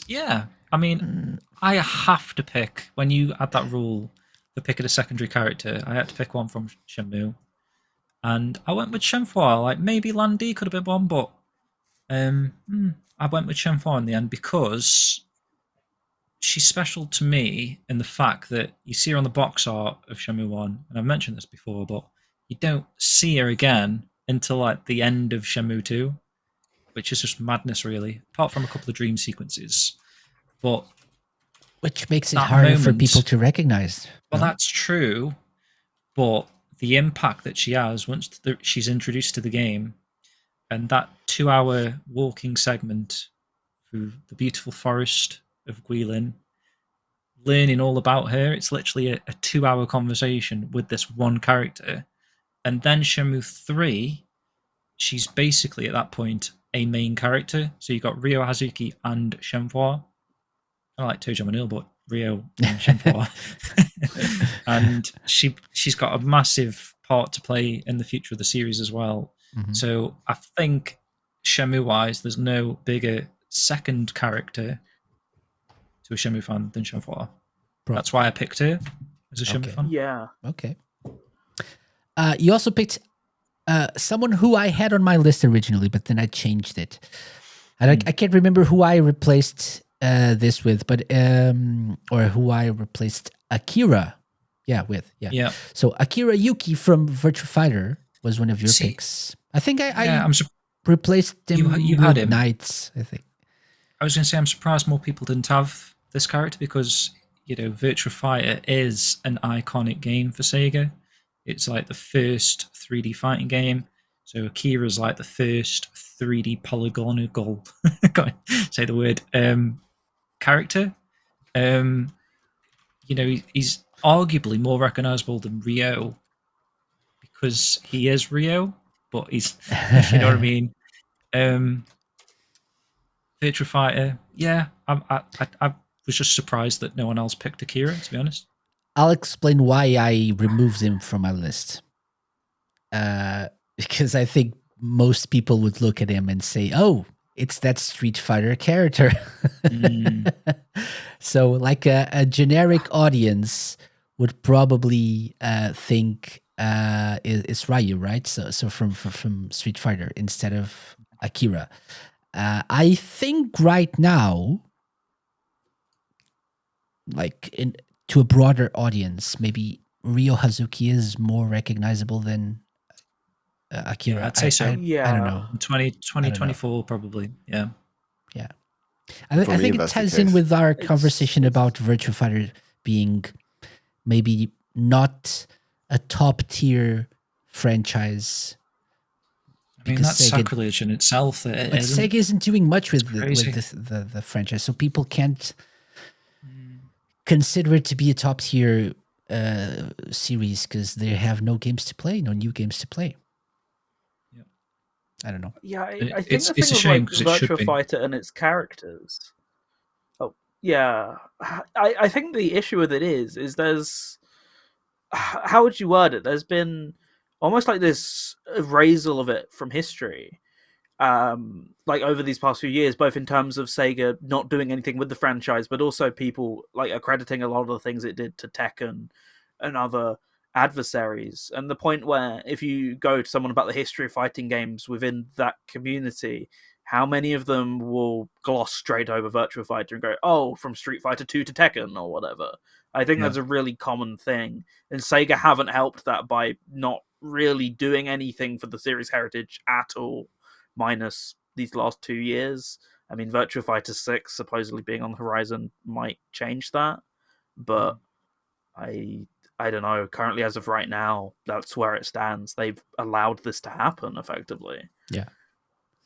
[SPEAKER 3] Yeah, I mean, I have to pick when you add that rule for picking a secondary character. I had to pick one from Shenmue, and I went with Shenhua. Like maybe Lan Di could have been one, but I went with Shenhua in the end because she's special to me in the fact that you see her on the box art of Shenmue 1, and I've mentioned this before, but you don't see her again until like the end of Shenmue 2, which is just madness, really, apart from a couple of dream sequences. But
[SPEAKER 1] Which makes it
[SPEAKER 3] that
[SPEAKER 1] harder for
[SPEAKER 3] moment-
[SPEAKER 1] people to recognize.
[SPEAKER 3] well,
[SPEAKER 1] no?
[SPEAKER 3] that's true, but the impact that she has once she's introduced to the game, and that 2-hour walking segment through the beautiful forest of Guilin, learning all about her, it's literally a 2-hour conversation with this one character. And then Shenmue 3, she's basically at that point a main character. So you've got Ryo Hazuki and Shenhua. I like Tojo Manil, but Ryo and Shenhua. And she's got a massive part to play in the future of the series as well.
[SPEAKER 1] Mhm.
[SPEAKER 3] So I think Shenmue-wise, there's no bigger second character to a Shenmue fan than Shenhua. That's why I picked her as a Shenmue
[SPEAKER 1] Okay.
[SPEAKER 3] fan.
[SPEAKER 4] Yeah.
[SPEAKER 1] Okay. You also picked someone who I had on my list originally, but then I changed it. And I can't remember who I replaced this with, but or who I replaced Akira. With.
[SPEAKER 3] Yeah.
[SPEAKER 1] So Akira Yuki from Virtua Fighter was one of your
[SPEAKER 3] See,
[SPEAKER 1] picks. I think I
[SPEAKER 3] I'm
[SPEAKER 1] replaced him
[SPEAKER 3] You
[SPEAKER 1] with
[SPEAKER 3] had him.
[SPEAKER 1] Knights, I think.
[SPEAKER 3] I was going to say, I'm surprised more people didn't have this character because, Virtua Fighter is an iconic game for Sega. It's like the first 3D fighting game. So Akira's like the first 3D polygonal, can't say the word, character. He's arguably more recognizable than Ryo because he is Ryo, but he's, if you know what I mean. Virtua Fighter, yeah, I was just surprised that no one else picked Akira, to be honest.
[SPEAKER 1] I'll explain why I removed him from my list. Because I think most people would look at him and say, "Oh, it's that Street Fighter character." So, like a generic audience would probably think it's Ryu, right? So from Street Fighter instead of Akira. I think right now, like to a broader audience, maybe Ryo Hazuki is more recognizable than Akira.
[SPEAKER 3] Yeah, I'd say so.
[SPEAKER 1] I don't know.
[SPEAKER 3] 2024, probably. Yeah.
[SPEAKER 1] I
[SPEAKER 2] For me,
[SPEAKER 1] think it
[SPEAKER 2] that's the
[SPEAKER 1] ties in
[SPEAKER 2] case.
[SPEAKER 1] with our conversation about Virtua Fighter being maybe not a top tier franchise.
[SPEAKER 3] I mean,
[SPEAKER 1] Because
[SPEAKER 3] that's
[SPEAKER 1] Sega-
[SPEAKER 3] sacrilege in itself. It
[SPEAKER 1] But
[SPEAKER 3] isn't.
[SPEAKER 1] Sega isn't doing much with
[SPEAKER 3] crazy.
[SPEAKER 1] the franchise, so people can't consider it to be a top tier series because they have no games to play, no new games to play.
[SPEAKER 3] Yeah.
[SPEAKER 1] I don't know.
[SPEAKER 4] Yeah, I
[SPEAKER 3] It-
[SPEAKER 4] think
[SPEAKER 3] it's-
[SPEAKER 4] the
[SPEAKER 3] it's a
[SPEAKER 4] thing
[SPEAKER 3] shame
[SPEAKER 4] with
[SPEAKER 3] 'cause
[SPEAKER 4] like
[SPEAKER 3] it should
[SPEAKER 4] Virtua
[SPEAKER 3] be.
[SPEAKER 4] Fighter and its characters. Oh, yeah. I think the issue with it is there's how would you word it? There's been almost like this erasal of it from history. Like over these past few years, both in terms of Sega not doing anything with the franchise, but also people like accrediting a lot of the things it did to Tekken and other adversaries. And the point where if you go to someone about the history of fighting games within that community, how many of them will gloss straight over Virtua Fighter and go, "Oh, from Street Fighter 2 to Tekken" or whatever? I think that's a really common thing, and Sega haven't helped that by not really doing anything for the series heritage at all, minus these last 2 years. I mean, Virtua Fighter 6 supposedly being on the horizon might change that, but I don't know. Currently, as of right now, that's where it stands. They've allowed this to happen effectively.
[SPEAKER 1] Yeah,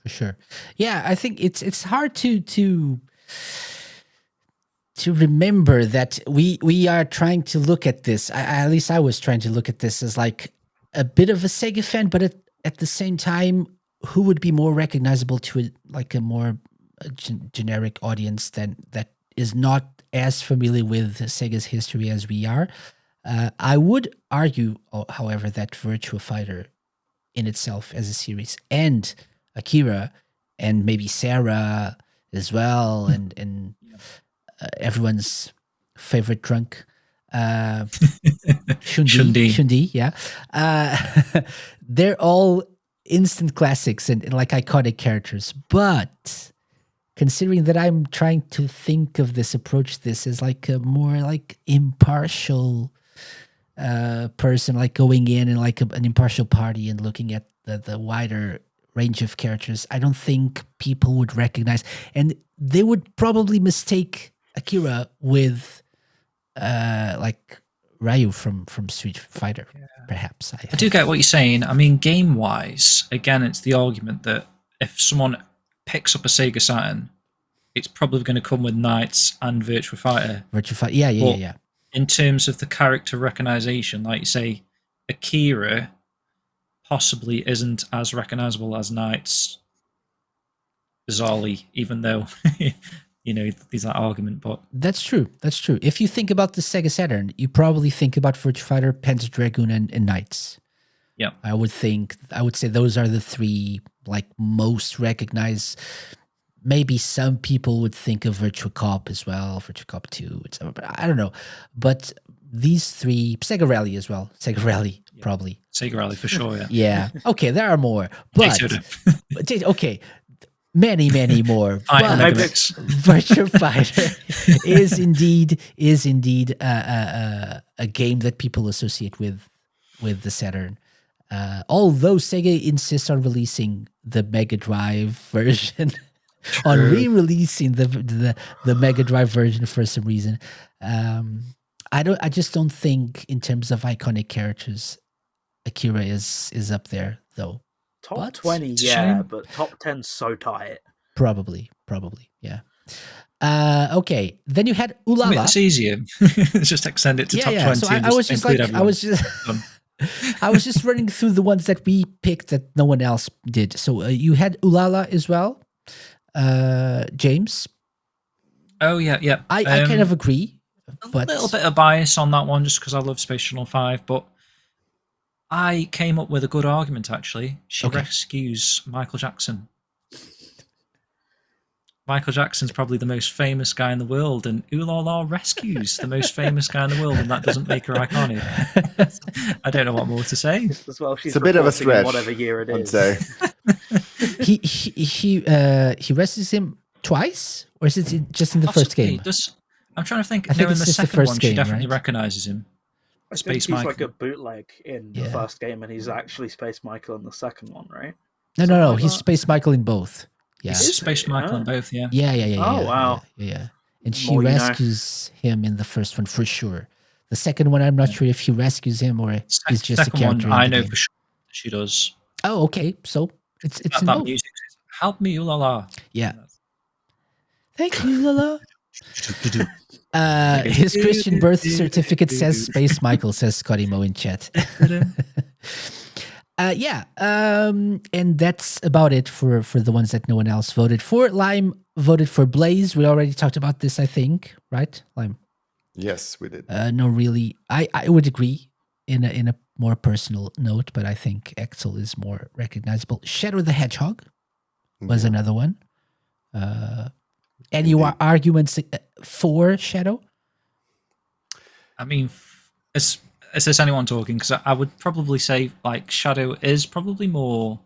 [SPEAKER 1] for sure. Yeah, I think it's hard to remember that we are trying to look at this. At least I was trying to look at this as like a bit of a Sega fan, but at the same time, who would be more recognizable to like a more generic audience than that is not as familiar with Sega's history as we are. I would argue, however, that Virtua Fighter in itself as a series and Akira and maybe Sarah as well and everyone's favorite drunk Shundi, yeah. They're all instant classics and like iconic characters, but considering that I'm trying to think of this, approach this as like a more like impartial person, like going in and like an impartial party and looking at the wider range of characters, I don't think people would recognize, and they would probably mistake Akira with like Ryu from Street Fighter, perhaps.
[SPEAKER 3] I do get what you're saying. I mean, game-wise, again, it's the argument that if someone picks up a Sega Saturn, it's probably going to come with Knights and Virtua Fighter.
[SPEAKER 1] Virtua Fighter, yeah.
[SPEAKER 3] In terms of the character recognition, like you say, Akira possibly isn't as recognizable as Knights, bizarrely, even though there's that argument. But
[SPEAKER 1] that's true. If you think about the Sega Saturn, you probably think about Virtua Fighter, Panzer Dragoon, and Knights.
[SPEAKER 3] Yeah,
[SPEAKER 1] I would say those are the three like most recognized. Maybe some people would think of Virtua Cop as well, Virtua Cop 2, etc. But I don't know. But these three, Sega Rally as well. Sega Rally, probably.
[SPEAKER 3] Sega Rally for sure, yeah.
[SPEAKER 1] Yeah. Okay, there are more. But okay, many more. But Virtua Fighter is indeed a game that people associate with the Saturn. Although Sega insists on releasing the Mega Drive version. On re-releasing the Mega Drive version for some reason. I just don't think in terms of iconic characters, Akira is up there though.
[SPEAKER 4] Top 20, yeah, but top 10 so tight.
[SPEAKER 1] Probably, yeah. Okay, then you had Ulala.
[SPEAKER 3] I mean, it's easier. Just extend it to top 20.
[SPEAKER 1] So I was just running through the ones that we picked that no one else did. So you had Ulala as well. James.
[SPEAKER 3] Oh yeah.
[SPEAKER 1] I kind of agree. But
[SPEAKER 3] a little bit of bias on that one just because I love Space Channel 5, but I came up with a good argument actually. She rescues Michael Jackson. Michael Jackson's probably the most famous guy in the world, and Ulala rescues the most famous guy in the world, and that doesn't make her iconic. I don't know what more to say.
[SPEAKER 4] As well, she's
[SPEAKER 2] it's a bit of a stretch.
[SPEAKER 4] Whatever year it is.
[SPEAKER 2] I'd
[SPEAKER 1] say. He rescues him twice, or is it just in the first game?
[SPEAKER 3] I'm trying to think.
[SPEAKER 1] I think
[SPEAKER 3] in the second one,
[SPEAKER 1] game,
[SPEAKER 3] she definitely
[SPEAKER 1] right?
[SPEAKER 3] recognizes him.
[SPEAKER 4] I think he's like a bootleg in the first game, and he's actually Space Michael in the second one, right?
[SPEAKER 1] No. He's Space Michael in both. Yeah,
[SPEAKER 3] he's Space Michael in both. Yeah.
[SPEAKER 1] Yeah.
[SPEAKER 4] Oh wow.
[SPEAKER 1] Yeah. And she rescues him in the first one for sure. The second one, I'm not sure if he rescues him or he's just a character.
[SPEAKER 3] One, I know for sure she does.
[SPEAKER 1] Oh, okay. So it's in
[SPEAKER 3] that
[SPEAKER 1] both.
[SPEAKER 3] Music says, help me, Ulala.
[SPEAKER 1] Yeah. Thank you, Ulala. His Christian birth certificate says Space Michael, says Scotty Mo in chat. And that's about it for the ones that no one else voted for. Lime voted for Blaze. We already talked about this, I think, right, Lime?
[SPEAKER 2] Yes, we did.
[SPEAKER 1] No, really. I would agree in a more personal note, but I think Axel is more recognizable. Shadow the Hedgehog was another one. Any arguments for Shadow?
[SPEAKER 3] I mean, is this anyone talking? Because I would probably say like Shadow is probably more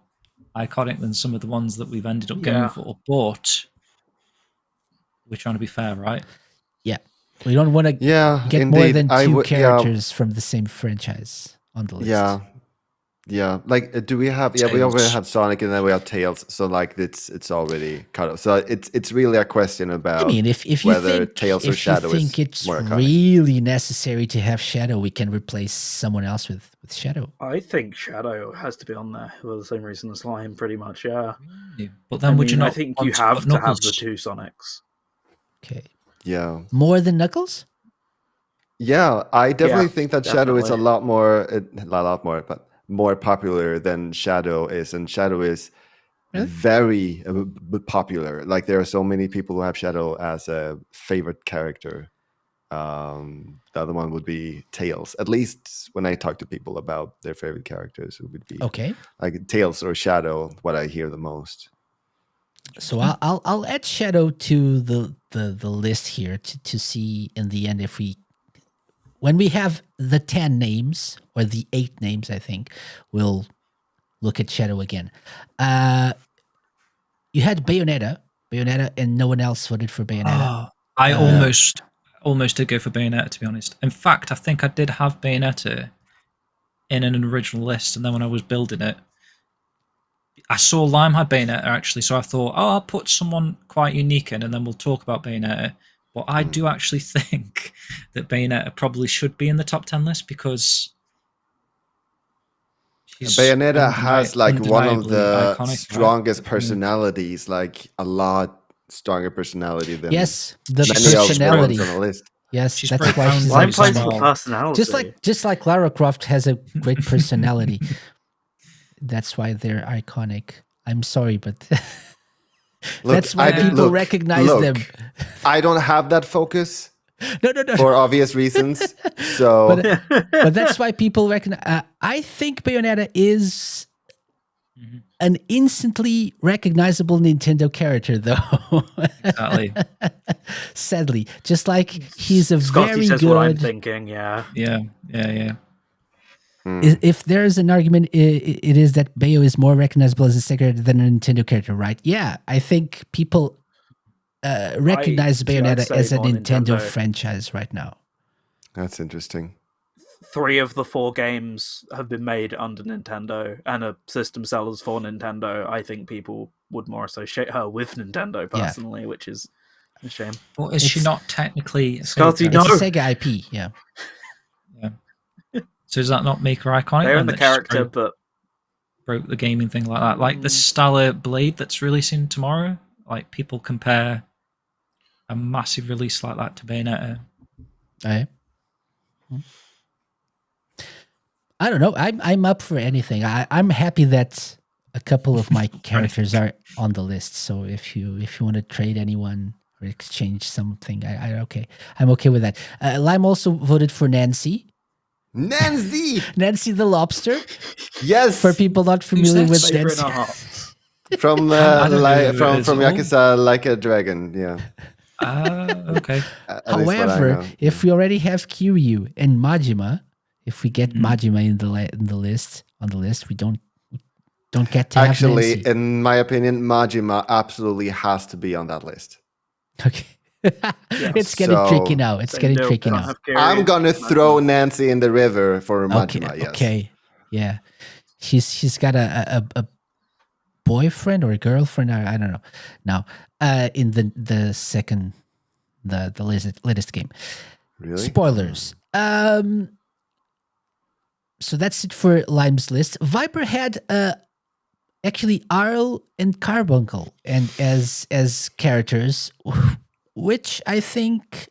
[SPEAKER 3] iconic than some of the ones that we've ended up going for, but we're trying to be fair, right?
[SPEAKER 1] Yeah. We don't want to get more than two characters from the same franchise on the list.
[SPEAKER 2] Yeah. Yeah, like do we have? Yeah, we already
[SPEAKER 3] Tails.
[SPEAKER 2] have Sonic, and then we have Tails. So like it's already cut off. So it's really a question
[SPEAKER 1] I
[SPEAKER 2] about
[SPEAKER 1] mean, if you
[SPEAKER 2] whether
[SPEAKER 1] think
[SPEAKER 2] Tails or
[SPEAKER 1] if you
[SPEAKER 2] Shadow
[SPEAKER 1] think
[SPEAKER 2] is
[SPEAKER 1] it's
[SPEAKER 2] more iconic.
[SPEAKER 1] really necessary to have Shadow, we can replace someone else with Shadow.
[SPEAKER 4] I think Shadow has to be on there for the same reason as Slime, pretty much. Yeah.
[SPEAKER 3] But then would you not
[SPEAKER 4] I think
[SPEAKER 3] want
[SPEAKER 4] you
[SPEAKER 3] to
[SPEAKER 4] have
[SPEAKER 3] put
[SPEAKER 4] to have the
[SPEAKER 3] Knuckles?
[SPEAKER 4] two Sonics.
[SPEAKER 1] Okay,
[SPEAKER 2] Yeah,
[SPEAKER 1] more than Knuckles.
[SPEAKER 2] yeah, I definitely
[SPEAKER 4] Yeah,
[SPEAKER 2] think that Shadow is a
[SPEAKER 4] definitely.
[SPEAKER 2] lot more, not a lot more, but more popular than Shadow is, and Shadow is
[SPEAKER 1] Really?
[SPEAKER 2] very popular. Like there are so many people who have Shadow as a favorite character. The other one would be Tails. At least when I talk to people about their favorite characters, it would be
[SPEAKER 1] Okay,
[SPEAKER 2] like Tails or Shadow. What I hear the most.
[SPEAKER 1] so I'll add Shadow to the list here to see in the end if we, when we have the 10 names or the 8 names, I think we'll look at Shadow again. You had Bayonetta, and no one else voted for Bayonetta.
[SPEAKER 3] Oh, I almost did go for Bayonetta, to be honest. In fact, I think I did have Bayonetta in an original list, and then when I was building it, I saw Lime had Bayonetta actually, so I thought, oh, I'll put someone quite unique in, and then we'll talk about Bayonetta. But I do actually think that Bayonetta probably should be in the top 10 list because she's
[SPEAKER 2] Bayonetta has like one of
[SPEAKER 3] undeniably
[SPEAKER 2] the
[SPEAKER 3] iconic, right?
[SPEAKER 2] strongest personalities, like a lot stronger personality than
[SPEAKER 1] Yes, the
[SPEAKER 2] many of the
[SPEAKER 1] personality.
[SPEAKER 2] ones on the list.
[SPEAKER 1] Yes,
[SPEAKER 3] She's
[SPEAKER 1] that's
[SPEAKER 3] very
[SPEAKER 1] why she's
[SPEAKER 3] grounded
[SPEAKER 4] Slime
[SPEAKER 3] as
[SPEAKER 4] plays
[SPEAKER 1] iconic.
[SPEAKER 4] for
[SPEAKER 3] well.
[SPEAKER 4] personality.
[SPEAKER 1] Just like Lara Croft has a great personality. That's why they're iconic. I'm sorry, but that's why people recognize them.
[SPEAKER 2] I don't have that focus
[SPEAKER 1] No.
[SPEAKER 2] for obvious reasons. So
[SPEAKER 1] But that's why people recognize. I think Bayonetta is an instantly recognizable Nintendo character, though.
[SPEAKER 3] Exactly.
[SPEAKER 1] Sadly, just like he's a
[SPEAKER 4] Scotty
[SPEAKER 1] very
[SPEAKER 4] says what I'm
[SPEAKER 1] good.
[SPEAKER 4] thinking. Yeah.
[SPEAKER 3] Yeah.
[SPEAKER 1] If there is an argument, it is that Bayo is more recognizable as a Sega character than a Nintendo character, right? Yeah, I think people recognize
[SPEAKER 4] I'd
[SPEAKER 1] Bayonetta
[SPEAKER 4] say
[SPEAKER 1] as a
[SPEAKER 4] more
[SPEAKER 1] Nintendo
[SPEAKER 4] Nintendo.
[SPEAKER 1] franchise right now.
[SPEAKER 2] that's interesting.
[SPEAKER 4] 3 of the 4 games have been made under Nintendo and are system sellers for Nintendo. I think people would more associate her with Nintendo personally, which is a shame.
[SPEAKER 3] Well, is she
[SPEAKER 1] It's-
[SPEAKER 3] not technically a
[SPEAKER 4] Scotty,
[SPEAKER 3] Sega
[SPEAKER 4] no.
[SPEAKER 1] It's a Sega IP, yeah.
[SPEAKER 3] Yeah. So does that not make her iconic?
[SPEAKER 4] They're
[SPEAKER 3] then,
[SPEAKER 4] in the
[SPEAKER 3] that she's
[SPEAKER 4] character, but
[SPEAKER 3] broke the gaming thing like that? Like the Stellar Blade that's releasing tomorrow? Like people compare a massive release like that to Bayonetta.
[SPEAKER 1] Right. I don't know. I'm up for anything. I'm happy that a couple of my characters are on the list. So if you want to trade anyone or exchange something, I'm okay with that. Lime also voted for Nancy.
[SPEAKER 2] Nancy,
[SPEAKER 1] The lobster.
[SPEAKER 2] yes,
[SPEAKER 1] For people not familiar with
[SPEAKER 4] favorite
[SPEAKER 1] Nancy.
[SPEAKER 4] in our hearts.
[SPEAKER 2] from
[SPEAKER 3] I don't know who it is.
[SPEAKER 2] from Yakuza Like a Dragon. Yeah,
[SPEAKER 3] Okay.
[SPEAKER 2] at least what I
[SPEAKER 1] However,
[SPEAKER 2] know.
[SPEAKER 1] if we already have Kiryu and Majima, if we get Majima in the list on the list, we don't get to
[SPEAKER 2] Actually,
[SPEAKER 1] have Nancy.
[SPEAKER 2] in my opinion, Majima absolutely has to be on that list.
[SPEAKER 1] Okay. It's getting
[SPEAKER 2] So-
[SPEAKER 1] tricky now. It's getting tricky now.
[SPEAKER 2] I'm gonna throw Nancy in the river for Majima. Yes.
[SPEAKER 1] Okay. Yeah. She's got a boyfriend or a girlfriend. I don't know. Now, in the second the latest game.
[SPEAKER 2] Really?
[SPEAKER 1] Spoilers. So that's it for Lime's list. Viper had actually Arl and Carbuncle and as characters, which I think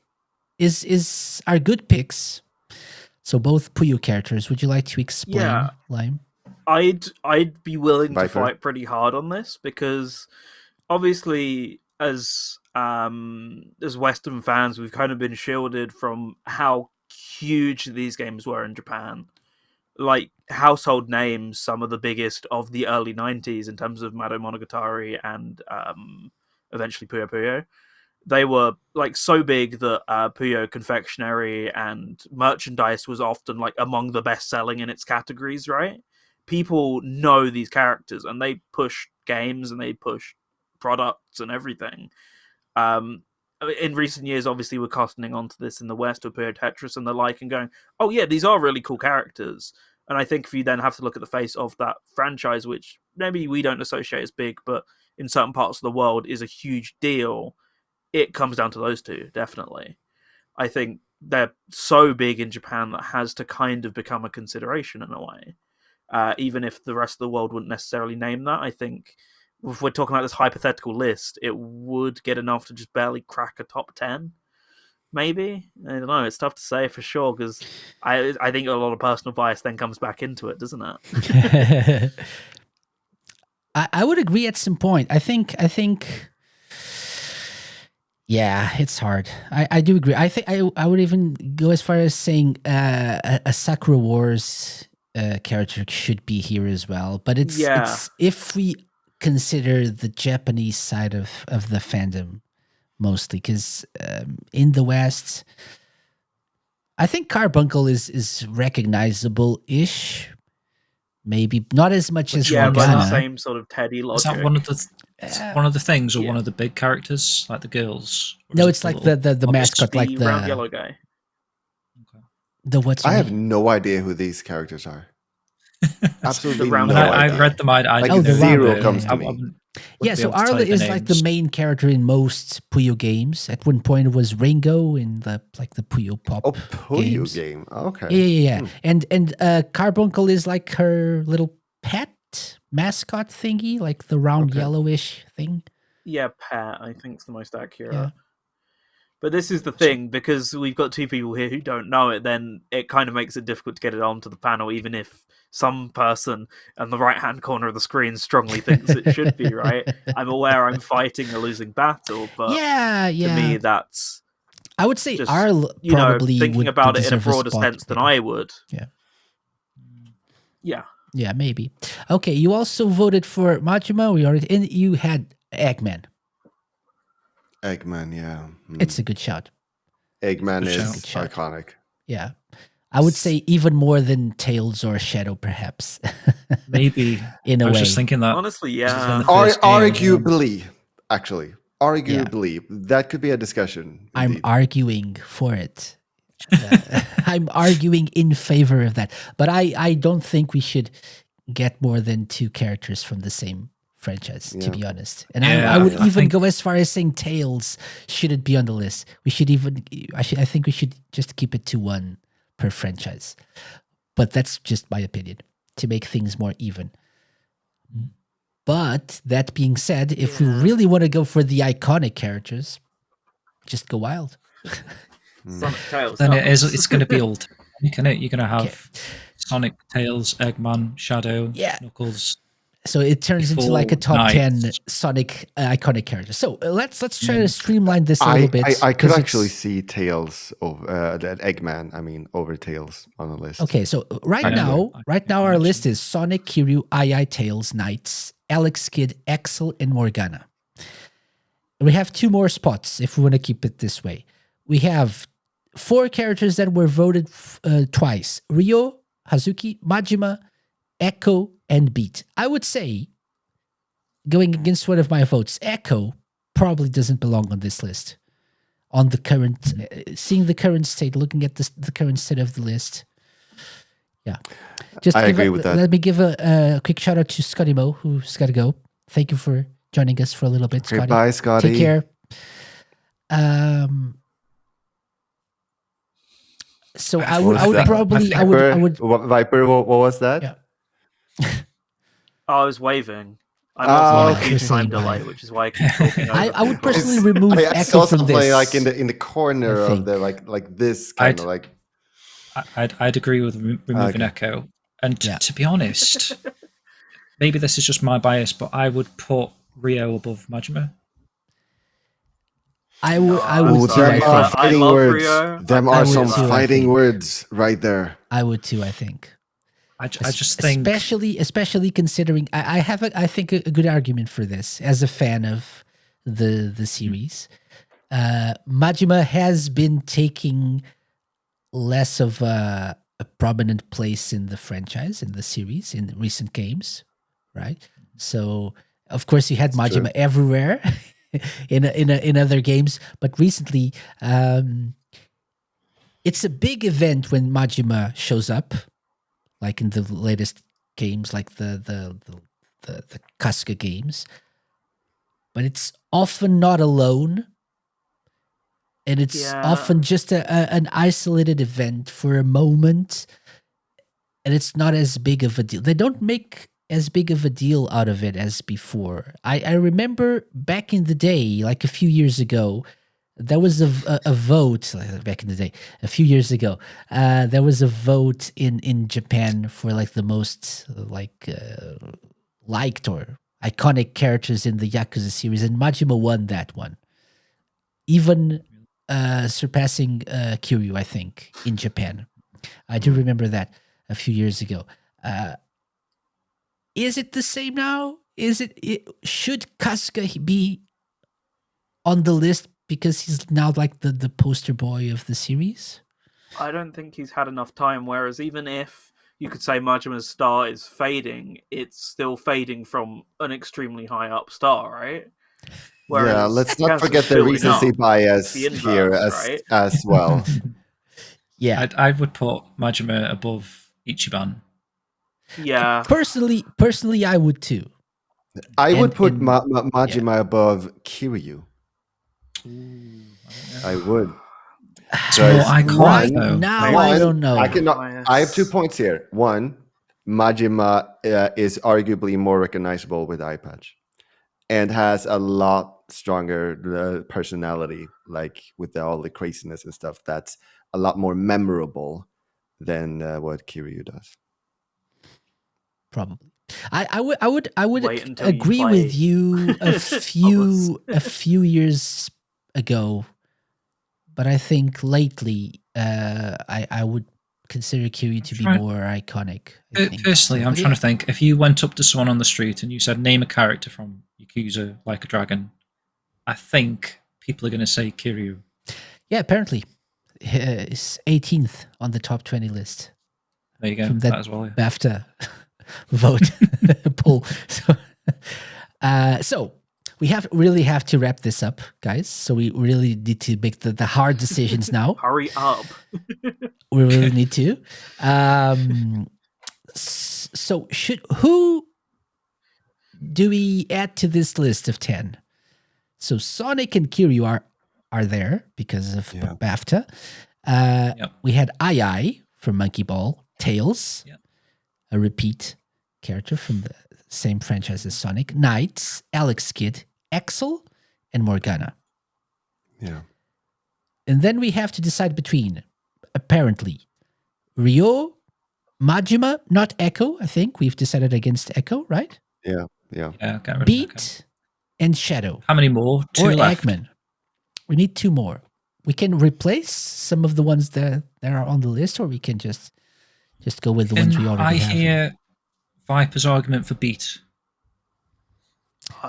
[SPEAKER 1] are good picks. So both Puyo characters. Would you like to explain, Lime?
[SPEAKER 4] I'd be willing
[SPEAKER 2] Viper.
[SPEAKER 4] to fight pretty hard on this because obviously as Western fans we've kind of been shielded from how huge these games were in Japan. Like household names, some of the biggest of the early 90s in terms of Mado Monogatari and eventually Puyo Puyo. They were like so big that Puyo Confectionery and merchandise was often like among the best selling in its categories, right? People know these characters and they push games and they push products and everything. In recent years, obviously, we're casting onto this in the West with Puyo Tetris and the like and going, oh yeah, these are really cool characters. And I think if you then have to look at the face of that franchise, which maybe we don't associate as big, but in certain parts of the world is a huge deal, it comes down to those two, definitely. I think they're so big in Japan that has to kind of become a consideration in a way. Even if the rest of the world wouldn't necessarily name that, I think if we're talking about this hypothetical list, it would get enough to just barely crack a top 10. Maybe. I don't know. It's tough to say for sure because I think a lot of personal bias then comes back into it, doesn't it?
[SPEAKER 1] I would agree at some point. I think yeah, it's hard. I do agree. I think I would even go as far as saying a Sakura Wars character should be here as well. But it's if we consider the Japanese side of the fandom mostly, because in the West, I think Carbuncle is recognizable-ish. Maybe not as much as
[SPEAKER 4] by the
[SPEAKER 1] Morgana.
[SPEAKER 4] same sort of Teddy logic.
[SPEAKER 3] Is that one of the things, or one of the big characters, like the girls? Or
[SPEAKER 1] No,
[SPEAKER 3] is
[SPEAKER 1] it's
[SPEAKER 3] it
[SPEAKER 1] like the mascot,
[SPEAKER 4] the
[SPEAKER 1] like the
[SPEAKER 4] round yellow guy.
[SPEAKER 1] the what's.
[SPEAKER 2] I
[SPEAKER 1] her
[SPEAKER 2] have
[SPEAKER 1] name?
[SPEAKER 2] no idea who these characters are. Absolutely
[SPEAKER 4] The round
[SPEAKER 2] no
[SPEAKER 3] When
[SPEAKER 2] idea.
[SPEAKER 3] I read them, I
[SPEAKER 2] Like
[SPEAKER 1] Oh, the
[SPEAKER 2] zero
[SPEAKER 1] Roundup,
[SPEAKER 2] comes
[SPEAKER 1] yeah,
[SPEAKER 2] to
[SPEAKER 1] yeah.
[SPEAKER 2] me.
[SPEAKER 1] Yeah, so Arla is like the main character in most Puyo games. At one point, it was Ringo in the Puyo Pop.
[SPEAKER 2] Oh, Puyo
[SPEAKER 1] games.
[SPEAKER 2] game. Okay.
[SPEAKER 1] Yeah. And Carbuncle is like her little pet mascot thingy, like the round
[SPEAKER 2] Okay.
[SPEAKER 1] yellowish thing.
[SPEAKER 4] Yeah, Pat, I think is the most accurate.
[SPEAKER 1] Yeah.
[SPEAKER 4] But this is the thing, because we've got two people here who don't know it, then it kind of makes it difficult to get it onto the panel, even if some person in the right-hand corner of the screen strongly thinks it should be, right? I'm aware I'm fighting a losing battle, but
[SPEAKER 1] Yeah.
[SPEAKER 4] to me that's
[SPEAKER 1] I would say
[SPEAKER 4] just,
[SPEAKER 1] Arla
[SPEAKER 4] you know,
[SPEAKER 1] probably
[SPEAKER 4] thinking
[SPEAKER 1] would
[SPEAKER 4] about it in a
[SPEAKER 1] deserve
[SPEAKER 4] broader
[SPEAKER 1] spot
[SPEAKER 4] sense than
[SPEAKER 1] there.
[SPEAKER 4] I would.
[SPEAKER 1] Yeah.
[SPEAKER 4] Yeah.
[SPEAKER 1] Yeah, maybe. Okay, you also voted for Majima. We already, and you had Eggman.
[SPEAKER 2] Eggman, yeah.
[SPEAKER 1] It's a good shout.
[SPEAKER 2] Eggman
[SPEAKER 3] Good
[SPEAKER 2] is
[SPEAKER 1] shout.
[SPEAKER 2] iconic.
[SPEAKER 1] Yeah. I would say even more than Tails or Shadow, perhaps.
[SPEAKER 3] Maybe.
[SPEAKER 1] In a
[SPEAKER 3] I was
[SPEAKER 1] way.
[SPEAKER 3] just thinking that.
[SPEAKER 4] Honestly,
[SPEAKER 3] this is
[SPEAKER 4] yeah.
[SPEAKER 3] when the first game-
[SPEAKER 2] Arguably, actually. Arguably. That could be a discussion.
[SPEAKER 1] I'm
[SPEAKER 2] indeed.
[SPEAKER 1] arguing for it. I'm arguing in favor of that. But I don't think we should get more than two characters from the same franchise, to
[SPEAKER 2] Yeah.
[SPEAKER 1] be honest. And
[SPEAKER 3] Yeah,
[SPEAKER 1] I would
[SPEAKER 3] I
[SPEAKER 1] even
[SPEAKER 3] think-
[SPEAKER 1] go as far as saying Tails shouldn't be on the list. We should even I think we should just keep it to one per franchise. But that's just my opinion, to make things more even. But that being said, if we really want to go for the iconic characters, just go wild.
[SPEAKER 4] Sonic Tails.
[SPEAKER 3] Then
[SPEAKER 4] Knuckles.
[SPEAKER 3] it's going to be old. Isn't it? You're going to have
[SPEAKER 1] Okay.
[SPEAKER 3] Sonic, Tails, Eggman, Shadow,
[SPEAKER 1] Yeah.
[SPEAKER 3] Knuckles.
[SPEAKER 1] So it turns into like a
[SPEAKER 3] Before
[SPEAKER 1] top 10
[SPEAKER 3] night.
[SPEAKER 1] Sonic iconic characters. So let's try to streamline this a little bit.
[SPEAKER 2] I could
[SPEAKER 1] 'cause
[SPEAKER 2] actually
[SPEAKER 1] it's-
[SPEAKER 2] see Tails over that Eggman. I mean, over Tails on the list.
[SPEAKER 1] Okay, so right
[SPEAKER 3] Actually.
[SPEAKER 1] now our list is Sonic, Kiryu, Ai, Tails, Knights, Alex Kidd, Axel, and Morgana. We have two more spots if we want to keep it this way. We have 4 characters that were voted twice: Ryo, Hazuki, Majima, Echo, and Beat. I would say, going against one of my votes, Echo probably doesn't belong on this list. On the current, seeing the current state, looking at the current state of the list. Yeah. Just
[SPEAKER 2] I agree with that.
[SPEAKER 1] Let me give a quick shout out to Scotty Mo, who's got to go. Thank you for joining us for a little bit,
[SPEAKER 2] Okay,
[SPEAKER 1] Scotty.
[SPEAKER 2] bye, Scotty.
[SPEAKER 1] Take care. So I
[SPEAKER 2] What was
[SPEAKER 1] would
[SPEAKER 2] that?
[SPEAKER 1] probably, I
[SPEAKER 2] Viper,
[SPEAKER 1] would,
[SPEAKER 2] Viper, what was that?
[SPEAKER 1] Yeah.
[SPEAKER 4] Oh, I was waving. I'm
[SPEAKER 2] Oh,
[SPEAKER 4] also on a
[SPEAKER 2] okay.
[SPEAKER 4] huge
[SPEAKER 1] You're
[SPEAKER 4] time
[SPEAKER 1] saying
[SPEAKER 4] delay,
[SPEAKER 1] bye.
[SPEAKER 4] which is why I keep talking over
[SPEAKER 1] I would
[SPEAKER 4] people.
[SPEAKER 1] personally
[SPEAKER 2] It's-
[SPEAKER 1] remove
[SPEAKER 2] I
[SPEAKER 1] Echo
[SPEAKER 2] saw
[SPEAKER 1] from
[SPEAKER 2] something
[SPEAKER 1] this.
[SPEAKER 2] like in the corner
[SPEAKER 1] I
[SPEAKER 2] of the
[SPEAKER 1] think.
[SPEAKER 2] like this kind of
[SPEAKER 3] I'd-
[SPEAKER 2] like.
[SPEAKER 3] I'd agree with removing
[SPEAKER 2] Okay.
[SPEAKER 3] Echo. And
[SPEAKER 1] Yeah.
[SPEAKER 3] to be honest, maybe this is just my bias, but I would put Rio above Majima.
[SPEAKER 1] I would
[SPEAKER 2] Ooh,
[SPEAKER 1] too,
[SPEAKER 2] them
[SPEAKER 1] I
[SPEAKER 2] are
[SPEAKER 1] think.
[SPEAKER 4] I
[SPEAKER 2] fighting
[SPEAKER 4] love
[SPEAKER 2] words.
[SPEAKER 4] Rio.
[SPEAKER 2] Them
[SPEAKER 1] I
[SPEAKER 2] are
[SPEAKER 1] would
[SPEAKER 2] some
[SPEAKER 1] too, I
[SPEAKER 2] fighting
[SPEAKER 1] think.
[SPEAKER 2] words right there.
[SPEAKER 1] I would too, I think.
[SPEAKER 3] I just think
[SPEAKER 1] especially considering I have I think a good argument for this as a fan of the series. Majima has been taking less of a prominent place in the franchise, in the series, in recent games, right? So of course you had
[SPEAKER 2] That's true.
[SPEAKER 1] Majima everywhere in other games, but recently it's a big event when Majima shows up. like in the latest games, like the Casca games. But it's often not alone, and it's
[SPEAKER 4] Yeah.
[SPEAKER 1] often just an isolated event for a moment, and it's not as big of a deal. They don't make as big of a deal out of it as before. I remember back in the day, like a few years ago, there was a vote back in the day, a few years ago. There was a vote in Japan for like the most liked or iconic characters in the Yakuza series, and Majima won that one, even surpassing Kiryu, I think, in Japan. I do remember that a few years ago. Is it the same now? Should Kasuga be on the list because he's now like the poster boy of the series?
[SPEAKER 4] I don't think he's had enough time. Whereas even if you could say Majima's star is fading, it's still fading from an extremely high up star, right?
[SPEAKER 2] Yeah, let's not
[SPEAKER 4] Kazu's
[SPEAKER 2] forget the
[SPEAKER 4] building
[SPEAKER 2] recency
[SPEAKER 4] up.
[SPEAKER 2] bias
[SPEAKER 4] The
[SPEAKER 2] here
[SPEAKER 4] inverse,
[SPEAKER 2] as
[SPEAKER 4] right?
[SPEAKER 2] as well.
[SPEAKER 1] Yeah.
[SPEAKER 3] I would put Majima above Ichiban.
[SPEAKER 4] Yeah.
[SPEAKER 1] Personally, I would too.
[SPEAKER 2] I would
[SPEAKER 1] And-
[SPEAKER 2] put
[SPEAKER 1] and-
[SPEAKER 2] Majima above Kiryu. I would.
[SPEAKER 3] It's more iconic,
[SPEAKER 1] right
[SPEAKER 3] though.
[SPEAKER 1] now, I don't know.
[SPEAKER 2] I have 2 points here. One, Majima is arguably more recognizable with eye patch, and has a lot stronger personality, like with all the craziness and stuff. That's a lot more memorable than what Kiryu does.
[SPEAKER 1] Probably. I would
[SPEAKER 4] Wait until you
[SPEAKER 1] agree
[SPEAKER 4] play
[SPEAKER 1] with you a
[SPEAKER 4] others.
[SPEAKER 1] few years ago, but I think lately I would consider Kiryu to be more iconic. I think.
[SPEAKER 3] Personally, I'm
[SPEAKER 1] But
[SPEAKER 3] trying
[SPEAKER 1] yeah.
[SPEAKER 3] to think. If you went up to someone on the street and you said, "Name a character from Yakuza Like a Dragon," I think people are going to say Kiryu.
[SPEAKER 1] Yeah, apparently, it's 18th on the top 20 list
[SPEAKER 3] There you go.
[SPEAKER 1] from that
[SPEAKER 3] That as well. Yeah.
[SPEAKER 1] BAFTA vote poll. So we really have to wrap this up, guys. So we really need to make the hard decisions now.
[SPEAKER 4] Hurry up.
[SPEAKER 1] We really need to. So who do we add to this list of 10? So Sonic and Kiryu are there because of
[SPEAKER 2] Yeah.
[SPEAKER 1] BAFTA.
[SPEAKER 3] Yep.
[SPEAKER 1] We had Ai from Monkey Ball, Tails,
[SPEAKER 3] Yep.
[SPEAKER 1] a repeat character from the same franchise as Sonic, Knights, Alex Kidd, Axel, and Morgana.
[SPEAKER 2] Yeah.
[SPEAKER 1] And then we have to decide between, apparently, Ryo, Majima, not Echo, I think. We've decided against Echo, right?
[SPEAKER 2] Yeah.
[SPEAKER 3] Yeah, get rid of that guy.
[SPEAKER 1] Beat and Shadow.
[SPEAKER 3] How many more? Two
[SPEAKER 1] Or
[SPEAKER 3] left.
[SPEAKER 1] Eggman. We need 2 more. We can replace some of the ones that are on the list, or we can just go with the ones we already
[SPEAKER 3] I
[SPEAKER 1] have.
[SPEAKER 3] hear Viper's argument for Beat.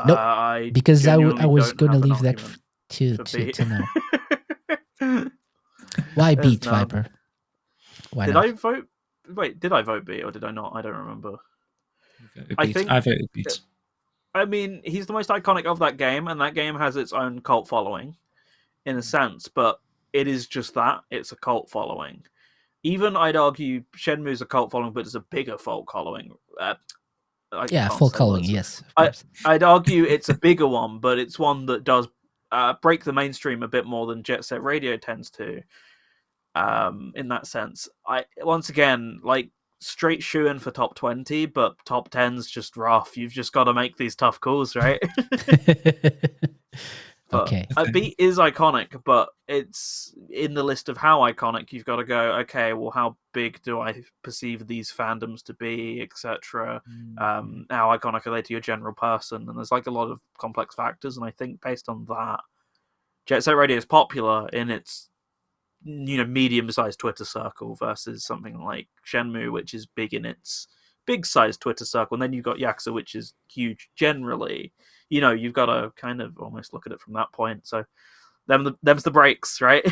[SPEAKER 1] Nope,
[SPEAKER 4] I
[SPEAKER 1] because I
[SPEAKER 4] genuinely
[SPEAKER 1] was
[SPEAKER 4] don't
[SPEAKER 1] going to
[SPEAKER 4] have an
[SPEAKER 1] leave that
[SPEAKER 4] argument
[SPEAKER 1] to
[SPEAKER 4] for Beat.
[SPEAKER 1] know. Why
[SPEAKER 4] There's
[SPEAKER 1] Beat,
[SPEAKER 4] none.
[SPEAKER 1] Viper? Why
[SPEAKER 4] Did
[SPEAKER 1] not?
[SPEAKER 4] I vote? Wait, did I vote B or did I not? I don't remember. I think-
[SPEAKER 3] I voted Beat.
[SPEAKER 4] I mean, he's the most iconic of that game, and that game has its own cult following, in a sense. But it is just that it's a cult following. Even I'd argue Shenmue's a cult following, but it's a bigger folk following.
[SPEAKER 1] Yeah, full coloring, yes. Of course.
[SPEAKER 4] I'd argue it's a bigger one, but it's one that does break the mainstream a bit more than Jet Set Radio tends to. In that sense, once again, like, straight shoe-in for top 20, but top 10's just rough. You've just got to make these tough calls, right? But
[SPEAKER 1] Okay.
[SPEAKER 4] Beat is iconic, but it's in the list of how iconic. You've got to go, okay, well, how big do I perceive these fandoms to be, etc. How iconic are they to your general person? And there's like a lot of complex factors, and I think based on that, Jet Set Radio is popular in its medium-sized Twitter circle versus something like Shenmue, which is big in its big-sized Twitter circle, and then you've got Yakuza, which is huge generally. You've got to kind of almost look at it from that point. So, them's the breaks, right?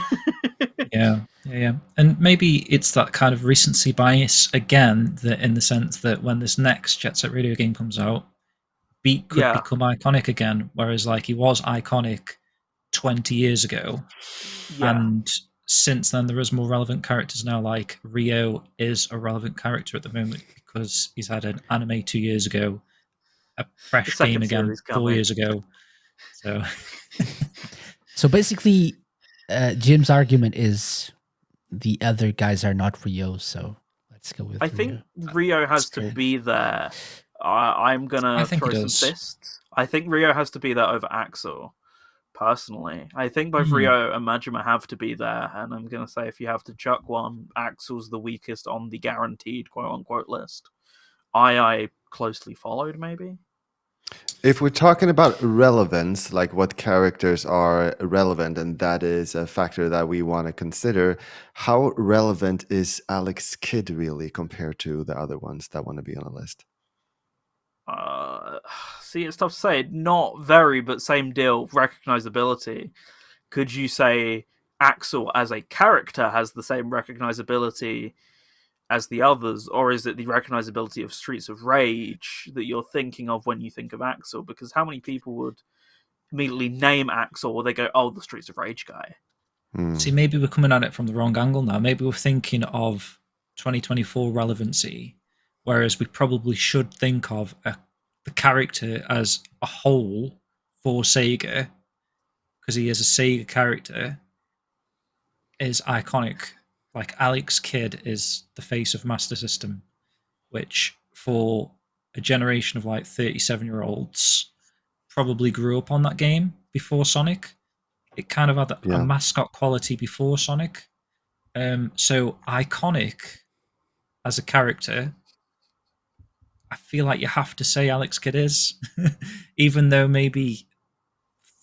[SPEAKER 3] Yeah. And maybe it's that kind of recency bias again, that in the sense that when this next Jet Set Radio game comes out, Beat could
[SPEAKER 4] Yeah.
[SPEAKER 3] become iconic again, whereas like he was iconic 20 years ago.
[SPEAKER 4] Yeah.
[SPEAKER 3] And since then, there is more relevant characters now. Like Rio is a relevant character at the moment because he's had an anime 2 years ago, a
[SPEAKER 4] The
[SPEAKER 3] fresh
[SPEAKER 4] second
[SPEAKER 3] game again
[SPEAKER 4] series
[SPEAKER 3] 4
[SPEAKER 4] coming.
[SPEAKER 3] years ago. So
[SPEAKER 1] So basically, Jim's argument is the other guys are not Rio, so let's go with
[SPEAKER 4] I
[SPEAKER 1] Rio.
[SPEAKER 4] think Rio has to
[SPEAKER 3] cool.
[SPEAKER 4] be there. I'm
[SPEAKER 3] I
[SPEAKER 4] gonna
[SPEAKER 3] think he
[SPEAKER 4] throw some
[SPEAKER 3] does.
[SPEAKER 4] fists. I think Rio has to be there over Axel. Personally, I think both
[SPEAKER 3] Hmm.
[SPEAKER 4] Rio and Majima have to be there, and I'm gonna say if you have to chuck one, Axel's the weakest on the guaranteed quote unquote list. I closely followed, maybe.
[SPEAKER 2] If we're talking about relevance, like what characters are relevant, and that is a factor that we want to consider, how relevant is Alex Kidd really compared to the other ones that want to be on the list?
[SPEAKER 4] See, it's tough to say. Not very, but same deal. Recognizability. Could you say Axel as a character has the same recognizability as the others, or is it the recognizability of Streets of Rage that you're thinking of when you think of Axel? Because how many people would immediately name Axel or they go, "Oh, the Streets of Rage guy"?
[SPEAKER 3] See, maybe we're coming at it from the wrong angle now. Maybe we're thinking of 2024 relevancy, whereas we probably should think of the character as a whole for Sega, because he is a Sega character, is iconic. Like Alex Kidd is the face of Master System, which for a generation of like 37-year-olds probably grew up on that game before Sonic. It kind of had a
[SPEAKER 2] Yeah.
[SPEAKER 3] mascot quality before Sonic. So iconic as a character, I feel like you have to say Alex Kidd is, even though maybe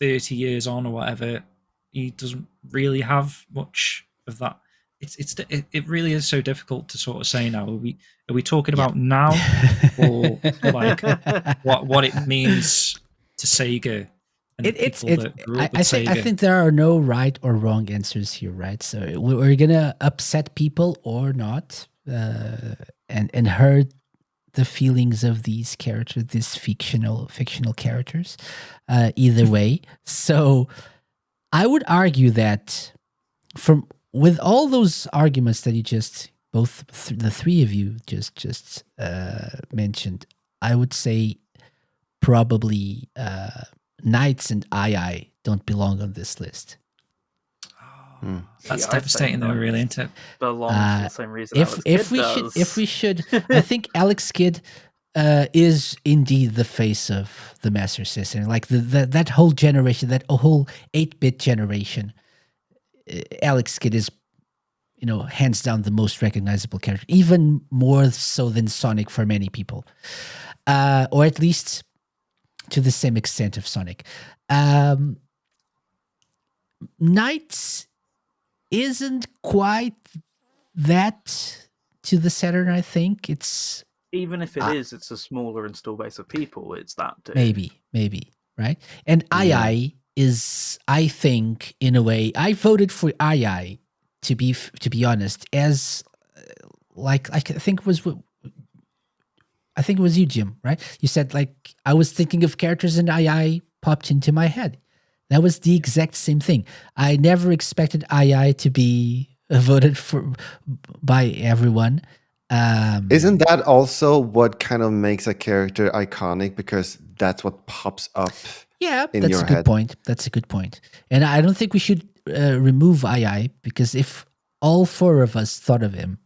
[SPEAKER 3] 30 years on or whatever, he doesn't really have much of that. It really is so difficult to sort of say now. Are we talking
[SPEAKER 1] Yeah.
[SPEAKER 3] about now or like what it means to Sega and people that grew up with Sega?
[SPEAKER 1] I think there are no right or wrong answers here, right? So we're gonna upset people or not, and hurt the feelings of these characters, these fictional characters, either way. So I would argue that with all those arguments that you just the three of you just mentioned, I would say probably Knights and II don't belong on this list.
[SPEAKER 3] That's
[SPEAKER 4] See, I'd say
[SPEAKER 3] devastating. They were really into it.
[SPEAKER 4] belongs for the same reason.
[SPEAKER 1] If
[SPEAKER 4] Alex
[SPEAKER 1] if
[SPEAKER 4] Kidd
[SPEAKER 1] we
[SPEAKER 4] does.
[SPEAKER 1] should, I think Alex Kidd is indeed the face of the Master System. Like that whole generation, that whole 8-bit generation. Alex Kidd is, hands down the most recognizable character, even more so than Sonic for many people, or at least to the same extent of Sonic. Knights isn't quite that to the Saturn. I think it's
[SPEAKER 4] Even if it is, it's a smaller install base of people. It's that too.
[SPEAKER 1] maybe right. And II is, I think, in a way, I voted for II to be honest, as like I think it was you, Jim, right? You said like I was thinking of characters and II popped into my head. That was the exact same thing. I never expected II to be voted for by everyone.
[SPEAKER 2] Isn't that also what kind of makes a character iconic? Because that's what pops up.
[SPEAKER 1] Yeah,
[SPEAKER 2] in
[SPEAKER 1] that's
[SPEAKER 2] your
[SPEAKER 1] a good
[SPEAKER 2] head.
[SPEAKER 1] point. That's a good point. And I don't think we should remove II, because if all four of us thought of him,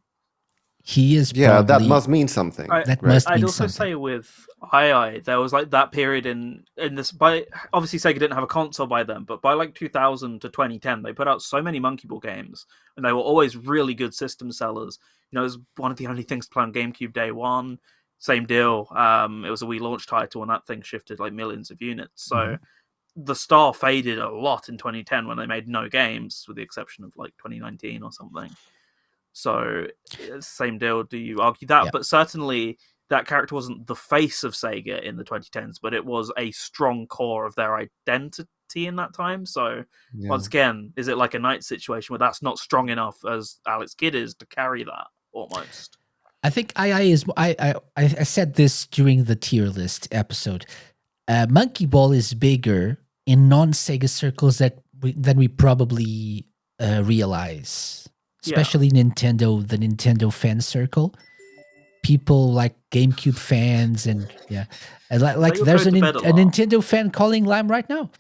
[SPEAKER 1] he is
[SPEAKER 2] Yeah, that
[SPEAKER 1] probably,
[SPEAKER 2] must mean something.
[SPEAKER 1] that
[SPEAKER 2] right?
[SPEAKER 1] must
[SPEAKER 4] I'd
[SPEAKER 1] mean
[SPEAKER 4] also
[SPEAKER 1] something.
[SPEAKER 4] say with II, there was like that period in this. By obviously Sega didn't have a console by then, but by like 2000 to 2010, they put out so many Monkey Ball games, and they were always really good system sellers. It was one of the only things to play on GameCube day one. Same deal. It was a Wii launch title, and that thing shifted like millions of units. So the star faded a lot in 2010 when they made no games, with the exception of like 2019 or something. So, same deal. Do you argue that?
[SPEAKER 1] Yeah.
[SPEAKER 4] But certainly, that character wasn't the face of Sega in the 2010s, but it was a strong core of their identity in that time. So, once again, is it like a Knight situation where that's not strong enough as Alex Kidd is to carry that almost?
[SPEAKER 1] I think II is. I said this during the tier list episode. Monkey Ball is bigger in non-Sega circles than we probably realize, especially Nintendo, the Nintendo fan circle. People like GameCube fans and like
[SPEAKER 4] you'll
[SPEAKER 1] there's
[SPEAKER 4] go
[SPEAKER 1] a
[SPEAKER 4] to bed a lot.
[SPEAKER 1] Nintendo fan calling Lime right now,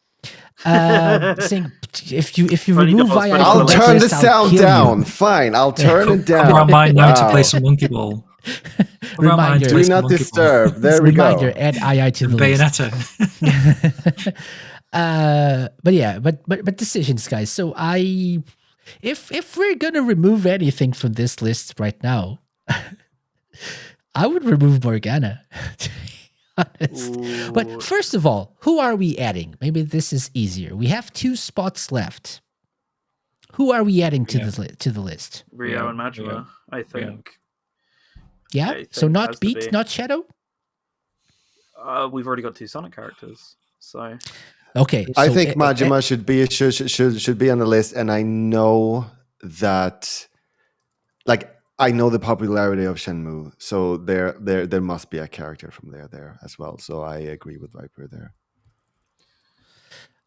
[SPEAKER 1] saying if you
[SPEAKER 4] Funny
[SPEAKER 1] remove
[SPEAKER 4] doubles,
[SPEAKER 1] II
[SPEAKER 4] funny
[SPEAKER 1] from
[SPEAKER 2] I'll
[SPEAKER 1] that
[SPEAKER 4] doubles.
[SPEAKER 2] turn the
[SPEAKER 1] list, I'll
[SPEAKER 2] sound
[SPEAKER 1] kill
[SPEAKER 2] down.
[SPEAKER 1] you.
[SPEAKER 2] Fine, I'll turn it
[SPEAKER 3] Come around
[SPEAKER 2] down.
[SPEAKER 3] mine now to
[SPEAKER 2] Wow.
[SPEAKER 3] play some monkey ball. Come around mine
[SPEAKER 1] Reminder.
[SPEAKER 3] to play
[SPEAKER 2] Do
[SPEAKER 3] some
[SPEAKER 2] not
[SPEAKER 3] monkey
[SPEAKER 2] disturb. There we
[SPEAKER 1] Reminder:
[SPEAKER 2] go.
[SPEAKER 1] add II to
[SPEAKER 3] ball.
[SPEAKER 1] the list.
[SPEAKER 3] Bayonetta.
[SPEAKER 1] But decisions, guys. So if we're gonna remove anything from this list right now, I would remove Morgana. To be honest. But
[SPEAKER 4] Ooh.
[SPEAKER 1] first of all, who are we adding? Maybe this is easier. We have 2 spots left. Who are we adding to the list?
[SPEAKER 4] Rio and Majima,
[SPEAKER 3] Rio.
[SPEAKER 4] I think.
[SPEAKER 1] Yeah.
[SPEAKER 4] I
[SPEAKER 1] So
[SPEAKER 4] think
[SPEAKER 1] not
[SPEAKER 4] has to
[SPEAKER 1] Beat,
[SPEAKER 4] be.
[SPEAKER 1] not Shadow.
[SPEAKER 4] We've already got 2 Sonic characters, so
[SPEAKER 1] Okay.
[SPEAKER 2] I
[SPEAKER 1] so,
[SPEAKER 2] think Majima should be on the list, and I know that, like, I know the popularity of Shenmue, so there must be a character from there as well. So I agree with Viper there.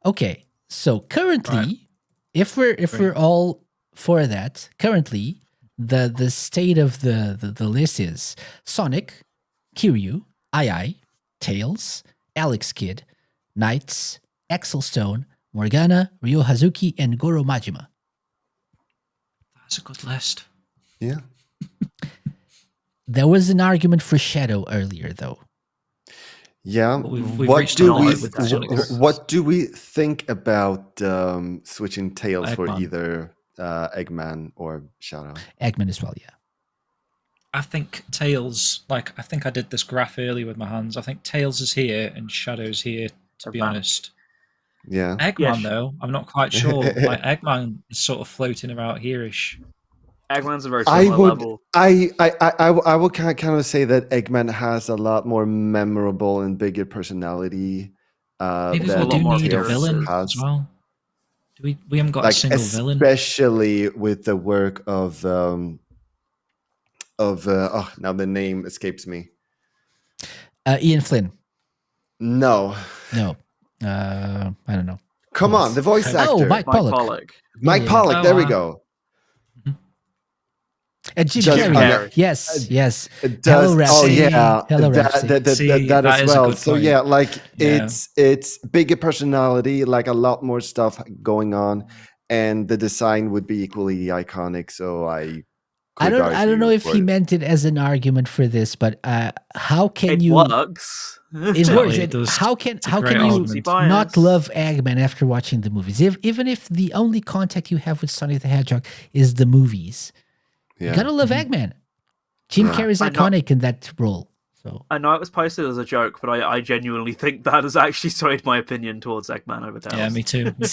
[SPEAKER 1] Okay, so currently, if we're all for that, currently the state of the list is Sonic, Kiryu, II, Tails, Alex Kidd, Knights, Axel Stone, Morgana, Ryo Hazuki, and Goro Majima.
[SPEAKER 3] That's a good list.
[SPEAKER 2] Yeah.
[SPEAKER 1] There was an argument for Shadow earlier, though.
[SPEAKER 2] Yeah.
[SPEAKER 3] But we've
[SPEAKER 2] What
[SPEAKER 3] reached
[SPEAKER 2] do
[SPEAKER 3] a
[SPEAKER 2] we
[SPEAKER 3] limit with the Sonic
[SPEAKER 2] what do we think about switching Tails for
[SPEAKER 3] Eggman.
[SPEAKER 2] either Eggman or Shadow?
[SPEAKER 1] Eggman as well, yeah.
[SPEAKER 3] I think Tails, like, I think I did this graph earlier with my hands. I think Tails is here and Shadow's here, to be
[SPEAKER 4] Eggman.
[SPEAKER 3] honest.
[SPEAKER 2] Yeah.
[SPEAKER 3] Eggman, though, I'm not quite sure. Like, Eggman is sort of floating about here-ish.
[SPEAKER 4] Eggman's a very
[SPEAKER 2] I
[SPEAKER 4] similar
[SPEAKER 2] would
[SPEAKER 4] level.
[SPEAKER 2] I would kind of say that Eggman has a lot more memorable and bigger personality.
[SPEAKER 3] Maybe
[SPEAKER 2] than
[SPEAKER 3] we do
[SPEAKER 4] more
[SPEAKER 3] need a
[SPEAKER 2] Tails
[SPEAKER 3] villain
[SPEAKER 2] has.
[SPEAKER 3] as well. We haven't got a
[SPEAKER 2] Like,
[SPEAKER 3] single villain.
[SPEAKER 2] especially with the work of now the name escapes me.
[SPEAKER 1] Ian Flynn.
[SPEAKER 2] No,
[SPEAKER 1] No. I don't know.
[SPEAKER 2] come on, the voice
[SPEAKER 3] Oh,
[SPEAKER 2] actor.
[SPEAKER 1] Oh, Mike
[SPEAKER 4] Mike
[SPEAKER 1] Pollock.
[SPEAKER 4] Pollock.
[SPEAKER 2] Mike
[SPEAKER 1] yeah.
[SPEAKER 2] Pollock.
[SPEAKER 3] Oh,
[SPEAKER 2] There we
[SPEAKER 3] wow.
[SPEAKER 2] go.
[SPEAKER 1] And Jim
[SPEAKER 2] Just-
[SPEAKER 1] Carrey. Yes, yes.
[SPEAKER 2] It
[SPEAKER 1] Hello,
[SPEAKER 2] does.
[SPEAKER 1] Ramsey.
[SPEAKER 2] Oh yeah,
[SPEAKER 1] Hello,
[SPEAKER 2] that,
[SPEAKER 1] Ramsey.
[SPEAKER 2] that, that,
[SPEAKER 3] See,
[SPEAKER 2] that
[SPEAKER 3] that
[SPEAKER 2] as
[SPEAKER 3] is a
[SPEAKER 2] well.
[SPEAKER 3] good
[SPEAKER 2] So
[SPEAKER 3] point.
[SPEAKER 2] yeah, like
[SPEAKER 3] Yeah.
[SPEAKER 2] it's bigger personality, like a lot more stuff going on, and the design would be equally iconic. So I
[SPEAKER 1] don't know
[SPEAKER 2] argue
[SPEAKER 1] if
[SPEAKER 2] for
[SPEAKER 1] he
[SPEAKER 2] it.
[SPEAKER 1] meant it as an argument for this, but how can
[SPEAKER 4] It
[SPEAKER 1] you
[SPEAKER 4] works.
[SPEAKER 1] it
[SPEAKER 3] Exactly,
[SPEAKER 1] works.
[SPEAKER 3] it does.
[SPEAKER 1] How can
[SPEAKER 3] It's a great
[SPEAKER 1] you
[SPEAKER 3] argument.
[SPEAKER 4] Bias.
[SPEAKER 1] not love Eggman after watching the movies? Even if the only contact you have with Sonic the Hedgehog is the movies, you
[SPEAKER 2] Yeah.
[SPEAKER 1] gotta love Eggman. Jim
[SPEAKER 2] Yeah.
[SPEAKER 1] Carrey's
[SPEAKER 4] I know-
[SPEAKER 1] iconic in that role. So
[SPEAKER 4] I know it was posted as a joke, but I genuinely think that has actually swayed my opinion towards Eggman over Tails.
[SPEAKER 3] Yeah, me too. Me too.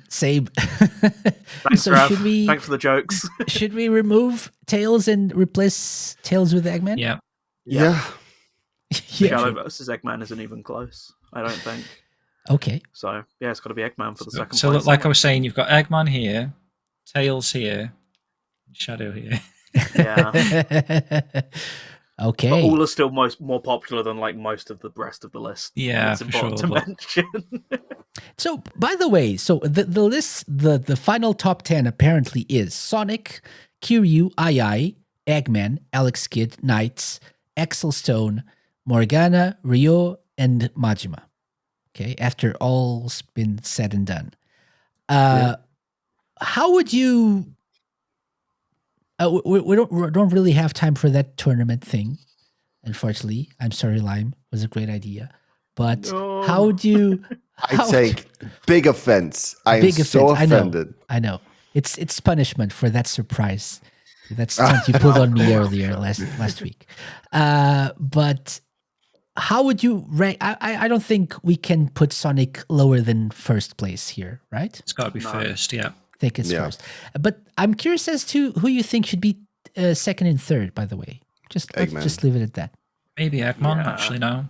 [SPEAKER 1] same.
[SPEAKER 4] Thanks,
[SPEAKER 1] So
[SPEAKER 4] Raph.
[SPEAKER 1] should we
[SPEAKER 4] Thanks for the jokes.
[SPEAKER 1] should we remove Tails and replace Tails with Eggman?
[SPEAKER 3] Yeah.
[SPEAKER 2] Yeah.
[SPEAKER 1] Yeah.
[SPEAKER 4] Shadow versus Eggman isn't even close, I don't think.
[SPEAKER 1] Okay.
[SPEAKER 4] So, yeah, it's got to be Eggman for the second
[SPEAKER 3] So,
[SPEAKER 4] place.
[SPEAKER 3] like I was saying, you've got Eggman here, Tails here, Shadow here.
[SPEAKER 4] Yeah.
[SPEAKER 1] Okay.
[SPEAKER 4] But all are still more popular than like most of the rest of the list.
[SPEAKER 3] Yeah,
[SPEAKER 4] it's
[SPEAKER 3] for
[SPEAKER 4] important
[SPEAKER 3] sure,
[SPEAKER 4] to
[SPEAKER 3] but-
[SPEAKER 4] mention.
[SPEAKER 1] So, by the way, so the list, the final top 10 apparently is Sonic, Kiryu, II, Eggman, Alex Kidd, Knights, Axel Stone, Morgana, Ryo, and Majima. Okay, after all's been said and done. How would you... we don't really have time for that tournament thing, unfortunately. I'm sorry, Lime. It was a great idea. But
[SPEAKER 4] No.
[SPEAKER 1] how would you...
[SPEAKER 2] I take big offense. I am so offended.
[SPEAKER 1] I know. It's punishment for that surprise. That stunt you pulled on me earlier last week. But how would you rank? I don't think we can put Sonic lower than first place here, right?
[SPEAKER 3] It's got to be first, yeah.
[SPEAKER 1] I think it's
[SPEAKER 2] Yeah.
[SPEAKER 1] first. But I'm curious as to who you think should be second and third, by the way. Let's
[SPEAKER 2] Eggman.
[SPEAKER 1] just leave it at that.
[SPEAKER 3] Maybe Eggman,
[SPEAKER 4] Yeah.
[SPEAKER 3] actually, no.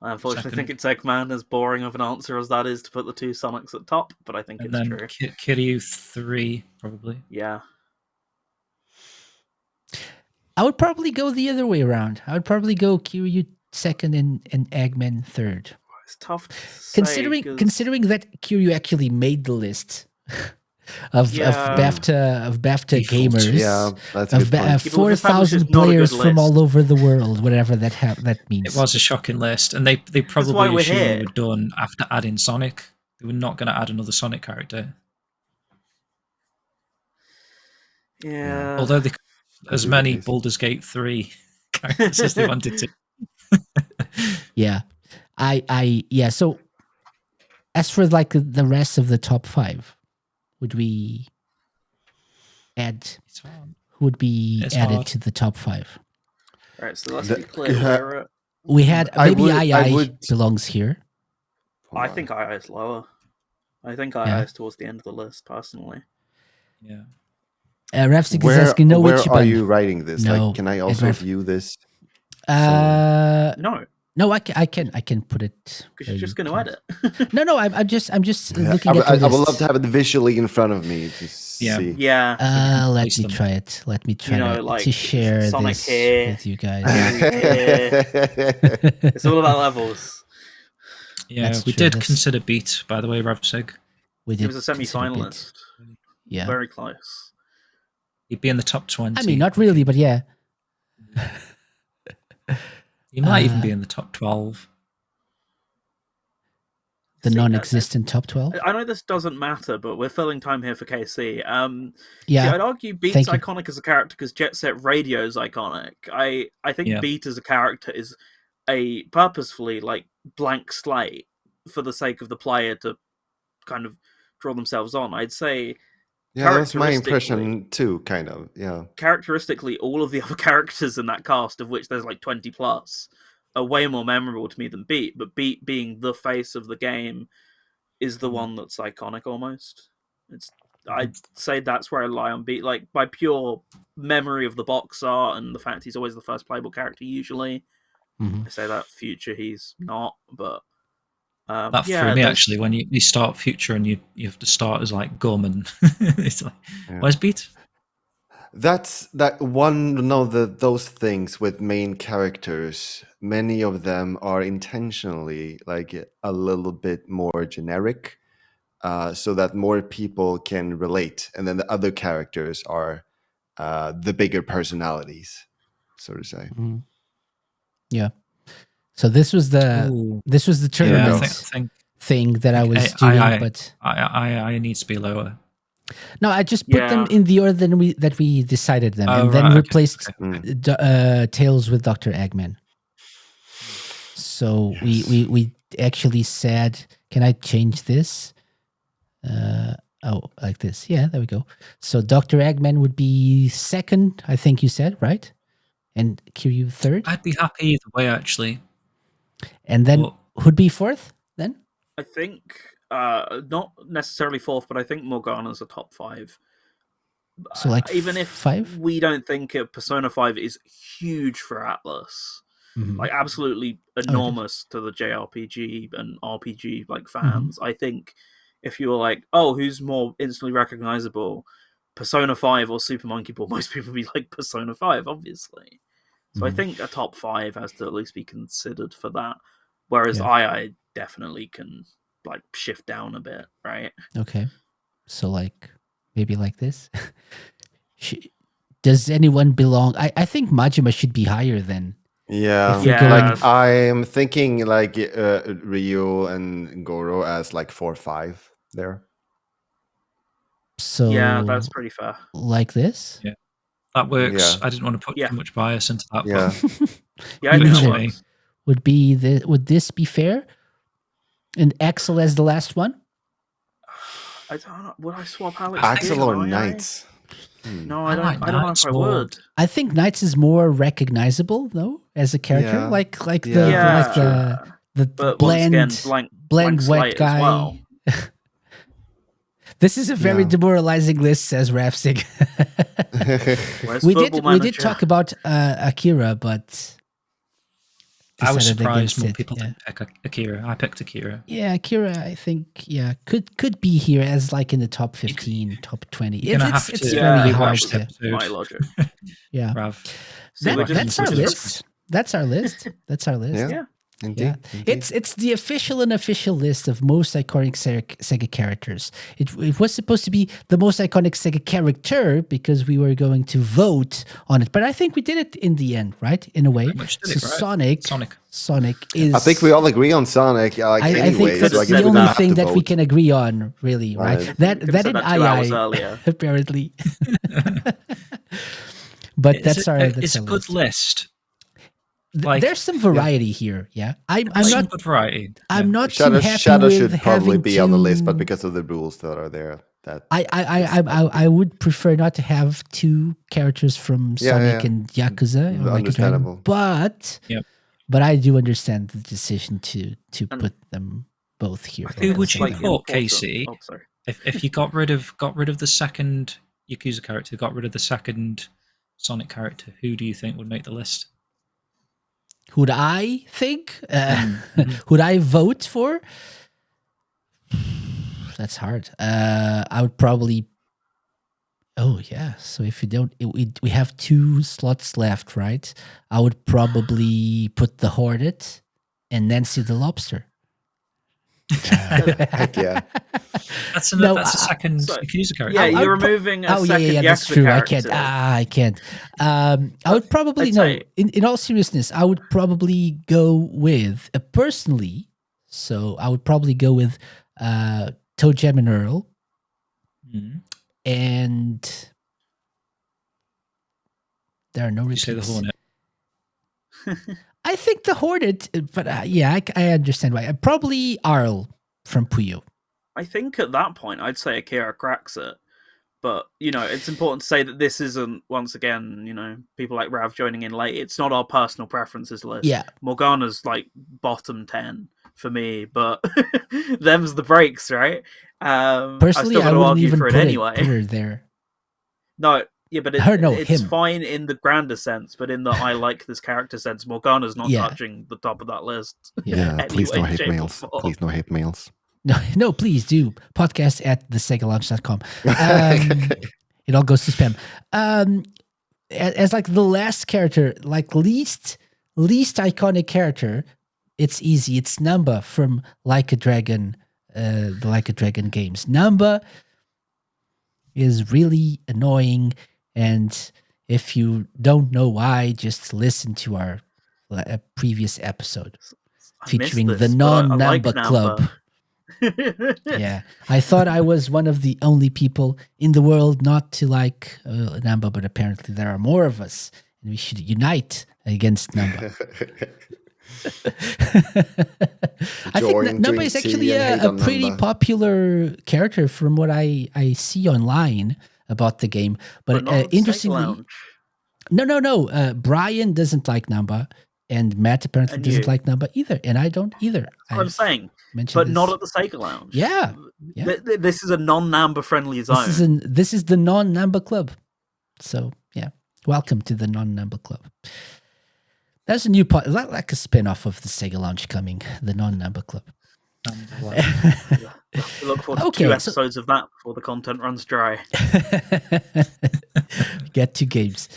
[SPEAKER 4] I unfortunately
[SPEAKER 3] Second.
[SPEAKER 4] think it's Eggman, as boring of an answer as that is to put the 2 Sonics at top, but I think
[SPEAKER 3] And
[SPEAKER 4] it's
[SPEAKER 3] then
[SPEAKER 4] true.
[SPEAKER 3] Kiryu 3, probably.
[SPEAKER 4] Yeah.
[SPEAKER 1] I would probably go the other way around. I would probably go Kiryu second and Eggman third.
[SPEAKER 4] It's tough to say, 'cause-
[SPEAKER 1] Considering that Kiryu actually made the list, of
[SPEAKER 4] Yeah.
[SPEAKER 1] BAFTA
[SPEAKER 3] Default.
[SPEAKER 1] gamers.
[SPEAKER 2] Yeah, that's a
[SPEAKER 1] Of
[SPEAKER 2] good point.
[SPEAKER 4] People have established
[SPEAKER 1] 4,000
[SPEAKER 4] it's not a good
[SPEAKER 1] players from
[SPEAKER 4] list.
[SPEAKER 1] all over the world, whatever that means.
[SPEAKER 3] It was a shocking list, and they
[SPEAKER 4] why
[SPEAKER 3] probably
[SPEAKER 4] we're
[SPEAKER 3] assumed
[SPEAKER 4] here.
[SPEAKER 3] we were done after adding Sonic. They were not going to add another Sonic character.
[SPEAKER 4] Yeah.
[SPEAKER 3] Although they could have as
[SPEAKER 2] be the
[SPEAKER 3] many
[SPEAKER 2] case.
[SPEAKER 3] Baldur's Gate 3 characters as they wanted to.
[SPEAKER 1] Yeah. So as for like the rest of the top 5, would we add
[SPEAKER 3] It's hard.
[SPEAKER 1] who would be
[SPEAKER 3] It's
[SPEAKER 1] added
[SPEAKER 3] hard.
[SPEAKER 1] to the top 5?
[SPEAKER 4] Right, so let's
[SPEAKER 2] The-
[SPEAKER 4] be clear.
[SPEAKER 2] yeah.
[SPEAKER 1] We had
[SPEAKER 2] I
[SPEAKER 1] maybe
[SPEAKER 2] would-
[SPEAKER 1] II
[SPEAKER 2] I would-
[SPEAKER 1] belongs here.
[SPEAKER 2] Hold
[SPEAKER 4] I
[SPEAKER 2] on.
[SPEAKER 4] think II is lower. I think II
[SPEAKER 1] Yeah.
[SPEAKER 4] is towards the end of the list, personally.
[SPEAKER 3] Yeah.
[SPEAKER 1] Ravsik is
[SPEAKER 2] Where,
[SPEAKER 1] asking, no
[SPEAKER 2] where
[SPEAKER 1] Ichiban.
[SPEAKER 2] are you writing this?
[SPEAKER 1] No,
[SPEAKER 2] Like, can I also
[SPEAKER 1] Edward.
[SPEAKER 2] view this?
[SPEAKER 4] No,
[SPEAKER 1] No, I can put it.
[SPEAKER 4] because
[SPEAKER 1] where
[SPEAKER 4] you're just
[SPEAKER 1] you
[SPEAKER 4] going to
[SPEAKER 1] can-
[SPEAKER 4] edit.
[SPEAKER 1] No, I'm just
[SPEAKER 2] Yeah,
[SPEAKER 1] looking at the
[SPEAKER 2] I would love
[SPEAKER 1] list.
[SPEAKER 2] to have it visually in front of me to
[SPEAKER 3] Yeah.
[SPEAKER 2] see.
[SPEAKER 4] Yeah.
[SPEAKER 1] Let
[SPEAKER 3] Place
[SPEAKER 1] me
[SPEAKER 3] them.
[SPEAKER 1] try it. Let me try
[SPEAKER 4] know,
[SPEAKER 1] to
[SPEAKER 4] like,
[SPEAKER 1] share
[SPEAKER 4] Sonic
[SPEAKER 1] this
[SPEAKER 4] here.
[SPEAKER 1] with you guys.
[SPEAKER 4] It's all about levels.
[SPEAKER 3] Yeah,
[SPEAKER 1] That's
[SPEAKER 3] we
[SPEAKER 1] true,
[SPEAKER 3] did
[SPEAKER 1] that's-
[SPEAKER 3] consider Beat, by the way, Ravsig.
[SPEAKER 1] We
[SPEAKER 4] He
[SPEAKER 1] did
[SPEAKER 4] was a
[SPEAKER 1] consider Beat.
[SPEAKER 4] semi-finalist.
[SPEAKER 1] Yeah.
[SPEAKER 4] Very close.
[SPEAKER 3] He'd be in the top 20.
[SPEAKER 1] I mean, not really, but yeah.
[SPEAKER 3] He might even
[SPEAKER 1] uh,
[SPEAKER 3] be in the top 12.
[SPEAKER 1] The
[SPEAKER 4] See,
[SPEAKER 1] non-existent top 12.
[SPEAKER 4] I know this doesn't matter, but we're filling time here for KC.
[SPEAKER 1] Yeah.
[SPEAKER 4] See, I'd argue Beat's
[SPEAKER 1] Thank you.
[SPEAKER 4] iconic as a character because Jet Set Radio's iconic. I think
[SPEAKER 3] Yeah.
[SPEAKER 4] Beat as a character is a purposefully like blank slate for the sake of the player to kind of draw themselves on. I'd say
[SPEAKER 2] Yeah, that's my
[SPEAKER 4] Characteristically-
[SPEAKER 2] impression too, kind of. Yeah.
[SPEAKER 4] characteristically all of the other characters in that cast, of which there's like 20 plus, are way more memorable to me than Beat. But Beat being the face of the game is the one that's iconic almost. I'd say that's where I lie on Beat, like by pure memory of the box art and the fact he's always the first playable character usually.
[SPEAKER 1] Mhm.
[SPEAKER 4] I say that Future he's not, but
[SPEAKER 3] That
[SPEAKER 4] yeah,
[SPEAKER 3] threw me
[SPEAKER 4] there's-
[SPEAKER 3] actually when you start Future and you have to start as like Gum and it's like,
[SPEAKER 2] Yeah.
[SPEAKER 3] where's Beat?
[SPEAKER 2] That's that one. No, those things with main characters. Many of them are intentionally like a little bit more generic, so that more people can relate, and then the other characters are the bigger personalities, so to say.
[SPEAKER 1] Mhm. Yeah. So this was the
[SPEAKER 3] Ooh.
[SPEAKER 1] this tournament
[SPEAKER 3] Yeah, I
[SPEAKER 2] go.
[SPEAKER 3] think
[SPEAKER 1] thing that I was
[SPEAKER 3] I-
[SPEAKER 1] doing,
[SPEAKER 3] I-
[SPEAKER 1] but
[SPEAKER 3] I needs to be lower.
[SPEAKER 1] no, I just put them
[SPEAKER 4] Yeah.
[SPEAKER 1] in the order that we decided them,
[SPEAKER 3] Oh,
[SPEAKER 1] and then
[SPEAKER 3] right, okay,
[SPEAKER 1] replaced
[SPEAKER 3] okay.
[SPEAKER 1] Tails with Dr. Eggman. So we actually said, can I change this? Like this. Yeah, there we go. So Dr. Eggman would be second, I think you said, right? And Kiryu third,
[SPEAKER 3] I'd be happy either way, actually.
[SPEAKER 1] and then
[SPEAKER 3] Well-
[SPEAKER 1] who'd be fourth then?
[SPEAKER 4] I think not necessarily fourth, but I think Morgana's a top 5.
[SPEAKER 1] So like
[SPEAKER 4] even if
[SPEAKER 1] 5.
[SPEAKER 4] we don't think Persona 5 is huge for Atlas,
[SPEAKER 1] Mhm.
[SPEAKER 4] like absolutely enormous to the JRPG and RPG like fans, I think if you were like, oh, who's more instantly recognizable, Persona 5 or Super Monkey Ball, most people would be like Persona 5, obviously. So I
[SPEAKER 1] Mhm.
[SPEAKER 4] think a top 5 has to at least be considered for that. Whereas
[SPEAKER 1] Yeah.
[SPEAKER 4] I definitely can like shift down a bit, right?
[SPEAKER 1] Okay. So like maybe like this. Does anyone belong? I think Majima should be higher than.
[SPEAKER 2] Yeah,
[SPEAKER 1] If we're
[SPEAKER 4] Yeah.
[SPEAKER 1] going-
[SPEAKER 2] like I'm thinking like Ryu and Goro as like 4 or 5 there.
[SPEAKER 1] So
[SPEAKER 4] Yeah, that's pretty fair.
[SPEAKER 1] like this.
[SPEAKER 3] Yeah. That works.
[SPEAKER 2] Yeah.
[SPEAKER 3] I didn't want to put
[SPEAKER 4] Yeah.
[SPEAKER 3] too much bias into that.
[SPEAKER 2] Yeah.
[SPEAKER 4] Yeah, I
[SPEAKER 1] Me
[SPEAKER 4] think that
[SPEAKER 1] neither.
[SPEAKER 4] works.
[SPEAKER 1] Would this be fair? And Axel as the last one?
[SPEAKER 4] I don't know. Would I swap Alex?
[SPEAKER 2] Axel
[SPEAKER 4] Kidd
[SPEAKER 2] or
[SPEAKER 4] and II?
[SPEAKER 2] Knights? Hmm.
[SPEAKER 4] No,
[SPEAKER 3] I
[SPEAKER 4] I don't.
[SPEAKER 3] like
[SPEAKER 4] I don't know
[SPEAKER 3] Knights
[SPEAKER 4] if I
[SPEAKER 3] more.
[SPEAKER 4] would.
[SPEAKER 1] I think Knights is more recognizable though as a character,
[SPEAKER 2] Yeah.
[SPEAKER 1] like
[SPEAKER 2] Yeah.
[SPEAKER 1] the
[SPEAKER 4] Yeah,
[SPEAKER 1] like the
[SPEAKER 4] but
[SPEAKER 1] bland
[SPEAKER 4] once again, blank
[SPEAKER 1] bland wet
[SPEAKER 4] slate
[SPEAKER 1] guy.
[SPEAKER 4] as well.
[SPEAKER 1] This is a very
[SPEAKER 2] Yeah.
[SPEAKER 1] demoralizing list, says Rafsig.
[SPEAKER 4] Where's
[SPEAKER 1] we
[SPEAKER 4] Football
[SPEAKER 1] did
[SPEAKER 4] Manager?
[SPEAKER 1] talk about Akira, but
[SPEAKER 3] I was
[SPEAKER 1] decided
[SPEAKER 3] surprised
[SPEAKER 1] against
[SPEAKER 3] more
[SPEAKER 1] it,
[SPEAKER 3] people
[SPEAKER 1] yeah.
[SPEAKER 3] didn't pick Akira. I picked Akira.
[SPEAKER 1] Yeah, Akira, I think, could be here as like in the top 15, top 20.
[SPEAKER 3] You're gonna
[SPEAKER 1] It's
[SPEAKER 3] have
[SPEAKER 1] it's
[SPEAKER 3] to
[SPEAKER 1] very
[SPEAKER 4] Yeah,
[SPEAKER 1] hard
[SPEAKER 3] rewatch
[SPEAKER 1] to.
[SPEAKER 3] the episode.
[SPEAKER 4] My logic.
[SPEAKER 1] Yeah,
[SPEAKER 3] Rav.
[SPEAKER 4] So
[SPEAKER 1] That-
[SPEAKER 4] we're just-
[SPEAKER 1] that's our
[SPEAKER 4] we're just-
[SPEAKER 1] list. That's our list. That's our list.
[SPEAKER 2] Yeah.
[SPEAKER 4] Yeah.
[SPEAKER 2] Indeed.
[SPEAKER 1] Yeah,
[SPEAKER 2] indeed.
[SPEAKER 1] it's the official and unofficial list of most iconic Sega characters. It was supposed to be the most iconic Sega character because we were going to vote on it, but I think we did it in the end, right? In a way.
[SPEAKER 3] Pretty much did
[SPEAKER 1] So
[SPEAKER 3] it, right?
[SPEAKER 1] Sonic is.
[SPEAKER 2] I think we all agree on Sonic.
[SPEAKER 1] I think
[SPEAKER 2] anyways,
[SPEAKER 1] that's
[SPEAKER 2] so I guess
[SPEAKER 1] the
[SPEAKER 2] we don't
[SPEAKER 1] only
[SPEAKER 2] have
[SPEAKER 1] thing
[SPEAKER 2] to
[SPEAKER 1] that we
[SPEAKER 2] vote.
[SPEAKER 1] can agree on, really, right?
[SPEAKER 2] Right.
[SPEAKER 1] That
[SPEAKER 4] Could've said
[SPEAKER 1] and
[SPEAKER 4] that 2 hours
[SPEAKER 1] II
[SPEAKER 4] earlier.
[SPEAKER 1] apparently. But that's our.
[SPEAKER 3] It's a
[SPEAKER 1] our
[SPEAKER 3] good
[SPEAKER 1] list.
[SPEAKER 3] list. Like,
[SPEAKER 1] There's some variety here. Yeah, I'm
[SPEAKER 3] There's some
[SPEAKER 1] not.
[SPEAKER 3] good variety.
[SPEAKER 1] I'm not too
[SPEAKER 2] Shadow,
[SPEAKER 1] happy
[SPEAKER 2] Shadow
[SPEAKER 1] with
[SPEAKER 2] should probably
[SPEAKER 1] having
[SPEAKER 2] be on the list, but
[SPEAKER 1] to-
[SPEAKER 2] because of the rules that are there, that
[SPEAKER 1] I would prefer not to have two characters from
[SPEAKER 2] Yeah,
[SPEAKER 1] Sonic
[SPEAKER 2] yeah.
[SPEAKER 1] and Yakuza. Or Like a
[SPEAKER 2] Understandable.
[SPEAKER 1] Dragon,
[SPEAKER 3] Yep.
[SPEAKER 1] but I do understand the decision to
[SPEAKER 4] And-
[SPEAKER 1] put them both here.
[SPEAKER 3] Who would you
[SPEAKER 4] Like,
[SPEAKER 3] put,
[SPEAKER 4] important-
[SPEAKER 3] Casey?
[SPEAKER 4] Oh, sorry.
[SPEAKER 3] If you got rid of the second Yakuza character, got rid of the second Sonic character, who do you think would make the list?
[SPEAKER 1] Who'd I think? Who'd I vote for? That's hard. I would probably. Oh yeah. So if you don't, we have 2 slots left, right? I would probably put the Hornet and Nancy the Lobster.
[SPEAKER 2] heck yeah.
[SPEAKER 3] That's
[SPEAKER 1] No,
[SPEAKER 3] a second
[SPEAKER 4] so-
[SPEAKER 3] Yakuza character.
[SPEAKER 4] Yeah,
[SPEAKER 1] I
[SPEAKER 4] you're
[SPEAKER 1] would pro-
[SPEAKER 4] removing a
[SPEAKER 1] Oh
[SPEAKER 4] second
[SPEAKER 1] yeah, that's
[SPEAKER 4] Yakuza
[SPEAKER 1] true.
[SPEAKER 4] character.
[SPEAKER 1] I can't. I would probably
[SPEAKER 4] I'd
[SPEAKER 1] no.
[SPEAKER 4] say-
[SPEAKER 1] In all seriousness, I would probably go with personally. So I would probably go with Toe Jam and Earl,
[SPEAKER 3] Mhm.
[SPEAKER 1] and there are no
[SPEAKER 3] You
[SPEAKER 1] repeats.
[SPEAKER 3] say the Hornet.
[SPEAKER 1] I think the Hornet, but yeah, I understand why. Probably Arl from Puyo.
[SPEAKER 4] I think at that point, I'd say Akira cracks it. But, it's important to say that this isn't, once again, people like Rav joining in late. It's not our personal preferences list.
[SPEAKER 1] Yeah,
[SPEAKER 4] Morgana's like bottom 10 for me, but them's the breaks, right?
[SPEAKER 1] personally, I
[SPEAKER 4] I've still got to
[SPEAKER 1] wouldn't
[SPEAKER 4] argue
[SPEAKER 1] even
[SPEAKER 4] for it
[SPEAKER 1] put
[SPEAKER 4] anyway.
[SPEAKER 1] her there.
[SPEAKER 4] No, yeah, but
[SPEAKER 1] Her, no,
[SPEAKER 4] it's
[SPEAKER 1] him.
[SPEAKER 4] fine in the grander sense, but in the I like this character sense, Morgana's not
[SPEAKER 1] Yeah.
[SPEAKER 4] touching the top of that list.
[SPEAKER 1] Yeah.
[SPEAKER 4] Any
[SPEAKER 2] Please no
[SPEAKER 4] way,
[SPEAKER 2] hate
[SPEAKER 4] shape, or
[SPEAKER 2] mails.
[SPEAKER 4] form.
[SPEAKER 2] Please no hate mails.
[SPEAKER 1] No, please do. Podcast at thesegalaunch.com. It all goes to spam. As like the last character, like least iconic character, it's easy. It's Namba from Like a Dragon, the Like a Dragon games. Namba is really annoying, and if you don't know why, just listen to our previous episode
[SPEAKER 4] I missed
[SPEAKER 1] featuring the
[SPEAKER 4] this, but I like
[SPEAKER 1] non-Namba club.
[SPEAKER 4] Namba.
[SPEAKER 1] Yeah, I thought I was one of the only people in the world not to like Namba, but apparently there are more of us, and we should unite against Namba. I think
[SPEAKER 2] Join
[SPEAKER 1] Namba
[SPEAKER 2] Dream
[SPEAKER 1] is
[SPEAKER 2] Team
[SPEAKER 1] actually
[SPEAKER 2] and hate
[SPEAKER 1] a
[SPEAKER 2] on
[SPEAKER 1] pretty
[SPEAKER 2] Namba.
[SPEAKER 1] popular character from what I see online about the game. But
[SPEAKER 4] not on Sega
[SPEAKER 1] interestingly,
[SPEAKER 4] Lounge.
[SPEAKER 1] no. Brian doesn't like Namba, and Matt apparently
[SPEAKER 4] And
[SPEAKER 1] doesn't
[SPEAKER 4] you.
[SPEAKER 1] like Namba either, and I don't either.
[SPEAKER 4] That's what I'm saying.
[SPEAKER 1] mentioned
[SPEAKER 4] But
[SPEAKER 1] this.
[SPEAKER 4] not at the Sega Lounge.
[SPEAKER 1] Yeah, yeah.
[SPEAKER 4] This is a non-Namba friendly zone.
[SPEAKER 1] This is the non-Namba club. So yeah, welcome to the non-Namba club. That's a new part, like a spin-off of the Sega Lounge coming, the non-Namba club.
[SPEAKER 4] We look forward to
[SPEAKER 1] Okay,
[SPEAKER 4] 2
[SPEAKER 1] so-
[SPEAKER 4] episodes of that before the content runs dry.
[SPEAKER 1] Get 2 games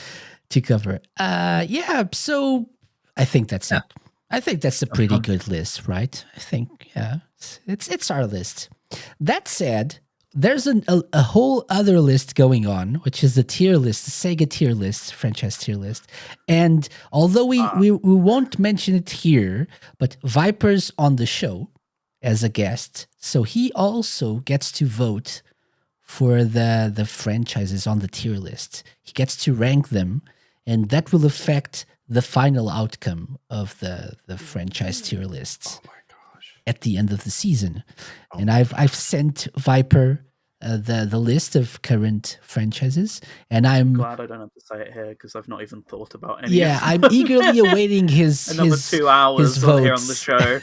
[SPEAKER 1] to cover. Yeah, so I think that's it. I think that's a pretty good list, right? I think, yeah, it's our list. That said, there's a whole other list going on, which is the tier list, the Sega tier list, franchise tier list. And although we won't mention it here, but Viper's on the show as a guest, so he also gets to vote for the franchises on the tier list. He gets to rank them, and that will affect the final outcome of the franchise tier lists at the end of the season. And I've sent Viper the list of current franchises, and I'm
[SPEAKER 4] Glad I don't have to say it here because I've not even thought about any.
[SPEAKER 1] yeah,
[SPEAKER 4] of
[SPEAKER 1] I'm
[SPEAKER 4] them.
[SPEAKER 1] eagerly awaiting his
[SPEAKER 4] Another
[SPEAKER 1] his
[SPEAKER 4] 2 hours
[SPEAKER 1] his
[SPEAKER 4] on here on
[SPEAKER 1] votes.
[SPEAKER 4] the show.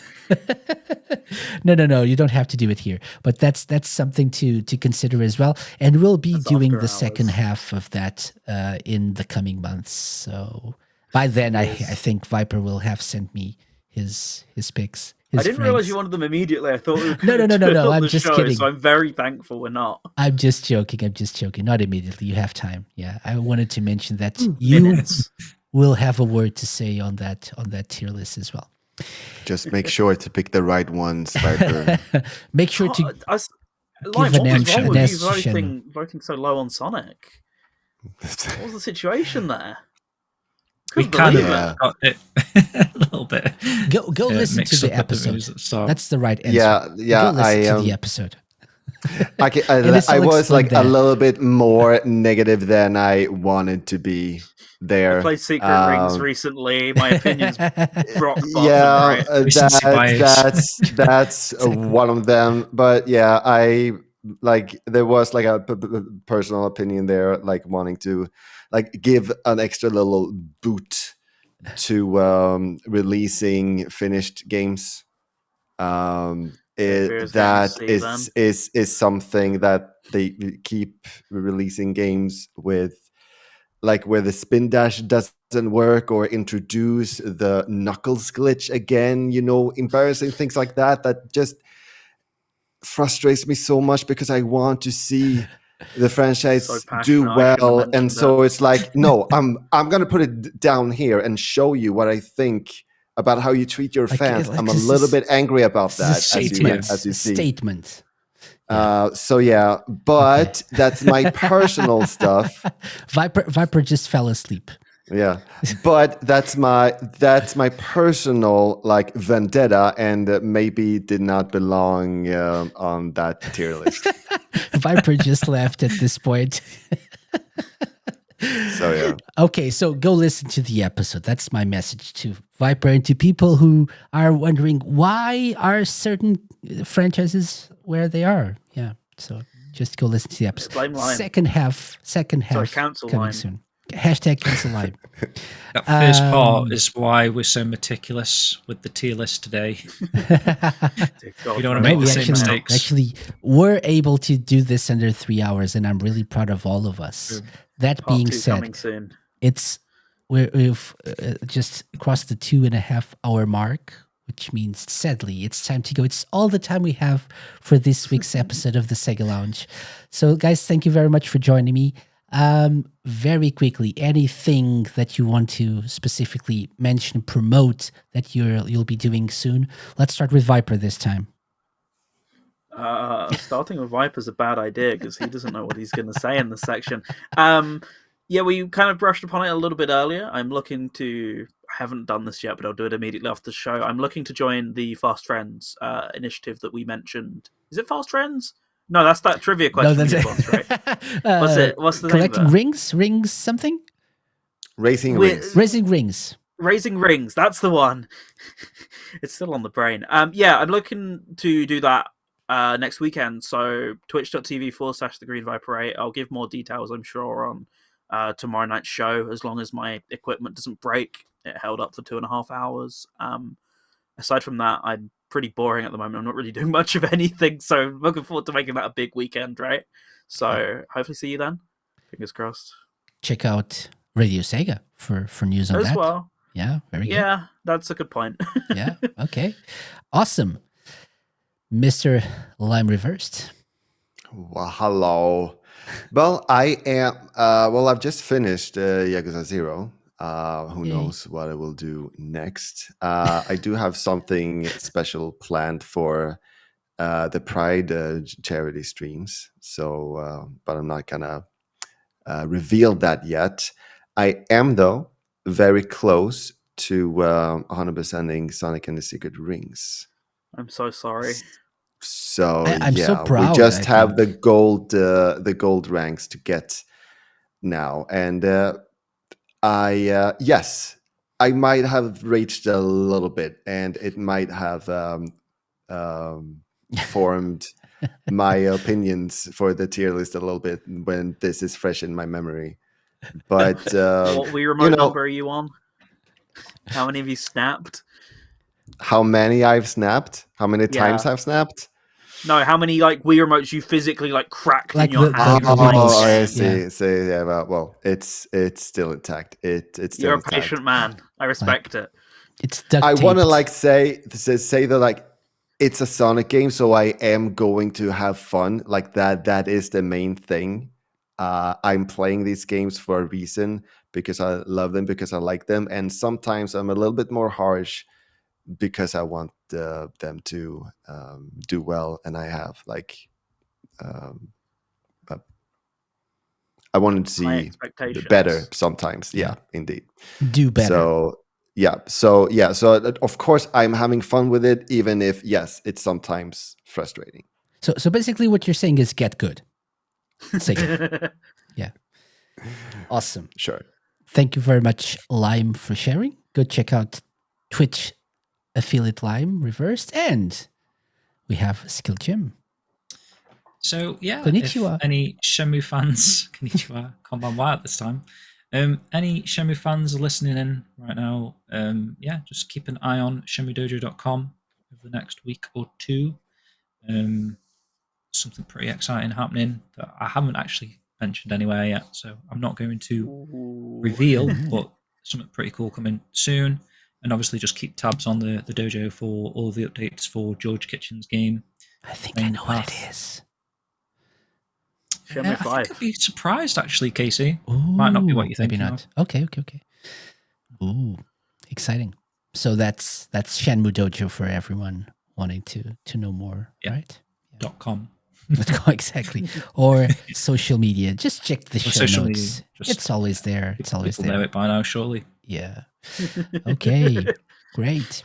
[SPEAKER 1] No, you don't have to do it here, but that's something to consider as well, and we'll be
[SPEAKER 4] That's
[SPEAKER 1] doing
[SPEAKER 4] after
[SPEAKER 1] the second
[SPEAKER 4] hours.
[SPEAKER 1] half of that in the coming months. So by then, I think Viper will have sent me his picks.
[SPEAKER 4] I didn't realize you wanted them immediately. I thought we were
[SPEAKER 1] No,
[SPEAKER 4] going to
[SPEAKER 1] no,
[SPEAKER 4] do it on
[SPEAKER 1] I'm
[SPEAKER 4] the
[SPEAKER 1] just
[SPEAKER 4] show,
[SPEAKER 1] kidding.
[SPEAKER 4] So I'm very thankful we're not.
[SPEAKER 1] I'm just joking. Not immediately. You have time. Yeah, I wanted to mention that you
[SPEAKER 4] Minutes.
[SPEAKER 1] will have a word to say on that tier list as well.
[SPEAKER 2] Just make sure to pick the right ones, Viper.
[SPEAKER 1] Make sure to
[SPEAKER 4] Lime,
[SPEAKER 1] an
[SPEAKER 4] what was wrong with you
[SPEAKER 1] answer.
[SPEAKER 4] voting so low on Sonic? What was the situation there?
[SPEAKER 3] We
[SPEAKER 4] Couldn't
[SPEAKER 3] kind of
[SPEAKER 4] believe
[SPEAKER 2] Yeah.
[SPEAKER 3] got it a little bit.
[SPEAKER 1] go listen to
[SPEAKER 3] mixed
[SPEAKER 1] the
[SPEAKER 3] up at the
[SPEAKER 1] episode.
[SPEAKER 3] news at the start.
[SPEAKER 1] That's the right answer.
[SPEAKER 2] Yeah,
[SPEAKER 1] Go listen to the episode.
[SPEAKER 2] I was like a little bit more negative than I wanted to be there.
[SPEAKER 4] I played Secret Rings recently. My opinion's rock bottom,
[SPEAKER 2] Yeah,
[SPEAKER 4] right?
[SPEAKER 3] Recency bias.
[SPEAKER 2] that's one of them. But yeah, I like there was like a personal opinion there, like wanting to like give an extra little boot to releasing finished games.
[SPEAKER 4] Here's
[SPEAKER 2] That
[SPEAKER 4] MC then.
[SPEAKER 2] is something that they keep releasing games with, like where the spin dash doesn't work, or introduce the knuckles glitch again, embarrassing things like that just frustrates me so much, because I want to see the franchise
[SPEAKER 4] So
[SPEAKER 2] do
[SPEAKER 4] passionate, I shouldn't have
[SPEAKER 2] well. And
[SPEAKER 4] mentioned
[SPEAKER 2] so it's like, no, I'm gonna put it down here and show you what I think about how you treat your fans. I'm a little bit angry about that, as you see.
[SPEAKER 1] Statement.
[SPEAKER 2] So yeah, but that's my personal stuff.
[SPEAKER 1] Viper just fell asleep.
[SPEAKER 2] Yeah, but that's my personal like vendetta, and maybe did not belong on that tier list.
[SPEAKER 1] Viper just left at this point.
[SPEAKER 2] So yeah.
[SPEAKER 1] Okay, so go listen to the episode. That's my message to Viper and to people who are wondering why are certain franchises where they are. Yeah, so just go listen to the episode.
[SPEAKER 4] Blame Lime.
[SPEAKER 1] Second half
[SPEAKER 4] cancel
[SPEAKER 1] coming
[SPEAKER 4] Lime.
[SPEAKER 1] soon. Hashtag cancel Lime.
[SPEAKER 3] That first part is why we're so meticulous with the tier list today. We don't want to make the same mistakes.
[SPEAKER 1] Actually, we're able to do this under 3 hours, and I'm really proud of all of us. That
[SPEAKER 4] Part
[SPEAKER 1] being
[SPEAKER 4] 2
[SPEAKER 1] said,
[SPEAKER 4] coming soon.
[SPEAKER 1] we've just crossed the 2.5 hour mark, which means sadly it's time to go. It's all the time we have for this week's episode of the Sega Lounge. So guys, thank you very much for joining me. Very quickly, anything that you want to specifically mention, promote that you'll be doing soon? Let's start with Viper this time.
[SPEAKER 4] Starting with Viper's a bad idea because he doesn't know what he's going to say in this section. Yeah, we kind of brushed upon it a little bit earlier. I haven't done this yet, but I'll do it immediately after the show. I'm looking to join the Fast Friends initiative that we mentioned. Is it Fast Friends? No, that's that trivia question.
[SPEAKER 1] No, that's
[SPEAKER 4] once, right? What's it? What's the
[SPEAKER 1] collecting
[SPEAKER 4] name of it?
[SPEAKER 1] rings something?
[SPEAKER 2] Raising Rings.
[SPEAKER 1] Raising Rings.
[SPEAKER 4] Raising Rings. That's the one. It's still on the brain. Yeah, I'm looking to do that next weekend. So twitch.tv/The Green Viper 8. I'll give more details, I'm sure, on tomorrow night's show, as long as my equipment doesn't break. It held up for 2.5 hours. Aside from that, I'm pretty boring at the moment. I'm not really doing much of anything, so I'm looking forward to making that a big weekend, right? So hopefully see you then. Fingers crossed.
[SPEAKER 1] Check out Radio Sega for news on
[SPEAKER 4] As
[SPEAKER 1] that.
[SPEAKER 4] well.
[SPEAKER 1] Yeah, very good.
[SPEAKER 4] Yeah, that's a good point.
[SPEAKER 1] Yeah, okay. Awesome. Mr. Lime Reversed.
[SPEAKER 2] Well, hello. Well, I am. I've just finished Yakuza 0. Who knows what I will do next? I do have something special planned for the Pride charity streams. So, but I'm not gonna reveal that yet. I am, though, very close to 100%ing Sonic and the Secret Rings.
[SPEAKER 4] I'm so sorry.
[SPEAKER 2] So
[SPEAKER 1] I'm so proud,
[SPEAKER 2] we just
[SPEAKER 1] I
[SPEAKER 2] have
[SPEAKER 1] think.
[SPEAKER 2] the gold ranks to get now, and yes, I might have reached a little bit, and it might have formed my opinions for the tier list a little bit when this is fresh in my memory. But
[SPEAKER 4] What Wii remote number are you on? How many of you snapped?
[SPEAKER 2] How many I've snapped? How many times I've snapped?
[SPEAKER 4] No, how many like Wii remotes you physically like cracked
[SPEAKER 1] Like
[SPEAKER 4] in your hand?
[SPEAKER 2] I see. Yeah, well, it's still intact. It's still
[SPEAKER 4] You're
[SPEAKER 2] intact.
[SPEAKER 4] a patient man. I respect it.
[SPEAKER 1] It's duct
[SPEAKER 2] I want to
[SPEAKER 1] taped.
[SPEAKER 2] like say that like it's a Sonic game, so I am going to have fun. Like that is the main thing. I'm playing these games for a reason, because I love them, because I like them, and sometimes I'm a little bit more harsh because I want them to do well, and I have I wanted to
[SPEAKER 4] High
[SPEAKER 2] see
[SPEAKER 4] expectations.
[SPEAKER 2] better sometimes. Yeah, indeed.
[SPEAKER 1] Do better.
[SPEAKER 2] So of course I'm having fun with it, even if yes, it's sometimes frustrating.
[SPEAKER 1] So basically, what you're saying is get good. SEGA. Yeah. Awesome.
[SPEAKER 2] Sure.
[SPEAKER 1] Thank you very much, Lime, for sharing. Go check out Twitch affiliate Lime reversed, and we have Skill Jim.
[SPEAKER 3] So yeah,
[SPEAKER 1] Konnichiwa.
[SPEAKER 3] if any Shenmue fans, konnichiwa, konbanwa at this time. Any Shenmue fans are listening in right now, just keep an eye on shenmuedojo.com over the next week or two. Something pretty exciting happening that I haven't actually mentioned anywhere yet, so I'm not going to reveal, but something pretty cool coming soon. And obviously just keep tabs on the dojo for all the updates for George Kitchen's game.
[SPEAKER 1] I think I know what it is.
[SPEAKER 4] Shenmue
[SPEAKER 3] I
[SPEAKER 4] 5.
[SPEAKER 3] think I'd be surprised, actually, Casey.
[SPEAKER 1] Ooh,
[SPEAKER 3] Might not be what you think.
[SPEAKER 1] maybe not. Okay. Ooh, exciting. So that's Shenmue Dojo for everyone wanting to know more,
[SPEAKER 3] Yeah.
[SPEAKER 1] right?
[SPEAKER 3] .com.
[SPEAKER 1] Exactly. Or social media. Just check the show
[SPEAKER 3] social
[SPEAKER 1] notes.
[SPEAKER 3] media, just-
[SPEAKER 1] It's always there. It's always
[SPEAKER 3] People know
[SPEAKER 1] there.
[SPEAKER 3] it by now, surely.
[SPEAKER 1] Yeah. Okay. Great.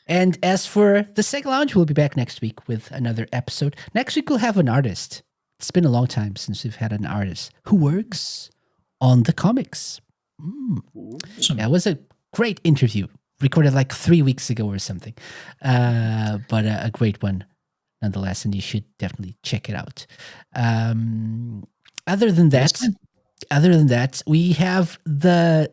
[SPEAKER 1] And as for the SEGA Lounge, we'll be back next week with another episode. Next week, we'll have an artist. It's been a long time since we've had an artist who works on the comics.
[SPEAKER 3] Awesome.
[SPEAKER 1] Yeah, it was a great interview. Recorded like 3 weeks ago or something. But a great one nonetheless, and you should definitely check it out. Other than that, we have the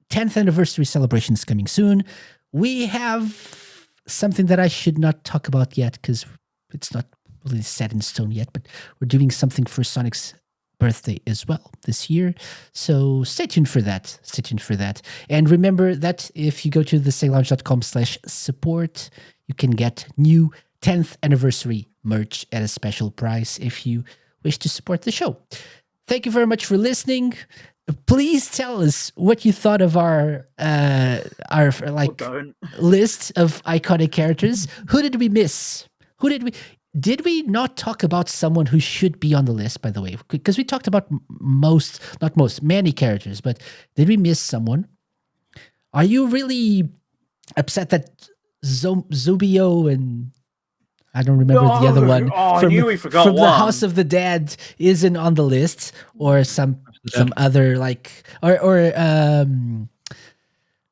[SPEAKER 1] 10th anniversary celebrations coming soon. We have something that I should not talk about yet because it's not really set in stone yet, but we're doing something for Sonic's birthday as well this year. So stay tuned for that. And remember that if you go to thesegalounge.com/support, you can get new 10th anniversary merch at a special price if you wish to support the show. Thank you very much for listening. Please tell us what you thought of our list of iconic characters. Who did we miss? Did we not talk about someone who should be on the list, by the way? Because we talked about many characters, but did we miss someone? Are you really upset that Zubio and I don't remember the other one
[SPEAKER 4] I knew we forgot
[SPEAKER 1] from
[SPEAKER 4] one.
[SPEAKER 1] the House of the Dead isn't on the list, or some other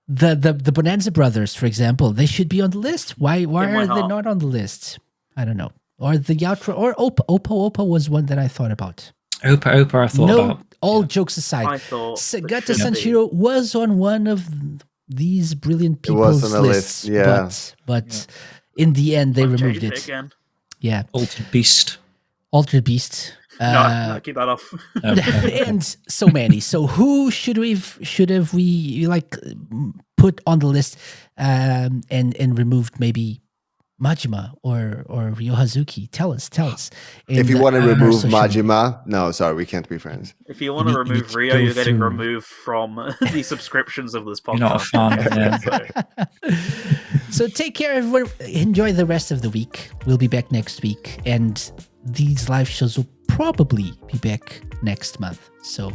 [SPEAKER 1] the Bonanza Brothers, for example, they should be on the list. Why are they not on the list? I don't know. Or the outro, or Opa was one that I thought about.
[SPEAKER 3] Opa, I thought about.
[SPEAKER 1] All jokes aside,
[SPEAKER 4] I thought
[SPEAKER 1] Sagata Sanshiro was on one of these brilliant people's
[SPEAKER 2] on the
[SPEAKER 1] lists,
[SPEAKER 2] list, yeah.
[SPEAKER 1] but in the end they removed
[SPEAKER 4] changed
[SPEAKER 1] it.
[SPEAKER 4] again.
[SPEAKER 1] Yeah,
[SPEAKER 3] Altered Beast.
[SPEAKER 4] No, keep that off.
[SPEAKER 1] And so many. So who should have we put on the list and removed? Maybe Majima or Ryohazuki. Tell us.
[SPEAKER 2] If you want to remove Majima, no, sorry, we can't be friends.
[SPEAKER 4] If you want to remove Rio, you're getting removed from the subscriptions of this podcast.
[SPEAKER 3] You're not a fan.
[SPEAKER 1] So take care, everyone. Enjoy the rest of the week. We'll be back next week, and these live shows will probably be back next month. So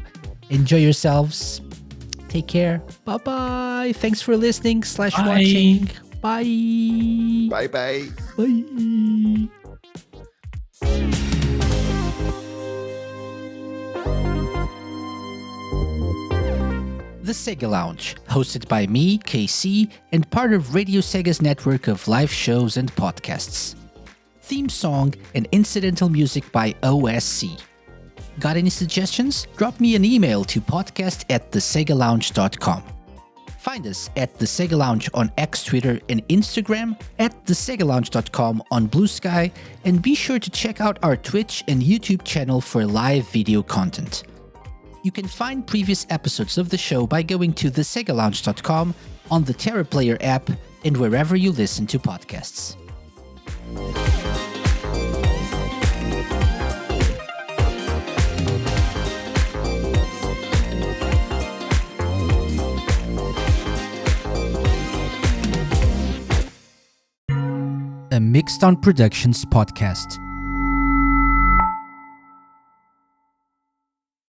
[SPEAKER 1] enjoy yourselves. Take care. Bye-bye. Thanks for listening / watching. Bye.
[SPEAKER 2] Bye.
[SPEAKER 1] Bye. The Sega Lounge, hosted by me, KC, and part of Radio Sega's network of live shows and podcasts. Theme song and incidental music by OSC. Got any suggestions? Drop me an email to podcast@thesegalounge.com. Find us at The Sega Lounge on X, Twitter, and Instagram, at thesegalounge.com on Blue Sky, and be sure to check out our Twitch and YouTube channel for live video content. You can find previous episodes of the show by going to thesegalounge.com, on the Terra Player app, and wherever you listen to podcasts. Mixed On Productions podcast.